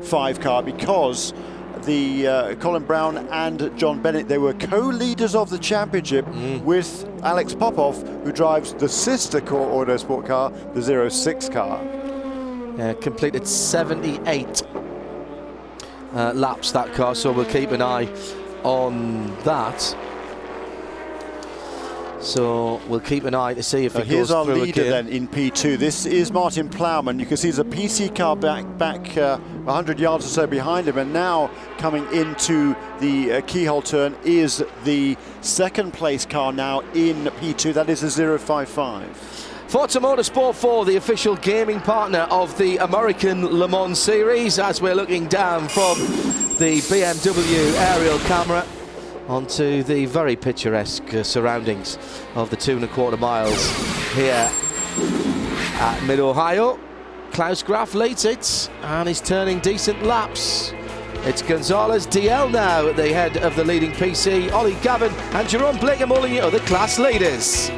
05 car, because the Colin Brown and John Bennett, they were co-leaders of the championship with Alex Popov, who drives the sister Core Autosport car, the 06 car. Completed 78 laps, that car, so we'll keep an eye on that. So we'll keep an eye to see if it here's goes our through leader again. then in P2. This is Martin Plowman. You can see there's a PC car back 100 yards or so behind him, and now coming into the keyhole turn is the second place car now in P2. That is a 055. Forza Motorsport 4, the official gaming partner of the American Le Mans Series, as we're looking down from the BMW aerial camera onto the very picturesque surroundings of the 2¼ miles here at Mid-Ohio. Klaus Graf leads it and is turning decent laps. It's Gonzalez DL now at the head of the leading PC. Ollie Gavin and Jerome Blake among the other class leaders.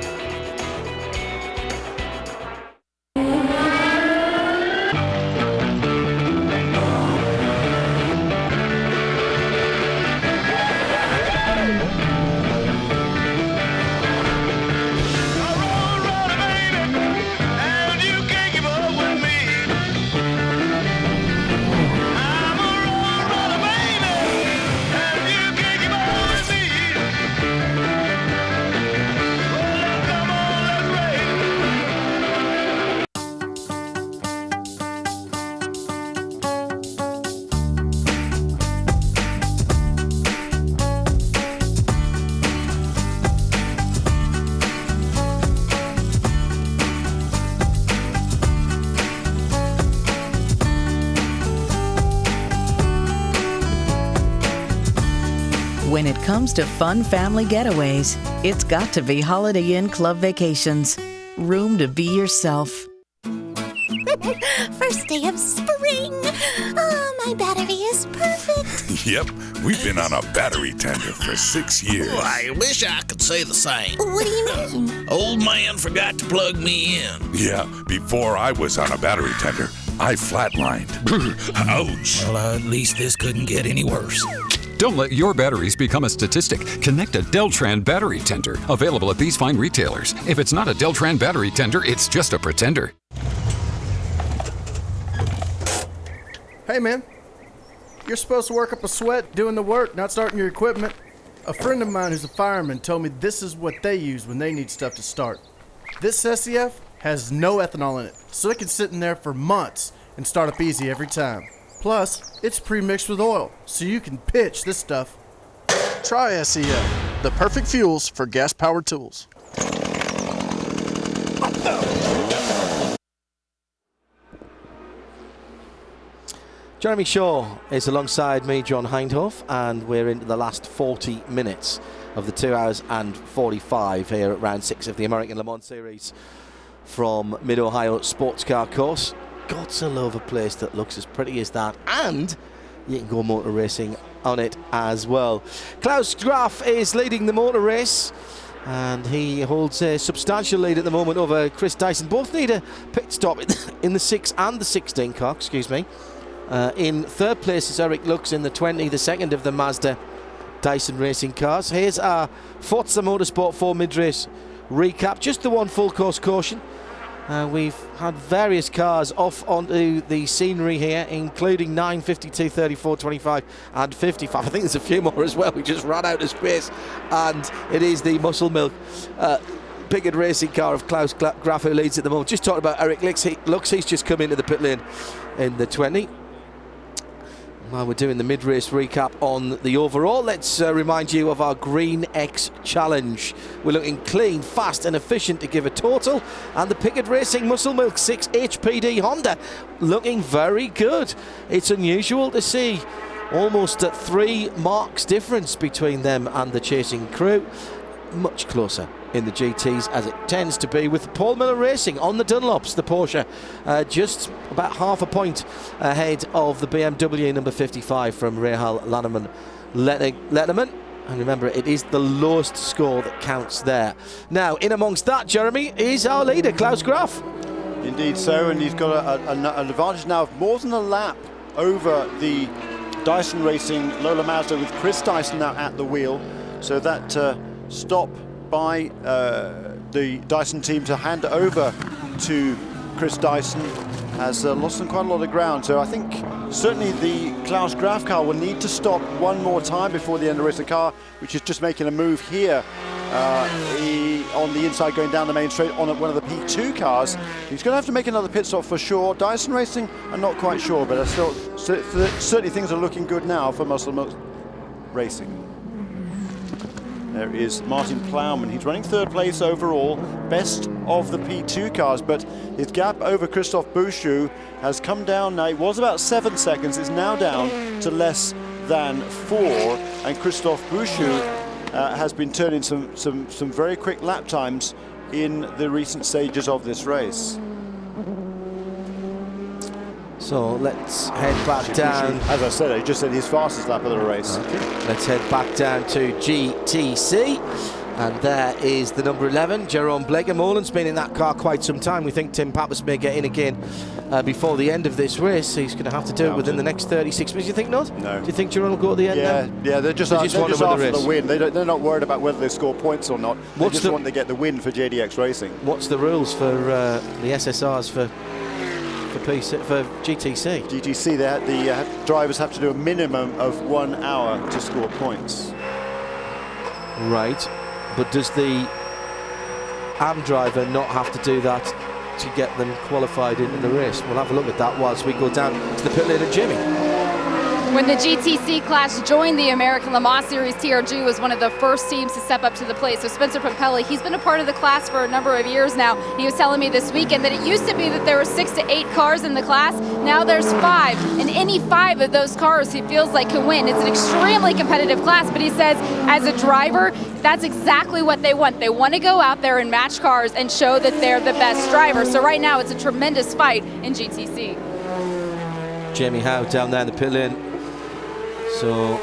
When it comes to fun family getaways, it's got to be Holiday Inn Club Vacations. Room to be yourself. First day of spring. Oh, my battery is perfect. Yep, we've been on a battery tender for 6 years. Oh, I wish I could say the same. What do you mean? Old man forgot to plug me in. Yeah, before I was on a battery tender, I flatlined. Ouch. Well, at least this couldn't get any worse. Don't let your batteries become a statistic. Connect a Deltran battery tender. Available at these fine retailers. If it's not a Deltran battery tender, it's just a pretender. Hey man, you're supposed to work up a sweat doing the work, not starting your equipment. A friend of mine who's a fireman told me this is what they use when they need stuff to start. This SCF has no ethanol in it, so it can sit in there for months and start up easy every time. Plus, it's pre-mixed with oil, so you can pitch this stuff. Try SCF, the perfect fuels for gas-powered tools. Jeremy Shaw is alongside me, John Hindhoff, and we're into the last 40 minutes of the 2 hours and 45 here at round 6 of the American Le Mans Series from Mid-Ohio Sports Car Course. God, to love a place that looks as pretty as that, and you can go motor racing on it as well. Klaus Graf is leading the motor race, and he holds a substantial lead at the moment over Chris Dyson. Both need a pit stop in the 6 and the 16 car, excuse me. In third place is Eric Lux in the 20, the second of the Mazda Dyson racing cars. Here's our Forza Motorsport 4 mid-race recap, just the one full course caution. We've had various cars off onto the scenery here, including 9, 52, 34, 25 and 55. I think there's a few more as well. We just ran out of space, and it is the Muscle Milk Pickett racing car of Klaus Graf who leads at the moment. Just talked about Eric Lux. He's just come into the pit lane in the 20. While we're doing the mid-race recap on the overall, let's remind you of our Green X Challenge. We're looking clean, fast and efficient to give a total, and the Pickett Racing Muscle Milk 6 HPD Honda looking very good. It's unusual to see almost a 3 marks difference between them and the chasing crew. Much closer in the GTs, as it tends to be, with Paul Miller Racing on the Dunlops, the Porsche, just about half a point ahead of the BMW number 55 from Rahal Letterman. And remember, it is the lowest score that counts there. Now, in amongst that, Jeremy, is our leader, Klaus Graf. Indeed so, and he's got an advantage now of more than a lap over the Dyson Racing Lola Mazda, with Chris Dyson now at the wheel. So that stop by the Dyson team to hand over to Chris Dyson has lost them quite a lot of ground. So I think certainly the Klaus Graf car will need to stop one more time before the end of the race. The car, which is just making a move here on the inside going down the main straight on one of the P2 cars. He's going to have to make another pit stop for sure. Dyson Racing, I'm not quite sure, but certainly things are looking good now for Muscle Milk Racing. There is Martin Plowman. He's running third place overall, best of the P2 cars, but his gap over Christophe Bouchou has come down now. It was about 7 seconds, it's now down to less than 4, and Christophe Bouchou has been turning some very quick lap times in the recent stages of this race. So let's head back down. As I said, I just said his fastest lap of the race. Okay. Let's head back down to GTC. And there is the number 11, Jerome Blake. Molin's been in that car quite some time. We think Tim Pappas may get in again before the end of this race. He's going to have to do it within the next 36 minutes. You think not? No. Do you think Jerome will go at the end now? Yeah, they're just after the win. They're not worried about whether they score points or not. They just want to get the win for JDX Racing. What's the rules for the SSRs for GTC? GTC, the drivers have to do a minimum of 1 hour to score points. Right, but does the AM driver not have to do that to get them qualified into the race? We'll have a look at that whilst we go down to the pit lane of Jimmy. When the GTC class joined the American Le Mans Series, TRG was one of the first teams to step up to the plate. So Spencer Pompelli, he's been a part of the class for a number of years now. He was telling me this weekend that it used to be that there were 6 to 8 cars in the class. Now there's 5, and any 5 of those cars he feels like can win. It's an extremely competitive class, but he says as a driver, that's exactly what they want. They want to go out there and match cars and show that they're the best driver. So right now it's a tremendous fight in GTC. Jamie Howe down there in the pit lane. So,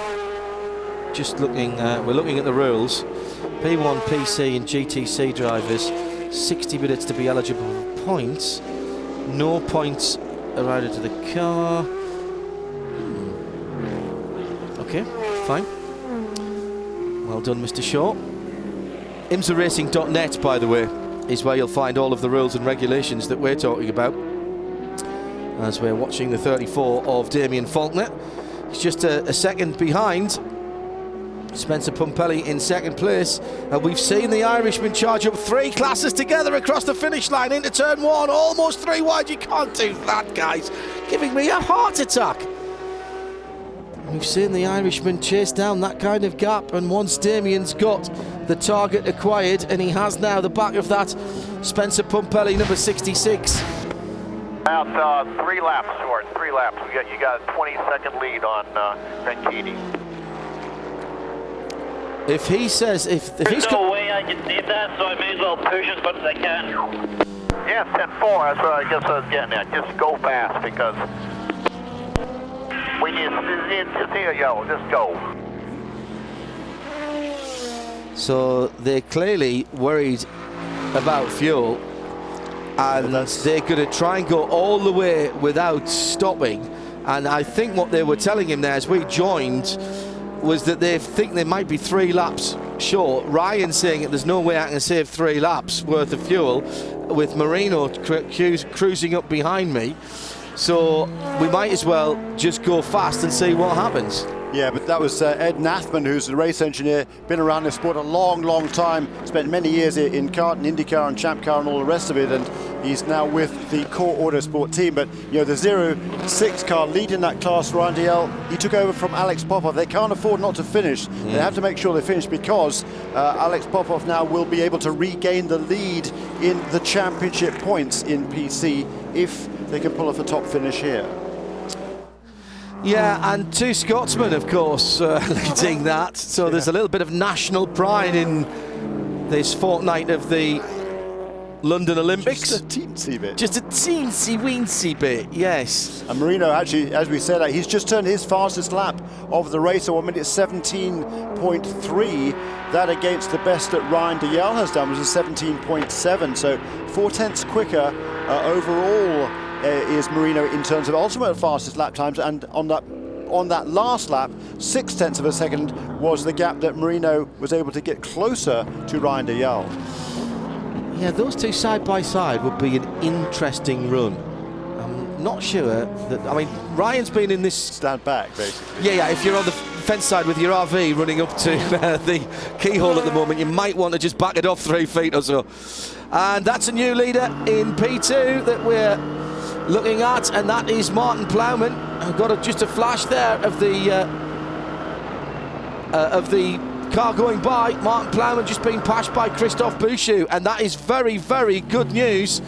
just looking, we're looking at the rules. P1, PC and GTC drivers, 60 minutes to be eligible for points. No points are added to the car. Okay, fine. Well done, Mr. Shaw. IMSARacing.net, by the way, is where you'll find all of the rules and regulations that we're talking about as we're watching the 34 of Damien Faulkner. He's just a second behind Spencer Pompelli in second place. And we've seen the Irishman charge up 3 classes together across the finish line into turn 1, almost 3 wide. You can't do that, guys. Giving me a heart attack. We've seen the Irishman chase down that kind of gap, and once Damien's got the target acquired, and he has now the back of that Spencer Pompelli number 66. About 3 laps short, 3 laps. You got a 20-second lead on Venchini. If he says, if There's he's no way I can beat that, so I may as well push as much as I can. Yeah, 10-4, that's what I guess I was getting at. Just go fast, because when you just here, just go. So they're clearly worried about fuel, and they're going to try and go all the way without stopping. And I think what they were telling him there as we joined was that they think they might be 3 laps short. Ryan saying that there's no way I can save 3 laps worth of fuel with Marino cruising up behind me. So we might as well just go fast and see what happens. Yeah, but that was Ed Nathman, who's a race engineer, been around this sport a long, long time, spent many years in kart and IndyCar and Champ Car and all the rest of it, and he's now with the Core Autosport team. But, you know, the 06 car leading that class, Ryan Dalziel, he took over from Alex Popov. They can't afford not to finish. They have to make sure they finish, because Alex Popov now will be able to regain the lead in the championship points in PC if they can pull off a top finish here. Yeah, and 2 Scotsmen, of course, leading that. So there's a little bit of national pride in this fortnight of the London Olympics. Just a teensy bit. Just a teensy-weensy bit, yes. And Marino, actually, as we said, he's just turned his fastest lap of the race, at 1 minute 17.3. That against the best that Ryan Dalziel has done was a 17.7. So 4 tenths quicker overall is Marino in terms of ultimate fastest lap times, and on that last lap, 6 tenths of a second was the gap that Marino was able to get closer to Ryan Dalziel. Yeah, those 2 side by side would be an interesting run. I'm not sure that, I mean, Ryan's been in this... Stand back, basically. Yeah, if you're on the fence side with your RV running up to the keyhole at the moment, you might want to just back it off 3 feet or so. And that's a new leader in P2 that we're looking at, and that is Martin Plowman. I've got just a flash there of the car going by. Martin Plowman just being passed by Christophe Bouchou, and that is very, very good news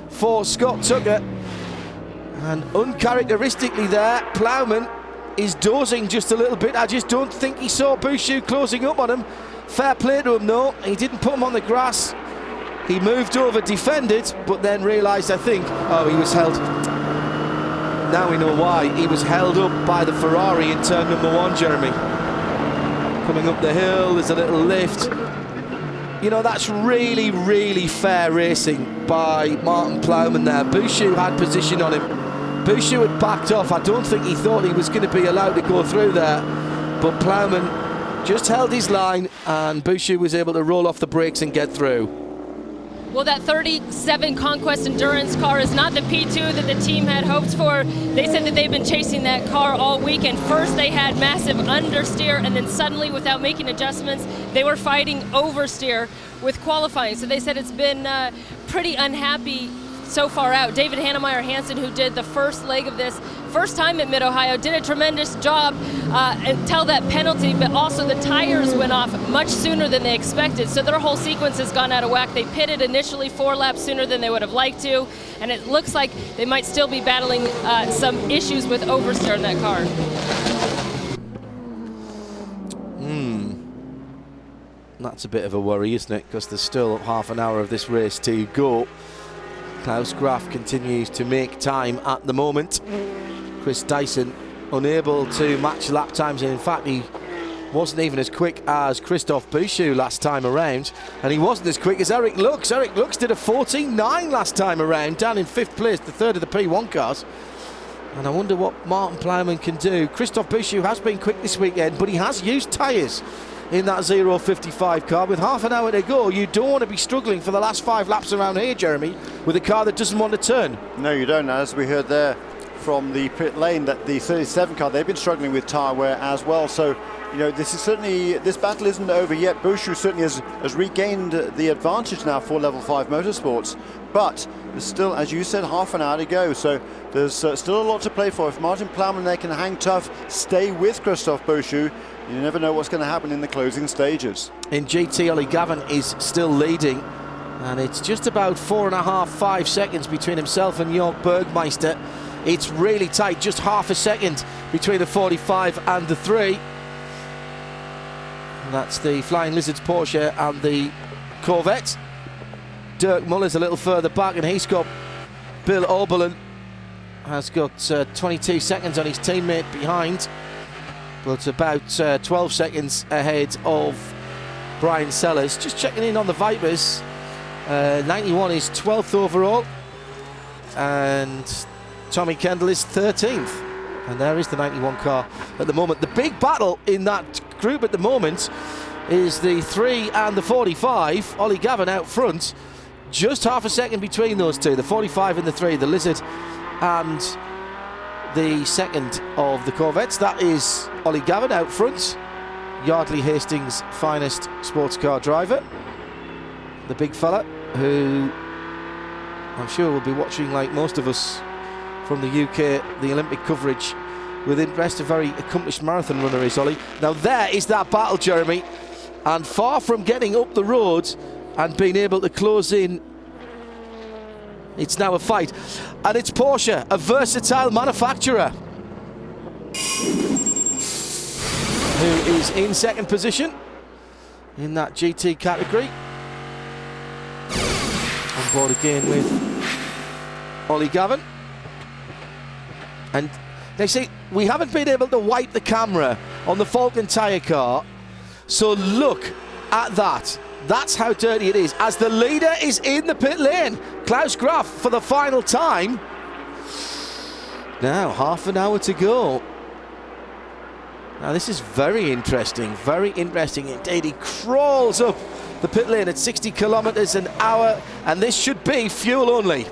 for Scott Tucker. And uncharacteristically there, Plowman is dozing just a little bit. I just don't think he saw Bouchou closing up on him. Fair play to him though, he didn't put him on the grass. He moved over, defended, but then realised, I think, oh, he was held. Now we know why. He was held up by the Ferrari in turn number 1, Jeremy. Coming up the hill, there's a little lift. You know, that's really, really fair racing by Martin Plowman there. Bouchou had position on him. Bouchou had backed off. I don't think he thought he was going to be allowed to go through there, but Plowman just held his line, and Bouchou was able to roll off the brakes and get through. Well, that 37 Conquest Endurance car is not the P2 that the team had hoped for. They said that they've been chasing that car all weekend. First, they had massive understeer, and then suddenly, without making adjustments, they were fighting oversteer with qualifying. So they said it's been pretty unhappy so far out. David Hannemeyer-Hansen, who did the first leg of this, first time at Mid-Ohio, did a tremendous job until that penalty, but also the tires went off much sooner than they expected, so their whole sequence has gone out of whack. They pitted initially 4 laps sooner than they would have liked to, and it looks like they might still be battling some issues with oversteer in that car. That's a bit of a worry, isn't it? Because there's still half an hour of this race to go. Klaus Graf continues to make time at the moment. Chris Dyson unable to match lap times, and in fact he wasn't even as quick as Christophe Bouchou last time around, and he wasn't as quick as Eric Lux. Eric Lux did a 14.9 last time around, down in 5th place, the 3rd of the P1 cars. And I wonder what Martin Plowman can do. Christophe Bouchou has been quick this weekend, but he has used tyres in that 0.55 car. With half an hour to go, you don't want to be struggling for the last 5 laps around here, Jeremy, with a car that doesn't want to turn. No, you don't. As we heard there from the pit lane, that the 37 car, they've been struggling with tyre wear as well. So, you know, this battle isn't over yet. Bouchou certainly has regained the advantage now for Level 5 Motorsports. But there's still, as you said, half an hour to go. So there's still a lot to play for. If Martin Plowman there can hang tough, stay with Christophe Bouchou, you never know what's going to happen in the closing stages. In GT, Ollie Gavin is still leading. And it's just about 4.5, 5 seconds between himself and Jörg Bergmeister. It's really tight, just half a second between the 45 and the 3. And that's the Flying Lizards Porsche and the Corvette. Dirk Muller's a little further back, and he's got Bill Oberlin has got 22 seconds on his teammate behind, but about 12 seconds ahead of Brian Sellers. Just checking in on the Vipers. 91 is 12th overall, and Tommy Kendall is 13th. And there is the 91 car at the moment. The big battle in that group at the moment is the 3 and the 45. Ollie Gavin out front. Just half a second between those two, the 45 and the 3, the Lizard and the second of the Corvettes. That is Ollie Gavin out front, Yardley Hastings' finest sports car driver. The big fella who I'm sure will be watching, like most of us from the UK, the Olympic coverage with interest. A very accomplished marathon runner is Ollie. Now there is that battle, Jeremy, and far from getting up the road and being able to close in, it's now a fight. And it's Porsche, a versatile manufacturer, who is in second position in that GT category. On board again with Ollie Gavin. And they say we haven't been able to wipe the camera on the Falcon tyre car, so look at that. That's how dirty it is. As the leader is in the pit lane, Klaus Graf for the final time. Now, half an hour to go. Now, this is very interesting, very interesting indeed. He crawls up the pit lane at 60 kilometers an hour, and this should be fuel only.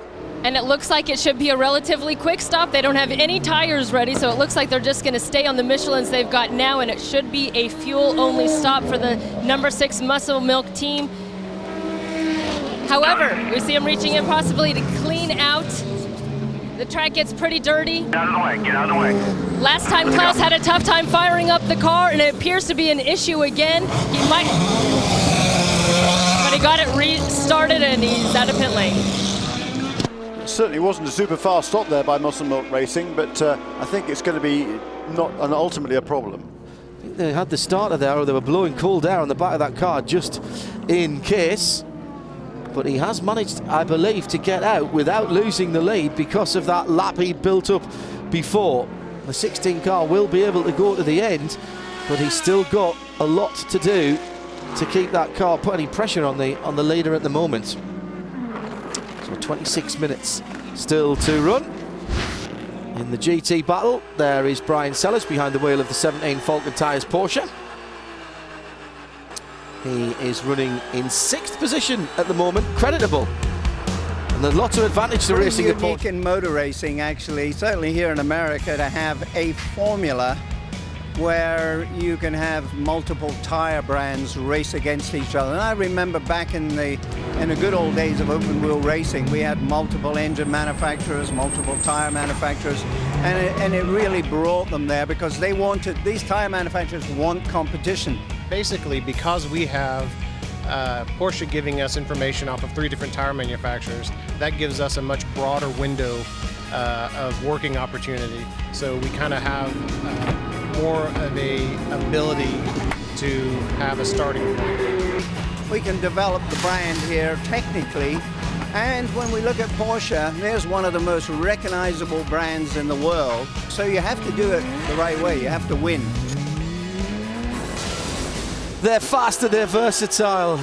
And it looks like it should be a relatively quick stop. They don't have any tires ready, so it looks like they're just going to stay on the Michelins they've got now, and it should be a fuel-only stop for the number 6 Muscle Milk team. However, we see them reaching in possibly to clean out. The track gets pretty dirty. Get out of the way, get out of the way. Last time Klaus had a tough time firing up the car, and it appears to be an issue again. He might, but he got it restarted, and he's out of pit lane. Certainly wasn't a super fast stop there by Muscle Milk Racing, but I think it's going to be not ultimately a problem. I think they had the starter there, or they were blowing cold air on the back of that car just in case. But he has managed, I believe, to get out without losing the lead because of that lap he built up before. The 16 car will be able to go to the end, but he's still got a lot to do to keep that car putting pressure on the leader at the moment. 26 minutes still to run in the GT battle. There is Brian Sellers behind the wheel of the 17 Falcon Tyres Porsche. He is running in 6th position at the moment, creditable. And there's lots of advantage to racing at Porsche. Unique in motor racing, actually, certainly here in America, to have a formula where you can have multiple tire brands race against each other. And I remember back in the good old days of open wheel racing, we had multiple engine manufacturers, multiple tire manufacturers, and it really brought them there because they wanted, these tire manufacturers want competition. Basically, because we have Porsche giving us information off of 3 different tire manufacturers, that gives us a much broader window of working opportunity. So we kind of have more of a ability to have a starting point. We can develop the brand here technically, and when we look at Porsche, there's one of the most recognizable brands in the world. So you have to do it the right way, you have to win. They're faster, they're versatile.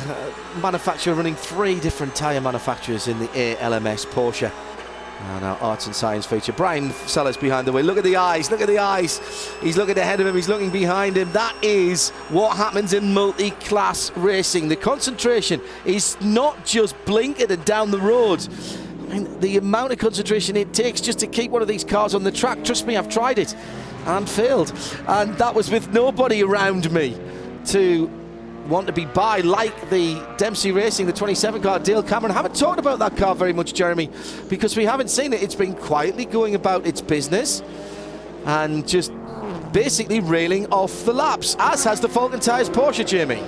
Manufacturer running 3 different tyre manufacturers in the ALMS Porsche. And our arts and science feature. Brian Sellers behind the wheel. Look at the eyes, look at the eyes. He's looking ahead of him, he's looking behind him. That is what happens in multi-class racing. The concentration is not just blinking and down the road. I mean, the amount of concentration it takes just to keep one of these cars on the track. Trust me, I've tried it and failed. And that was with nobody around me to want to be by, like the Dempsey Racing, the 27 car, Dale Cameron. I haven't talked about that car very much, Jeremy, because we haven't seen it. It's been quietly going about its business and just basically railing off the laps, as has the Falcon Tyres Porsche, Jamie.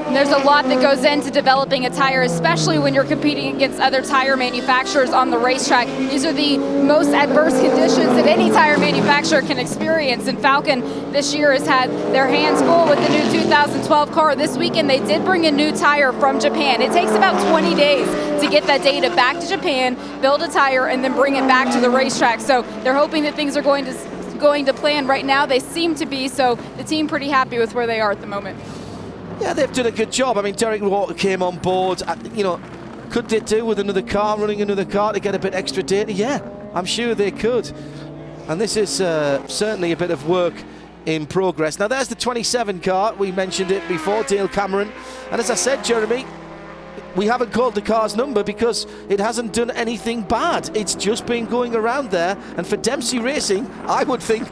And there's a lot that goes into developing a tire, especially when you're competing against other tire manufacturers on the racetrack. These are the most adverse conditions that any tire manufacturer can experience. And Falcon this year has had their hands full with the new 2012 car. This weekend they did bring a new tire from Japan. It takes about 20 days to get that data back to Japan, build a tire, and then bring it back to the racetrack. So they're hoping that things are going to plan. Right now they seem to be, so the team pretty happy with where they are at the moment. Yeah, they've done a good job. I mean, Derek Walker came on board. You know, could they do with another car, running another car to get a bit extra data? Yeah, I'm sure they could. And this is certainly a bit of work in progress. Now, there's the 27 car. We mentioned it before, Dale Cameron. And as I said, Jeremy, we haven't called the car's number because it hasn't done anything bad. It's just been going around there. And for Dempsey Racing, I would think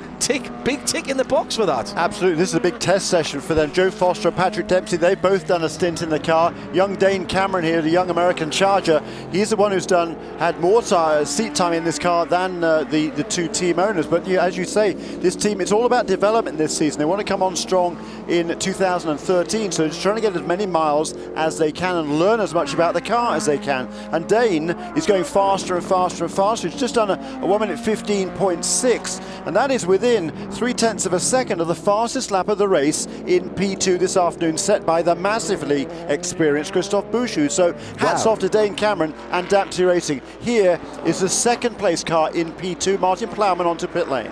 big tick in the box for that. Absolutely. This is a big test session for them. Joe Foster and Patrick Dempsey, they've both done a stint in the car. Young Dane Cameron here, the young American Charger, he's the one who's had more seat time in this car than the two team owners. But as you say, this team, it's all about development this season. They want to come on strong in 2013, so it's trying to get as many miles as they can and learn as much about the car as they can. And Dane is going faster and faster and faster. He's just done a 1 minute 15.6, and that is within 0.3 of a second of the fastest lap of the race in P2 this afternoon, set by the massively experienced Christophe Bouchou. So hats off to Dane Cameron and Dempsey Racing. Here is the second place car in P2, Martin Plowman onto pit lane.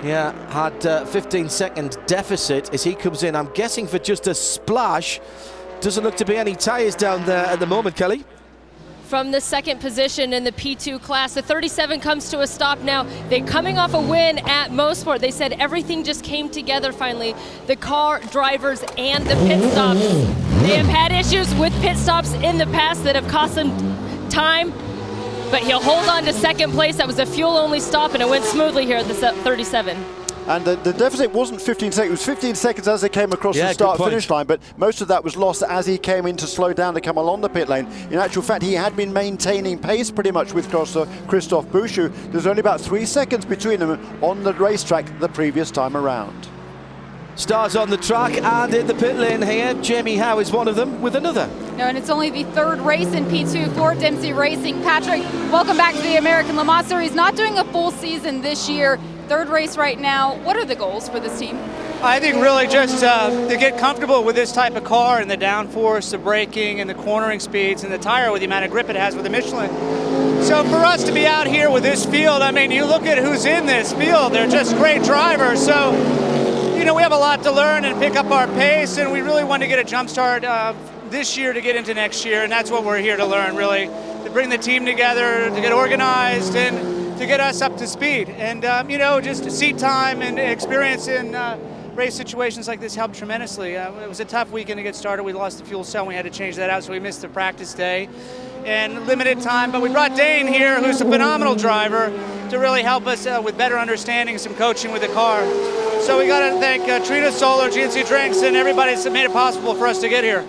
Yeah, had 15-second deficit as he comes in. I'm guessing for just a splash. Doesn't look to be any tyres down there at the moment, Kelly. From the second position in the P2 class, the 37 comes to a stop now. They're coming off a win at Mosport. They said everything just came together finally. The car, drivers, and the pit stops. They have had issues with pit stops in the past that have cost them time, but he'll hold on to second place. That was a fuel-only stop, and it went smoothly here at the 37. And the deficit wasn't 15 seconds, it was 15 seconds as they came across the start-finish line, but most of that was lost as he came in to slow down to come along the pit lane. In actual fact, he had been maintaining pace pretty much with Christophe Bouchou. There's only about 3 seconds between them on the racetrack the previous time around. Stars on the track and in the pit lane here. Jamie Howe is one of them with another. No, and it's only the third race in P2 for Dempsey Racing. Patrick, welcome back to the American Le Mans Series. Not doing a full season this year. Third race right now. What are the goals for this team? I think really just to get comfortable with this type of car and the downforce, the braking, and the cornering speeds, and the tire with the amount of grip it has with the Michelin. So for us to be out here with this field, I mean, you look at who's in this field, they're just great drivers. So, you know, we have a lot to learn and pick up our pace, and we really want to get a jump start this year to get into next year, and that's what we're here to learn, really, to bring the team together, to get organized, and to get us up to speed. And, you know, just seat time and experience in race situations like this helped tremendously. It was a tough weekend to get started. We lost the fuel cell and we had to change that out, so we missed the practice day and limited time. But we brought Dane here, who's a phenomenal driver, to really help us with better understanding, some coaching with the car. So we got to thank Trina Solar, GNC Drinks, and everybody that's made it possible for us to get here.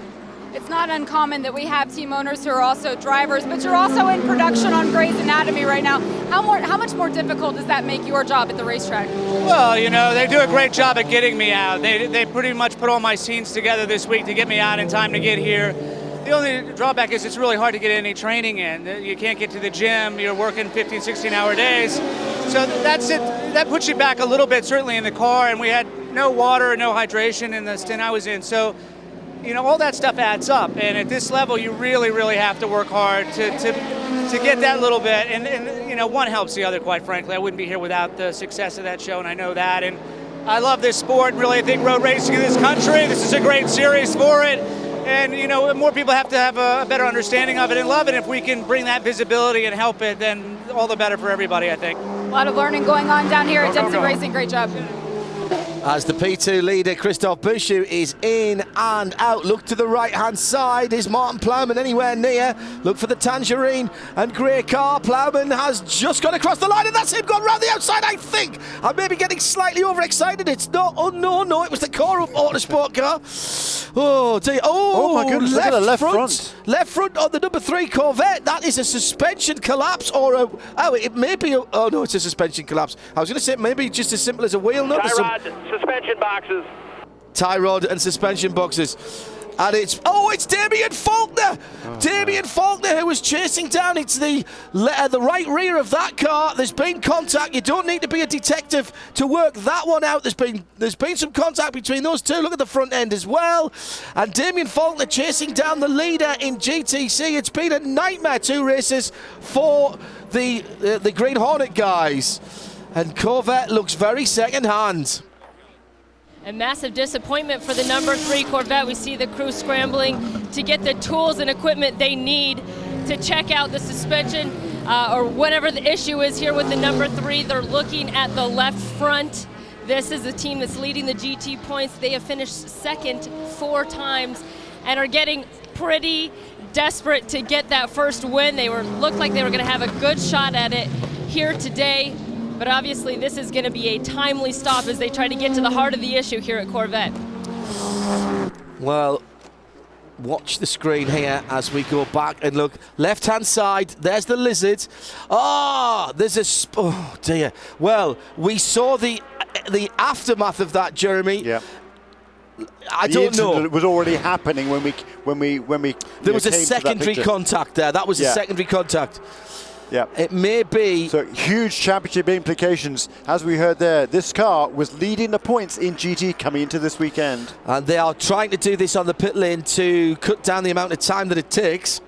It's not uncommon that we have team owners who are also drivers, but you're also in production on Grey's Anatomy right now. How much more difficult does that make your job at the racetrack? Well, you know, they do a great job at getting me out. They pretty much put all my scenes together this week to get me out in time to get here. The only drawback is it's really hard to get any training in. You can't get to the gym. You're working 15, 16-hour days. So that's it. That puts you back a little bit, certainly in the car, and we had no water and no hydration in the stint I was in. So, you know, all that stuff adds up, and at this level, you really, really have to work hard to get that little bit. And you know, one helps the other, quite frankly. I wouldn't be here without the success of that show, and I know that. And I love this sport. Really, I think road racing in this country, this is a great series for it. And you know, more people have to have a better understanding of it and love it. If we can bring that visibility and help it, then all the better for everybody, I think. A lot of learning going on down here at Dempsey Racing. Great job. As the P2 leader, Christophe Bouchou, is in and out. Look to the right-hand side. Is Martin Plowman anywhere near? Look for the tangerine and grey car. Plowman has just gone across the line, and that's him gone round the outside, I think. I may be getting slightly overexcited. It's not. Oh, no. It was the Corum Autosport car. Oh, dear. Oh, my goodness. Look at the left front. Left front on the number 3 Corvette. That is a suspension collapse or a... Oh, it may be... Oh, no, it's a suspension collapse. I was going to say maybe just as simple as a wheel nut. Suspension boxes. Tie rod and suspension boxes. And it's Damien Faulkner. Damien Faulkner, who was chasing down. It's the right rear of that car. There's been contact. You don't need to be a detective to work that one out. There's been some contact between those two. Look at the front end as well. And Damien Faulkner chasing down the leader in GTC. It's been a nightmare 2 races for the Green Hornet guys. And Corvette looks very second-hand. A massive disappointment for the number 3 Corvette. We see the crew scrambling to get the tools and equipment they need to check out the suspension or whatever the issue is here with the number 3. They're looking at the left front. This is the team that's leading the GT points. They have finished second 4 times and are getting pretty desperate to get that first win. They looked like they were going to have a good shot at it here today. But obviously this is going to be a timely stop as they try to get to the heart of the issue here at Corvette. Well, watch the screen here as we go back and look. Left-hand side, there's the Lizard. There's oh dear. Well, we saw the aftermath of that, Jeremy. Yeah. I don't know. It was already happening when we. There was a secondary contact there. That was a secondary contact. Yeah, it may be. So huge championship implications. As we heard there, this car was leading the points in GT coming into this weekend. And they are trying to do this on the pit lane to cut down the amount of time that it takes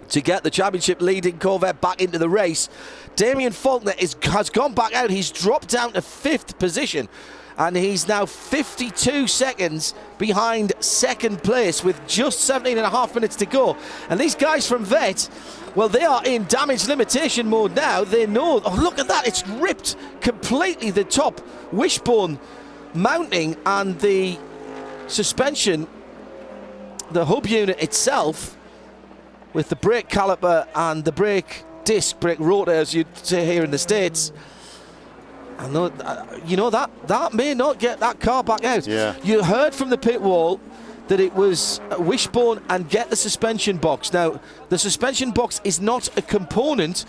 to get the championship leading Corvette back into the race. Damien Faulkner has gone back out. He's dropped down to 5th position. And he's now 52 seconds behind second place with just 17.5 minutes to go. And these guys from Vet, well, they are in damage limitation mode now. They know, oh, look at that, it's ripped completely the top wishbone mounting and the suspension, the hub unit itself, with the brake caliper and the brake disc, brake rotor, as you'd say here in the States. I know, you know, that may not get that car back out. Yeah. You heard from the pit wall that it was a wishbone and get the suspension box. Now, the suspension box is not a component.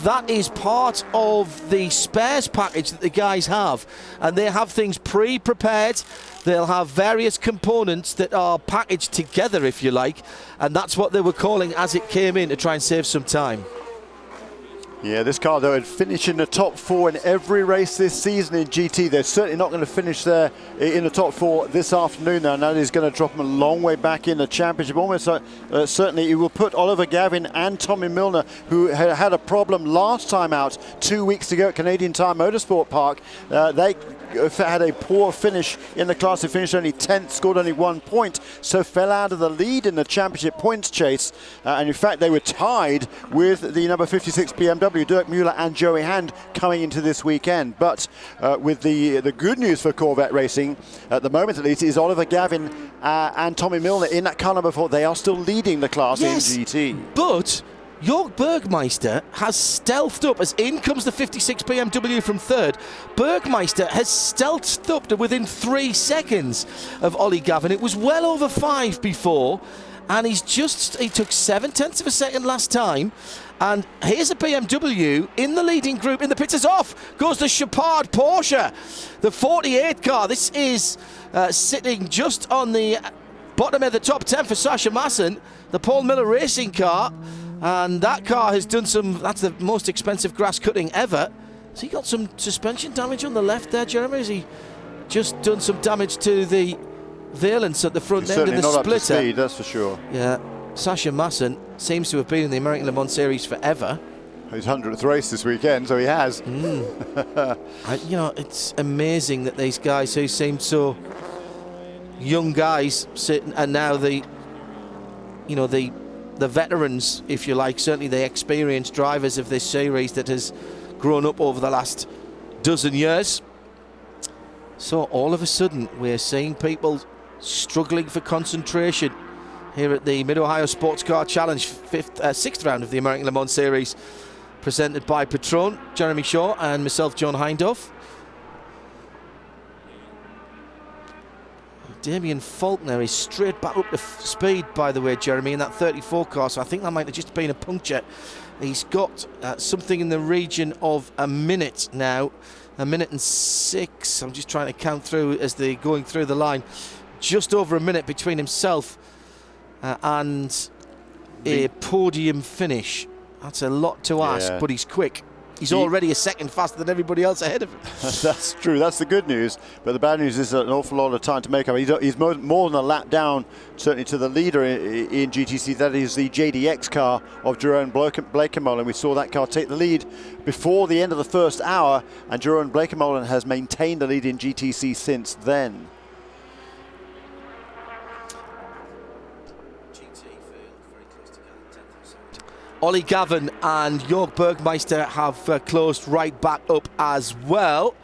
That is part of the spares package that the guys have. And they have things pre-prepared. They'll have various components that are packaged together, if you like. And that's what they were calling as it came in to try and save some time. Yeah, this car, though, had finished in the top 4 in every race this season in GT. They're certainly not going to finish there in the top 4 this afternoon, though, and that is going to drop them a long way back in the championship. Almost certainly it will put Oliver Gavin and Tommy Milner, who had a problem last time out 2 weeks ago at Canadian Tire Motorsport Park. They had a poor finish in the class. They finished only 10th, scored only 1 point, so fell out of the lead in the championship points chase. And in fact, they were tied with the number 56 BMW, Dirk Mueller and Joey Hand, coming into this weekend. But with the good news for Corvette Racing, at the moment at least, is Oliver Gavin and Tommy Milner in that car number 4. They are still leading the class in GT. But Jörg Bergmeister has stealthed up as in comes the 56 BMW from 3rd. Bergmeister has stealthed up to within 3 seconds of Ollie Gavin. It was well over 5 before, and he took 7/10 of a second last time. And here's a BMW in the leading group. In the pits is off. Goes the Chapard Porsche, the 48 car. This is sitting just on the bottom of the top 10 for Sasha Masson, the Paul Miller Racing car. And that car has done that's the most expensive grass cutting ever. Has he got some suspension damage on the left there, Jeremy? Has he just done some damage to the valence at the front end of the not splitter? Up to speed, that's for sure. Yeah, Sasha Masson seems to have been in the American Le Mans Series forever. His 100th race this weekend, so he has. You know, it's amazing that these guys who seem so young guys sitting, and now the veterans, if you like, certainly the experienced drivers of this series that has grown up over the last dozen years. So all of a sudden we're seeing people struggling for concentration here at the Mid-Ohio Sports Car Challenge, 6th round of the American Le Mans Series, presented by Patron, Jeremy Shaw and myself, John Hindhoff. Damien Faulkner is straight back up to speed, by the way, Jeremy, in that 34 car, so I think that might have just been a puncture. He's got something in the region of a minute now, 1 minute and 6. I'm just trying to count through as they're going through the line. just over a minute between himself and a podium finish. That's a lot to ask, but he's quick. He's already a second faster than everybody else ahead of him. That's true. That's the good news. But the bad news is an awful lot of time to make up. He's more than a lap down, certainly to the leader in GTC. That is the JDX car of Jeroen Bleekemolen. We saw that car take the lead before the end of the first hour, and Jeroen Bleekemolen has maintained the lead in GTC since then. Ollie Gavin and Jörg Bergmeister have closed right back up as well.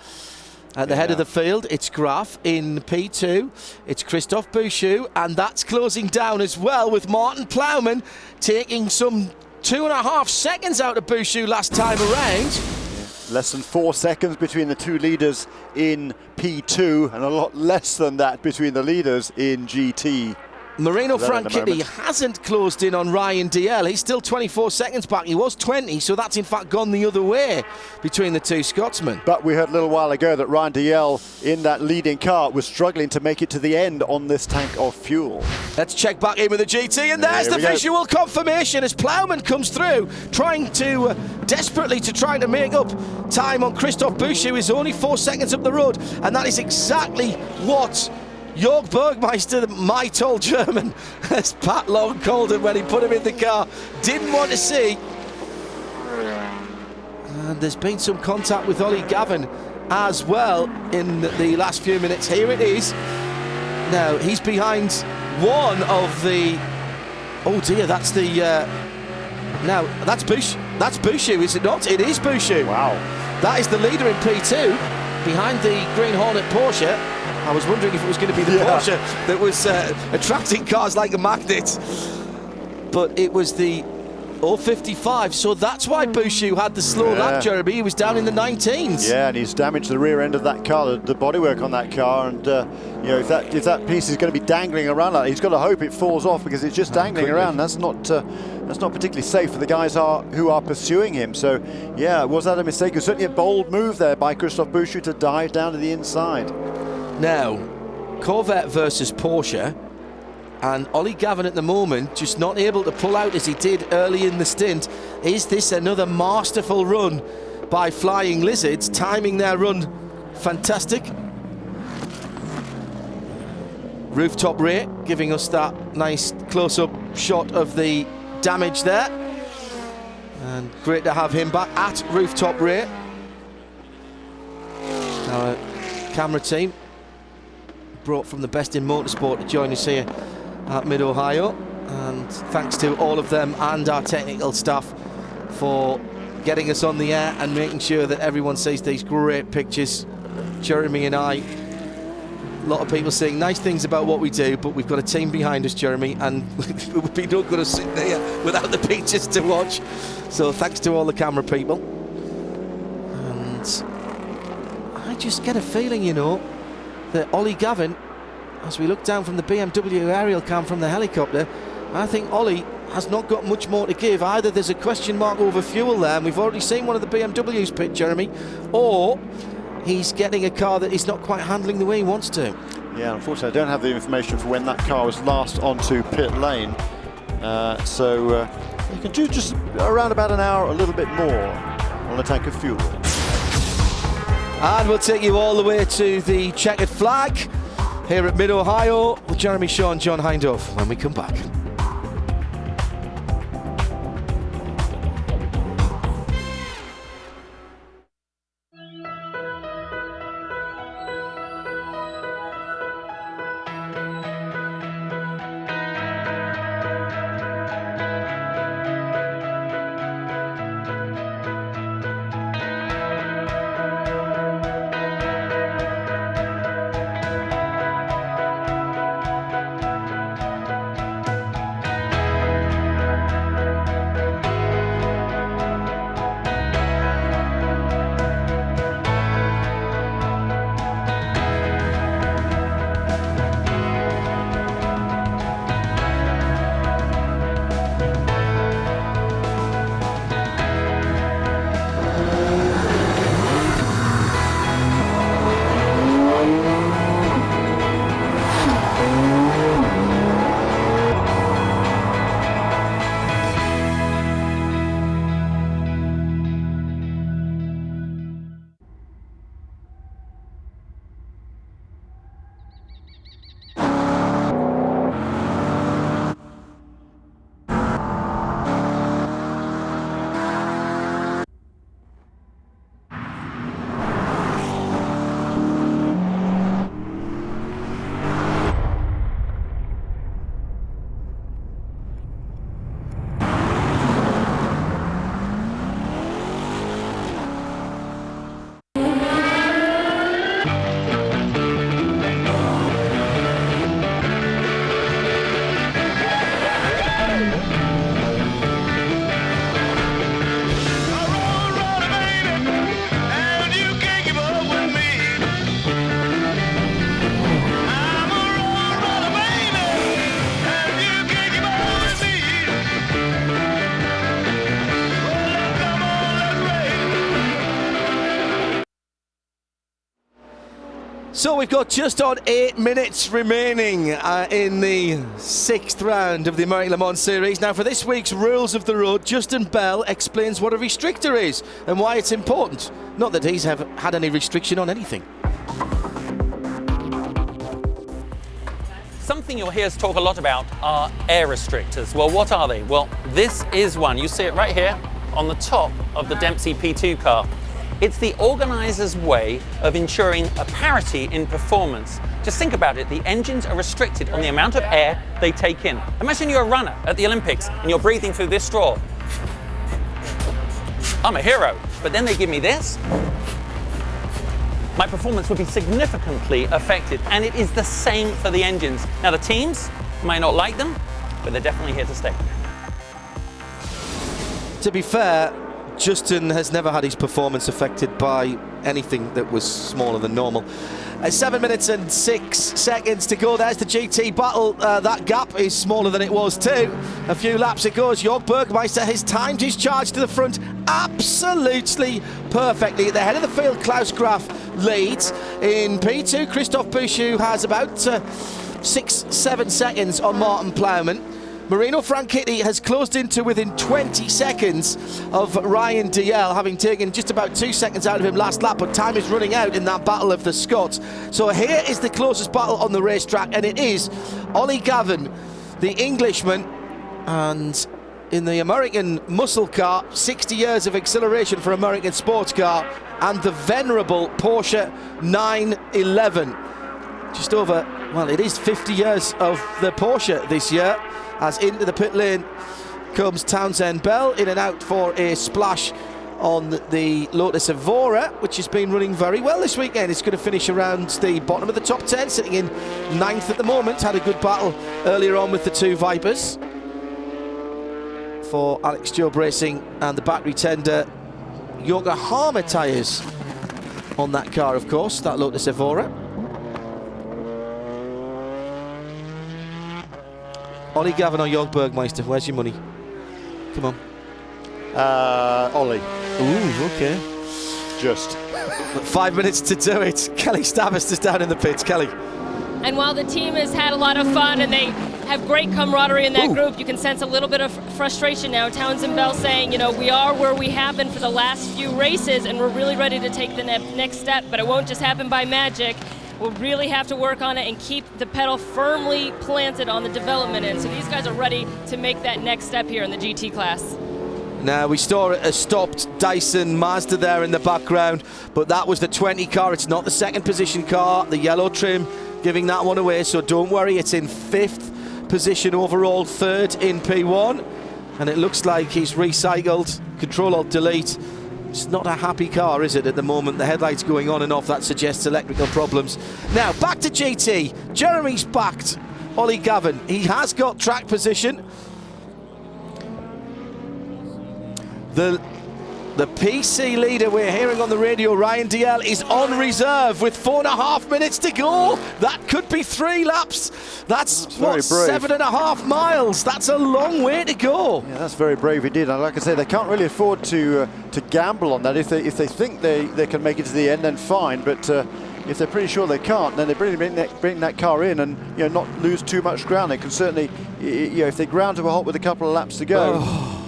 At the head of the field, it's Graf in P2. It's Christophe Bouchou, and that's closing down as well, with Martin Plowman taking some 2.5 seconds out of Bouchou last time around. Less than 4 seconds between the two leaders in P2, and a lot less than that between the leaders in GT. Marino Franchitti hasn't closed in on Ryan DL. He's still 24 seconds back. He was 20, so that's in fact gone the other way between the two Scotsmen. But we heard a little while ago that Ryan DL in that leading car was struggling to make it to the end on this tank of fuel. Let's check back in with the GT, and there's the visual confirmation as Plowman comes through, trying to desperately to make up time on Christophe Bouchou, who is only 4 seconds up the road, and that is exactly what Jörg Bergmeister, my tall German, as Pat Long called him when he put him in the car, didn't want to see. And there's been some contact with Ollie Gavin as well in the last few minutes. Here it is. Now, he's behind one of the... Oh dear, that's the... Now, that's Bouchou, is it not? It is Bouchou. Wow. That is the leader in P2, behind the Green Hornet Porsche. I was wondering if it was going to be the Porsche that was attracting cars like a magnet. But it was the 055, so that's why Bouchou had the slow lap, Jeremy. He was down in the 19s. Yeah, and he's damaged the rear end of that car, the bodywork on that car, and you know, if that piece is going to be dangling around like that, he's got to hope it falls off, because it's just dangling around. That's not particularly safe for the guys who are pursuing him. So yeah, was that a mistake? It was certainly a bold move there by Christophe Bouchou to dive down to the inside. Now, Corvette versus Porsche, and Ollie Gavin at the moment just not able to pull out as he did early in the stint. Is this another masterful run by Flying Lizards, timing their run fantastic? Rooftop rear giving us that nice close-up shot of the damage there, and great to have him back at rooftop rear. Our camera team brought from the best in motorsport to join us here at Mid-Ohio, and thanks to all of them and our technical staff for getting us on the air and making sure that everyone sees these great pictures. Jeremy and I, a lot of people saying nice things about what we do, but we've got a team behind us, Jeremy, and it would be not going to sit there without the pictures to watch. So thanks to all the camera people. And I just get a feeling, you know, that Ollie Gavin, as we look down from the BMW aerial cam from the helicopter, I think Ollie has not got much more to give. Either there's a question mark over fuel there, and we've already seen one of the BMWs pit, Jeremy, or he's getting a car that he's not quite handling the way he wants to. Yeah, unfortunately I don't have the information for when that car was last onto pit lane. So you can do just around about an hour, a little bit more on a tank of fuel. And we'll take you all the way to the checkered flag here at Mid-Ohio with Jeremy Shaw and John Hindhaugh when we come back. So we've got just on 8 minutes remaining in the 6th round of the American Le Mans Series. Now for this week's Rules of the Road, Justin Bell explains what a restrictor is and why it's important. Not that he's had any restriction on anything. Something you'll hear us talk a lot about are air restrictors. Well, what are they? Well, this is one. You see it right here on the top of the Dempsey P2 car. It's the organizer's way of ensuring a parity in performance. Just think about it, the engines are restricted on the amount of air they take in. Imagine you're a runner at the Olympics and you're breathing through this straw. I'm a hero, but then they give me this. My performance would be significantly affected, and it is the same for the engines. Now the teams might not like them, but they're definitely here to stay. To be fair, Justin has never had his performance affected by anything that was smaller than normal. 7 minutes and 6 seconds to go. There's the GT battle. That gap is smaller than it was too. A few laps it goes. Jörg Bergmeister has timed his charge to the front absolutely perfectly. At the head of the field, Klaus Graf leads. In P2, Christoph Bouchou has about 6-7 seconds on Martin Plowman. Marino Franchitti has closed into within 20 seconds of Ryan Dalziel, having taken just about 2 seconds out of him last lap, but time is running out in that battle of the Scots. So here is the closest battle on the racetrack, and it is Ollie Gavin, the Englishman, and in the American muscle car, 60 years of acceleration for American sports car, and the venerable Porsche 911. Just over, well, it is 50 years of the Porsche this year, as into the pit lane comes Townsend Bell, in and out for a splash on the Lotus Evora, which has been running very well this weekend. It's going to finish around the bottom of the top 10, sitting in 9th at the moment. Had a good battle earlier on with the two Vipers. For Alex Job Racing and the battery tender Yokohama tyres on that car, of course, that Lotus Evora. Ollie Gavin or Jörg Bergmeister, where's your money? Come on. Ollie. Ooh, okay. Just. 5 minutes to do it. Kelly Stavist is down in the pits. Kelly. And while the team has had a lot of fun and they have great camaraderie in that group, you can sense a little bit of frustration now. Townsend Bell saying, you know, we are where we have been for the last few races and we're really ready to take the next step, but it won't just happen by magic. We'll really have to work on it and keep the pedal firmly planted on the development end. So these guys are ready to make that next step here in the GT class. Now, we saw a stopped Dyson Mazda there in the background, but that was the 20 car. It's not the second position car, the yellow trim, giving that one away. So don't worry, it's in 5th position overall, 3rd in P1. And it looks like he's recycled. Control-Alt-Delete. It's not a happy car, is it, at the moment? The headlights going on and off, that suggests electrical problems. Now, back to GT. Jeremy's backed Ollie Gavin. He has got track position. The PC leader we're hearing on the radio, Ryan Dalziel, is on reserve with 4.5 minutes to go. That could be 3 laps. That's what, 7.5 miles. That's a long way to go. Yeah, that's very brave indeed. And like I say, they can't really afford to gamble on that. If they think they can make it to the end, then fine. But if they're pretty sure they can't, then they bring that car in and not lose too much ground. They can certainly, if they ground to a halt with a couple of laps to go.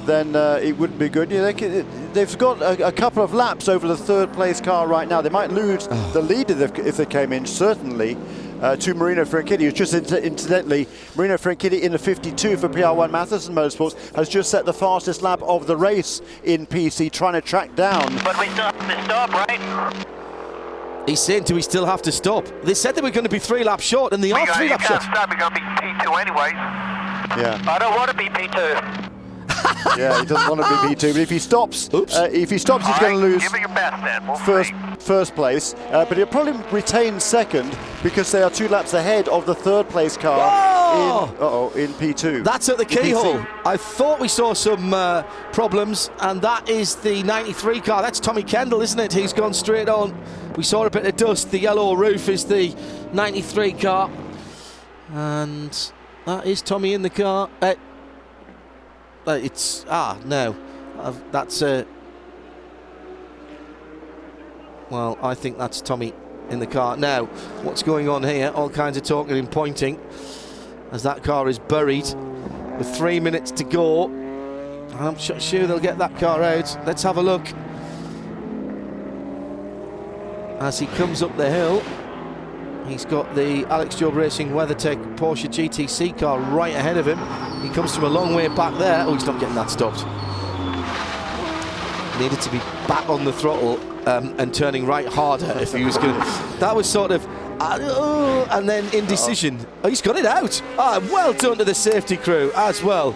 Then it wouldn't be good. They've got a couple of laps over the 3rd place car right now. They might lose the lead if they came in, certainly, to Marino Franchitti, who's just incidentally, Marino Franchitti in the 52 for PR1 Matheson Motorsports has just set the fastest lap of the race in PC, trying to track down. But we still have to stop, right? He's saying, do we still have to stop? They said they were going to be 3 laps short, and they are 3 laps short. Stop, we're going to be P2 anyways. Yeah. I don't want to be P2. Yeah, he doesn't want to be P2, but if he stops, he's going to lose give it your best, then. We'll first place. But he'll probably retain 2nd because they are 2 laps ahead of the 3rd place car in P2. That's at the keyhole. I thought we saw some problems, and that is the 93 car. That's Tommy Kendall, isn't it? He's gone straight on. We saw a bit of dust. The yellow roof is the 93 car, and that is Tommy in the car. That's well, I think that's Tommy in the car. Now, what's going on here? All kinds of talking and pointing as that car is buried with 3 minutes to go. I'm sure they'll get that car out. Let's have a look. As he comes up the hill, he's got the Alex Job Racing WeatherTech Porsche GTC car right ahead of him. He comes from a long way back there. Oh, he's not getting that stopped. Needed to be back on the throttle and turning right harder if he was going to. That was sort of, and then indecision. Oh, he's got it out. Well done to the safety crew as well.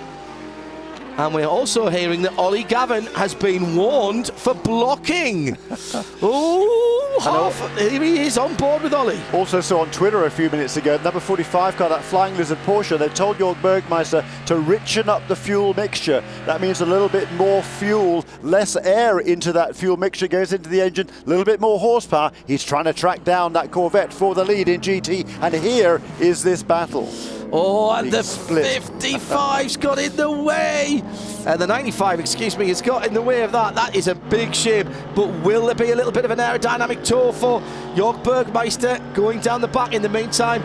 And we're also hearing that Ollie Gavin has been warned for blocking. Here he is on board with Ollie. Also saw on Twitter a few minutes ago, number 45 car, that Flying Lizard Porsche, they told Jörg Bergmeister to richen up the fuel mixture. That means a little bit more fuel, less air into that fuel mixture goes into the engine, a little bit more horsepower. He's trying to track down that Corvette for the lead in GT, and here is this battle. Oh, and the 55's got in the way. The 95, excuse me, has got in the way of that. That is a big shame. But will there be a little bit of an aerodynamic tour for Jörg Bergmeister going down the back? In the meantime,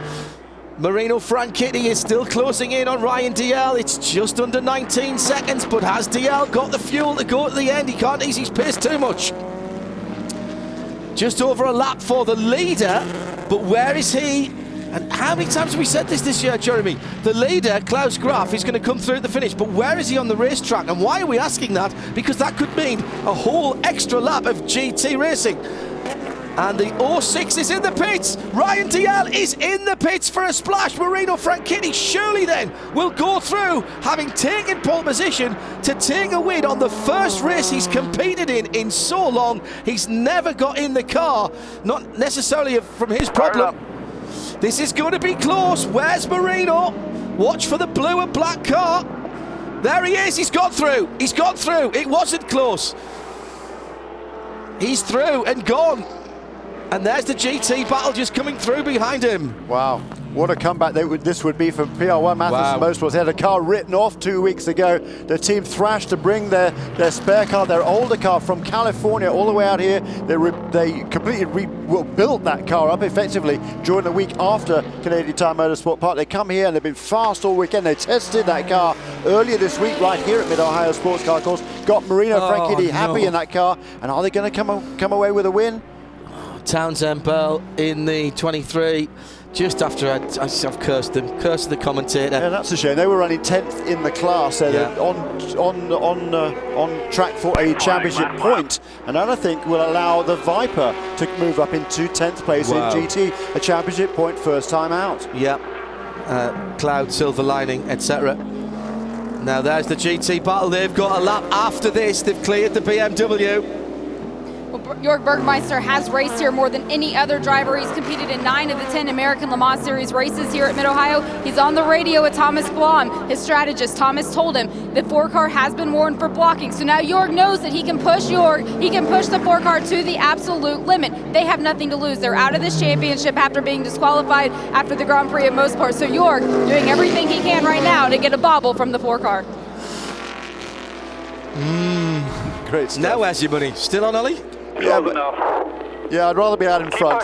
Marino Franchitti is still closing in on Ryan Dalziel. It's just under 19 seconds, but has Dalziel got the fuel to go to the end? He can't ease his pace too much. Just over a lap for the leader, but where is he? And how many times have we said this year, Jeremy? The leader, Klaus Graf, is going to come through at the finish, but where is he on the racetrack? And why are we asking that? Because that could mean a whole extra lap of GT racing. And the 06 is in the pits. Ryan Dalziel is in the pits for a splash. Marino Franchitti surely then will go through, having taken pole position, to take a win on the first race he's competed in so long. He's never got in the car, not necessarily from his problem. This is going to be close. Where's Marino? Watch for the blue and black car. There he is. He's got through. He's got through. It wasn't close. He's through and gone. And there's the GT battle just coming through behind him. Wow. What a comeback this would be for PR1 Mathiesen Motorsports. They had a car written off 2 weeks ago. The team thrashed to bring their spare car, their older car from California all the way out here. They completely rebuilt that car up effectively during the week after Canadian Tire Motorsport Park. They come here and they've been fast all weekend. They tested that car earlier this week right here at Mid-Ohio Sports Car Course. Got Marino Franchitti happy in that car. And are they going to come away with a win? Townsend Bell in the 23. Just after I've cursed the commentator. Yeah, that's a shame. They were running 10th in the class, on track for a championship point, and that I think will allow the Viper to move up into 10th place in GT, a championship point first time out. Yep. Cloud, silver lining, etc. Now there's the GT battle. They've got a lap after this. They've cleared the BMW. Well, Jörg Bergmeister has raced here more than any other driver. He's competed in 9 of the 10 American Le Mans Series races here at Mid-Ohio. He's on the radio with Thomas Blom, his strategist. Thomas told him the 4-car has been warned for blocking. So now Jörg knows that he can push the 4-car to the absolute limit. They have nothing to lose. They're out of this championship after being disqualified after the Grand Prix of Mosport. So Jörg doing everything he can right now to get a bobble from the 4-car. Great stuff. Now where's your money? Still on Ollie? Yeah, I'd rather be out in front.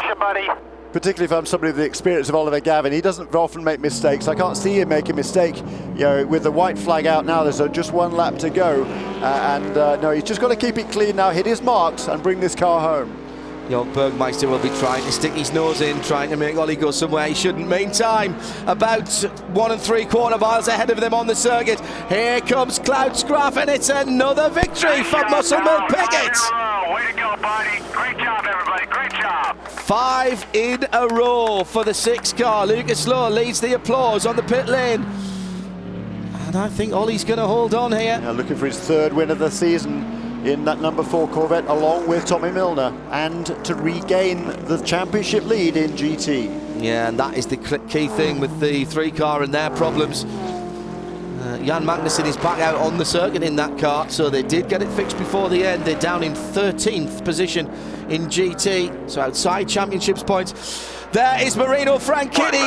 Particularly if I'm somebody with the experience of Oliver Gavin. He doesn't often make mistakes. I can't see him make a mistake. With the white flag out now, there's just one lap to go. No, he's just got to keep it clean now, hit his marks, and bring this car home. Jörg Bergmeister will be trying to stick his nose in, trying to make Ollie go somewhere he shouldn't. Meantime, about 1 3/4 miles ahead of them on the circuit. Here comes Klaus Graf, and it's another victory for Muscle Milk Pickett. Way to go, buddy. Great job, everybody. Great job. 5 in a row for the 6-car. Lucas Lowe leads the applause on the pit lane. And I think Ollie's going to hold on here. Looking for his 3rd win of the season in that number 4 Corvette, along with Tommy Milner, and to regain the championship lead in GT. Yeah, and that is the key thing with the 3-car and their problems. Jan Magnussen is back out on the circuit in that car, so they did get it fixed before the end. They're down in 13th position in GT, so outside championships points. There is Marino Franchitti,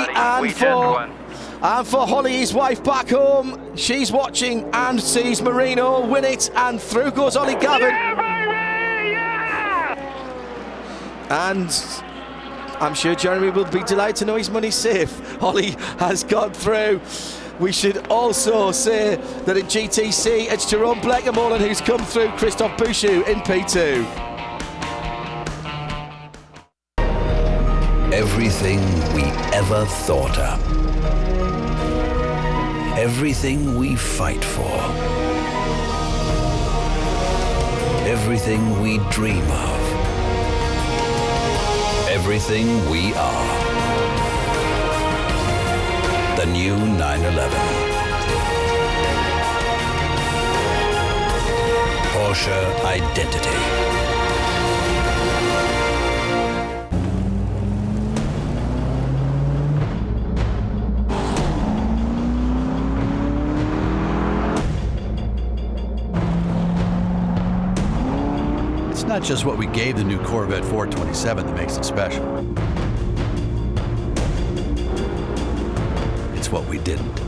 and for Holly, his wife back home, she's watching and sees Marino win it, and through goes Ollie Gavin. And I'm sure Jeremy will be delighted to know his money's safe. Ollie has gone through. We should also say that in GTC, it's Jerome Bleckermolen who's come through, Christophe Bouchou in P2. Everything we ever thought up. Everything we fight for. Everything we dream of. Everything we are. The new 911. Porsche Identity. It's not just what we gave the new Corvette 427 that makes it special. It's what we didn't.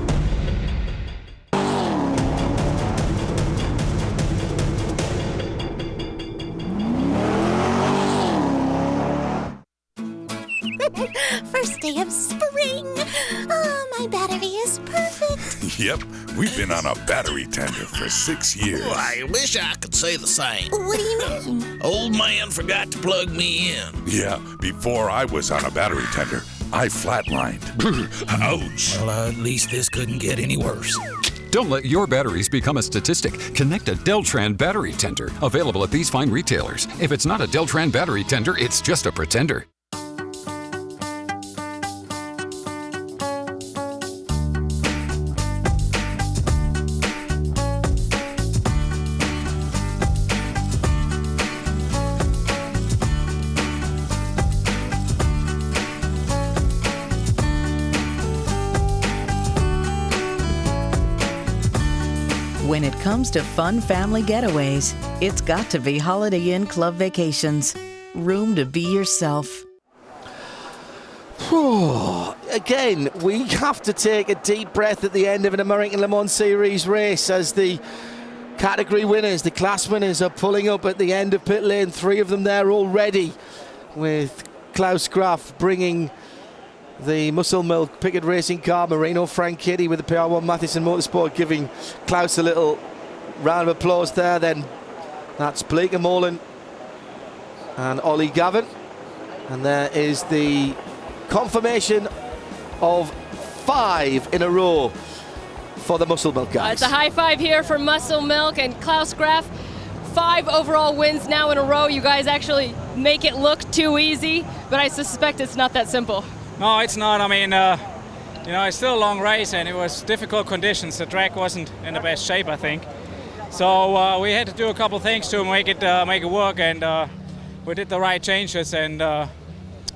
First day of spring. Oh, my battery is perfect. Yep, we've been on a battery tender for 6 years. Oh, I wish I could say the same. What do you mean? Old man forgot to plug me in. Yeah, before I was on a battery tender, I flatlined. Ouch. Well, at least this couldn't get any worse. Don't let your batteries become a statistic. Connect a Deltran battery tender. Available at these fine retailers. If it's not a Deltran battery tender, it's just a pretender. When it comes to fun family getaways, it's got to be Holiday Inn Club Vacations. Room to be yourself. Again, we have to take a deep breath at the end of an American Le Mans Series race as the category winners, the class winners, are pulling up at the end of pit lane. 3 of them there already, with Klaus Graf bringing the Muscle Milk Pickett Racing car. Marino Franchitti with the PR1 Matheson Motorsport giving Klaus a little round of applause there. Then that's Bleckermolen and Ollie Gavin. And there is the confirmation of 5 in a row for the Muscle Milk guys. It's a high five here for Muscle Milk and Klaus Graf. 5 overall wins now in a row. You guys actually make it look too easy, but I suspect it's not that simple. No, it's not. I mean, it's still a long race and it was difficult conditions. The track wasn't in the best shape, I think. So we had to do a couple things to make it work, and we did the right changes, and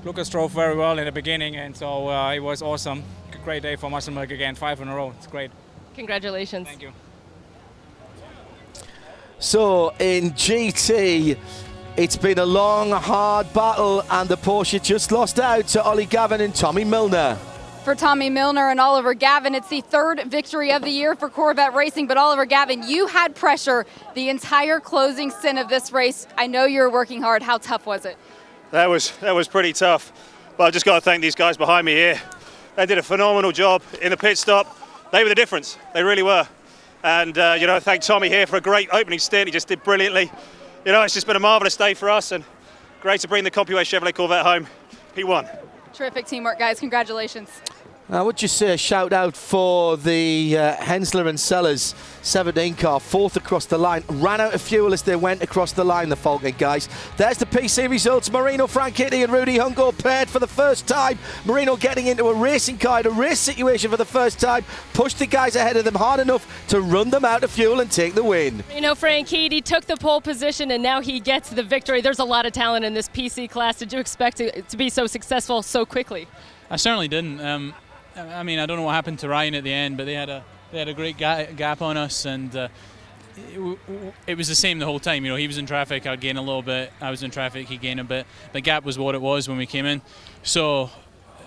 Lucas drove very well in the beginning, and so it was awesome. Great day for Muscle Milk again, 5 in a row. It's great. Congratulations. Thank you. So in GT, it's been a long, hard battle, and the Porsche just lost out to Ollie Gavin and Tommy Milner. For Tommy Milner and Oliver Gavin, it's the 3rd victory of the year for Corvette Racing. But Oliver Gavin, you had pressure the entire closing stint of this race. I know you were working hard. How tough was it? That was pretty tough. But I've just got to thank these guys behind me here. They did a phenomenal job in the pit stop. They were the difference. They really were. And, thank Tommy here for a great opening stint. He just did brilliantly. It's just been a marvellous day for us, and great to bring the CompuWay Chevrolet Corvette home. P1. Terrific teamwork, guys. Congratulations. I would just say a shout out for the Hensler and Sellers 17 car, 4th across the line. Ran out of fuel as they went across the line, the Falcon guys. There's the PC results. Marino Franchitti and Rudy Hungo paired for the first time. Marino getting into a racing car, in a race situation for the first time. Pushed the guys ahead of them hard enough to run them out of fuel and take the win. Franchitti took the pole position, and now he gets the victory. There's a lot of talent in this PC class. Did you expect it to be so successful so quickly? I certainly didn't. I don't know what happened to Ryan at the end, but they had a great gap on us, and it was the same the whole time. He was in traffic, I'd gain a little bit. I was in traffic, he gained a bit. The gap was what it was when we came in. So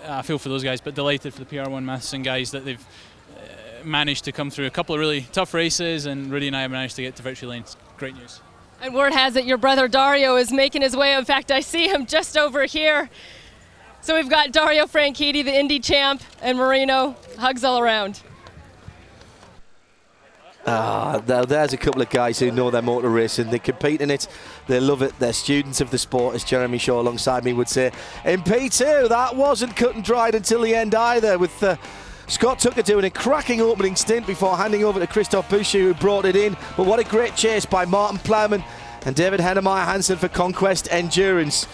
I feel for those guys, but delighted for the PR1 Matheson guys that they've managed to come through a couple of really tough races, and Rudy and I have managed to get to victory lane. It's great news. And word has it your brother Dario is making his way. In fact, I see him just over here. So we've got Dario Franchitti, the Indy champ, and Marino. Hugs all around. There's a couple of guys who know their motor racing. They compete in it. They love it. They're students of the sport, as Jeremy Shaw alongside me would say. In P2, that wasn't cut and dried until the end either, with Scott Tucker doing a cracking opening stint before handing over to Christophe Boucher, who brought it in. But what a great chase by Martin Plowman and David Hennemeyer Hansen for Conquest Endurance,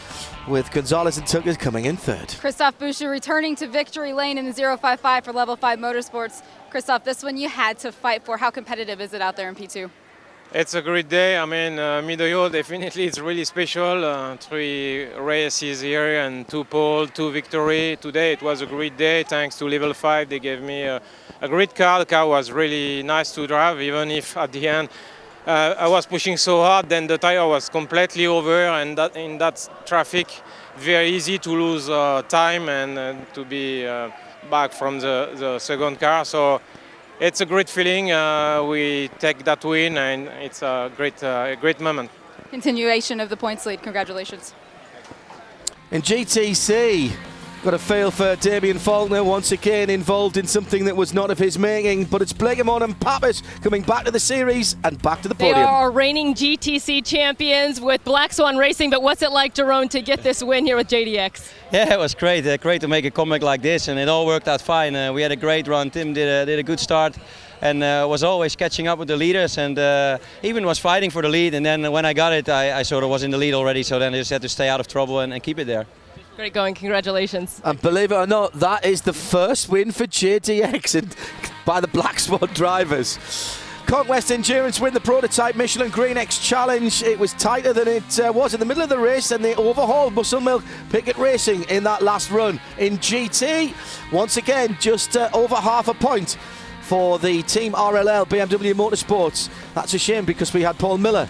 with Gonzalez and Tucker coming in third. Christophe Boucher returning to victory lane in the 055 for Level 5 Motorsports. Christophe, this one you had to fight for. How competitive is it out there in P2? It's a great day. I mean, Mid-Ohio, definitely it's really special. 3 races here and 2 pole, 2 victory. Today it was a great day. Thanks to Level 5, they gave me a great car. The car was really nice to drive, even if at the end I was pushing so hard, then the tire was completely over, and in that traffic, very easy to lose time and to be back from the second car. So it's a great feeling. We take that win, and it's a great moment. Continuation of the points lead. Congratulations. In GTC, got a feel for Damien Faulkner, once again involved in something that was not of his making, but it's Blegamon and Pappas coming back to the series and back to the podium. They are reigning GTC champions with Black Swan Racing, but what's it like, Jerome, to get this win here with JDX? Yeah, it was great. Great to make a comeback like this, and it all worked out fine. We had a great run. Tim did a good start, and was always catching up with the leaders, and even was fighting for the lead. And then when I got it, I sort of was in the lead already, so then I just had to stay out of trouble and keep it there. Great going, congratulations. And believe it or not, that is the first win for JDX and by the Black Swan drivers. Conquest Endurance win the prototype Michelin Green X Challenge. It was tighter than it was in the middle of the race, and they overhauled Muscle Milk Pickett Racing in that last run. In GT, once again, just over half a point for the Team RLL BMW Motorsports. That's a shame because we had Paul Miller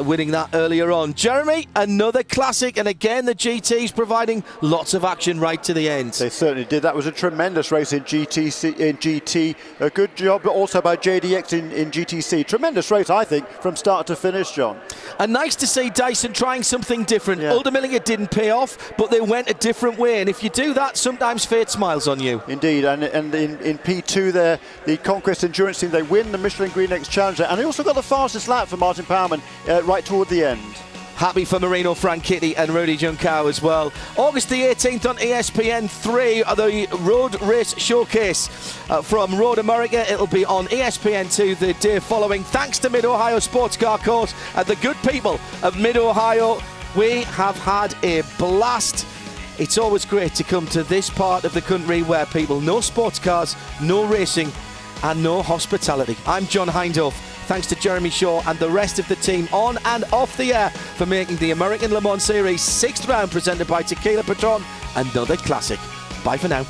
winning that earlier on. Jeremy, another classic, and again the GT's providing lots of action right to the end. They certainly did. That was a tremendous race in GT. A good job, but also by JDX in GTC. Tremendous race, I think, from start to finish, John. And nice to see Dyson trying something different. Yeah. Ultimately, it didn't pay off, but they went a different way. And if you do that, sometimes fate smiles on you. Indeed. And in P2 there, the Conquest Endurance team, they win the Michelin Green X Challenger. And they also got the fastest lap for Martin Plowman right toward the end. Happy for Marino Franchitti and Rudy Junção as well. August the 18th on ESPN 3, the Road Race Showcase from Road America. It'll be on ESPN 2 the day following. Thanks to Mid-Ohio Sports Car Course and the good people of Mid-Ohio. We have had a blast. It's always great to come to this part of the country where people know sports cars, know racing and know hospitality. I'm John Hindhaugh. Thanks to Jeremy Shaw and the rest of the team on and off the air for making the American Le Mans Series 6th round presented by Tequila Patron another classic. Bye for now.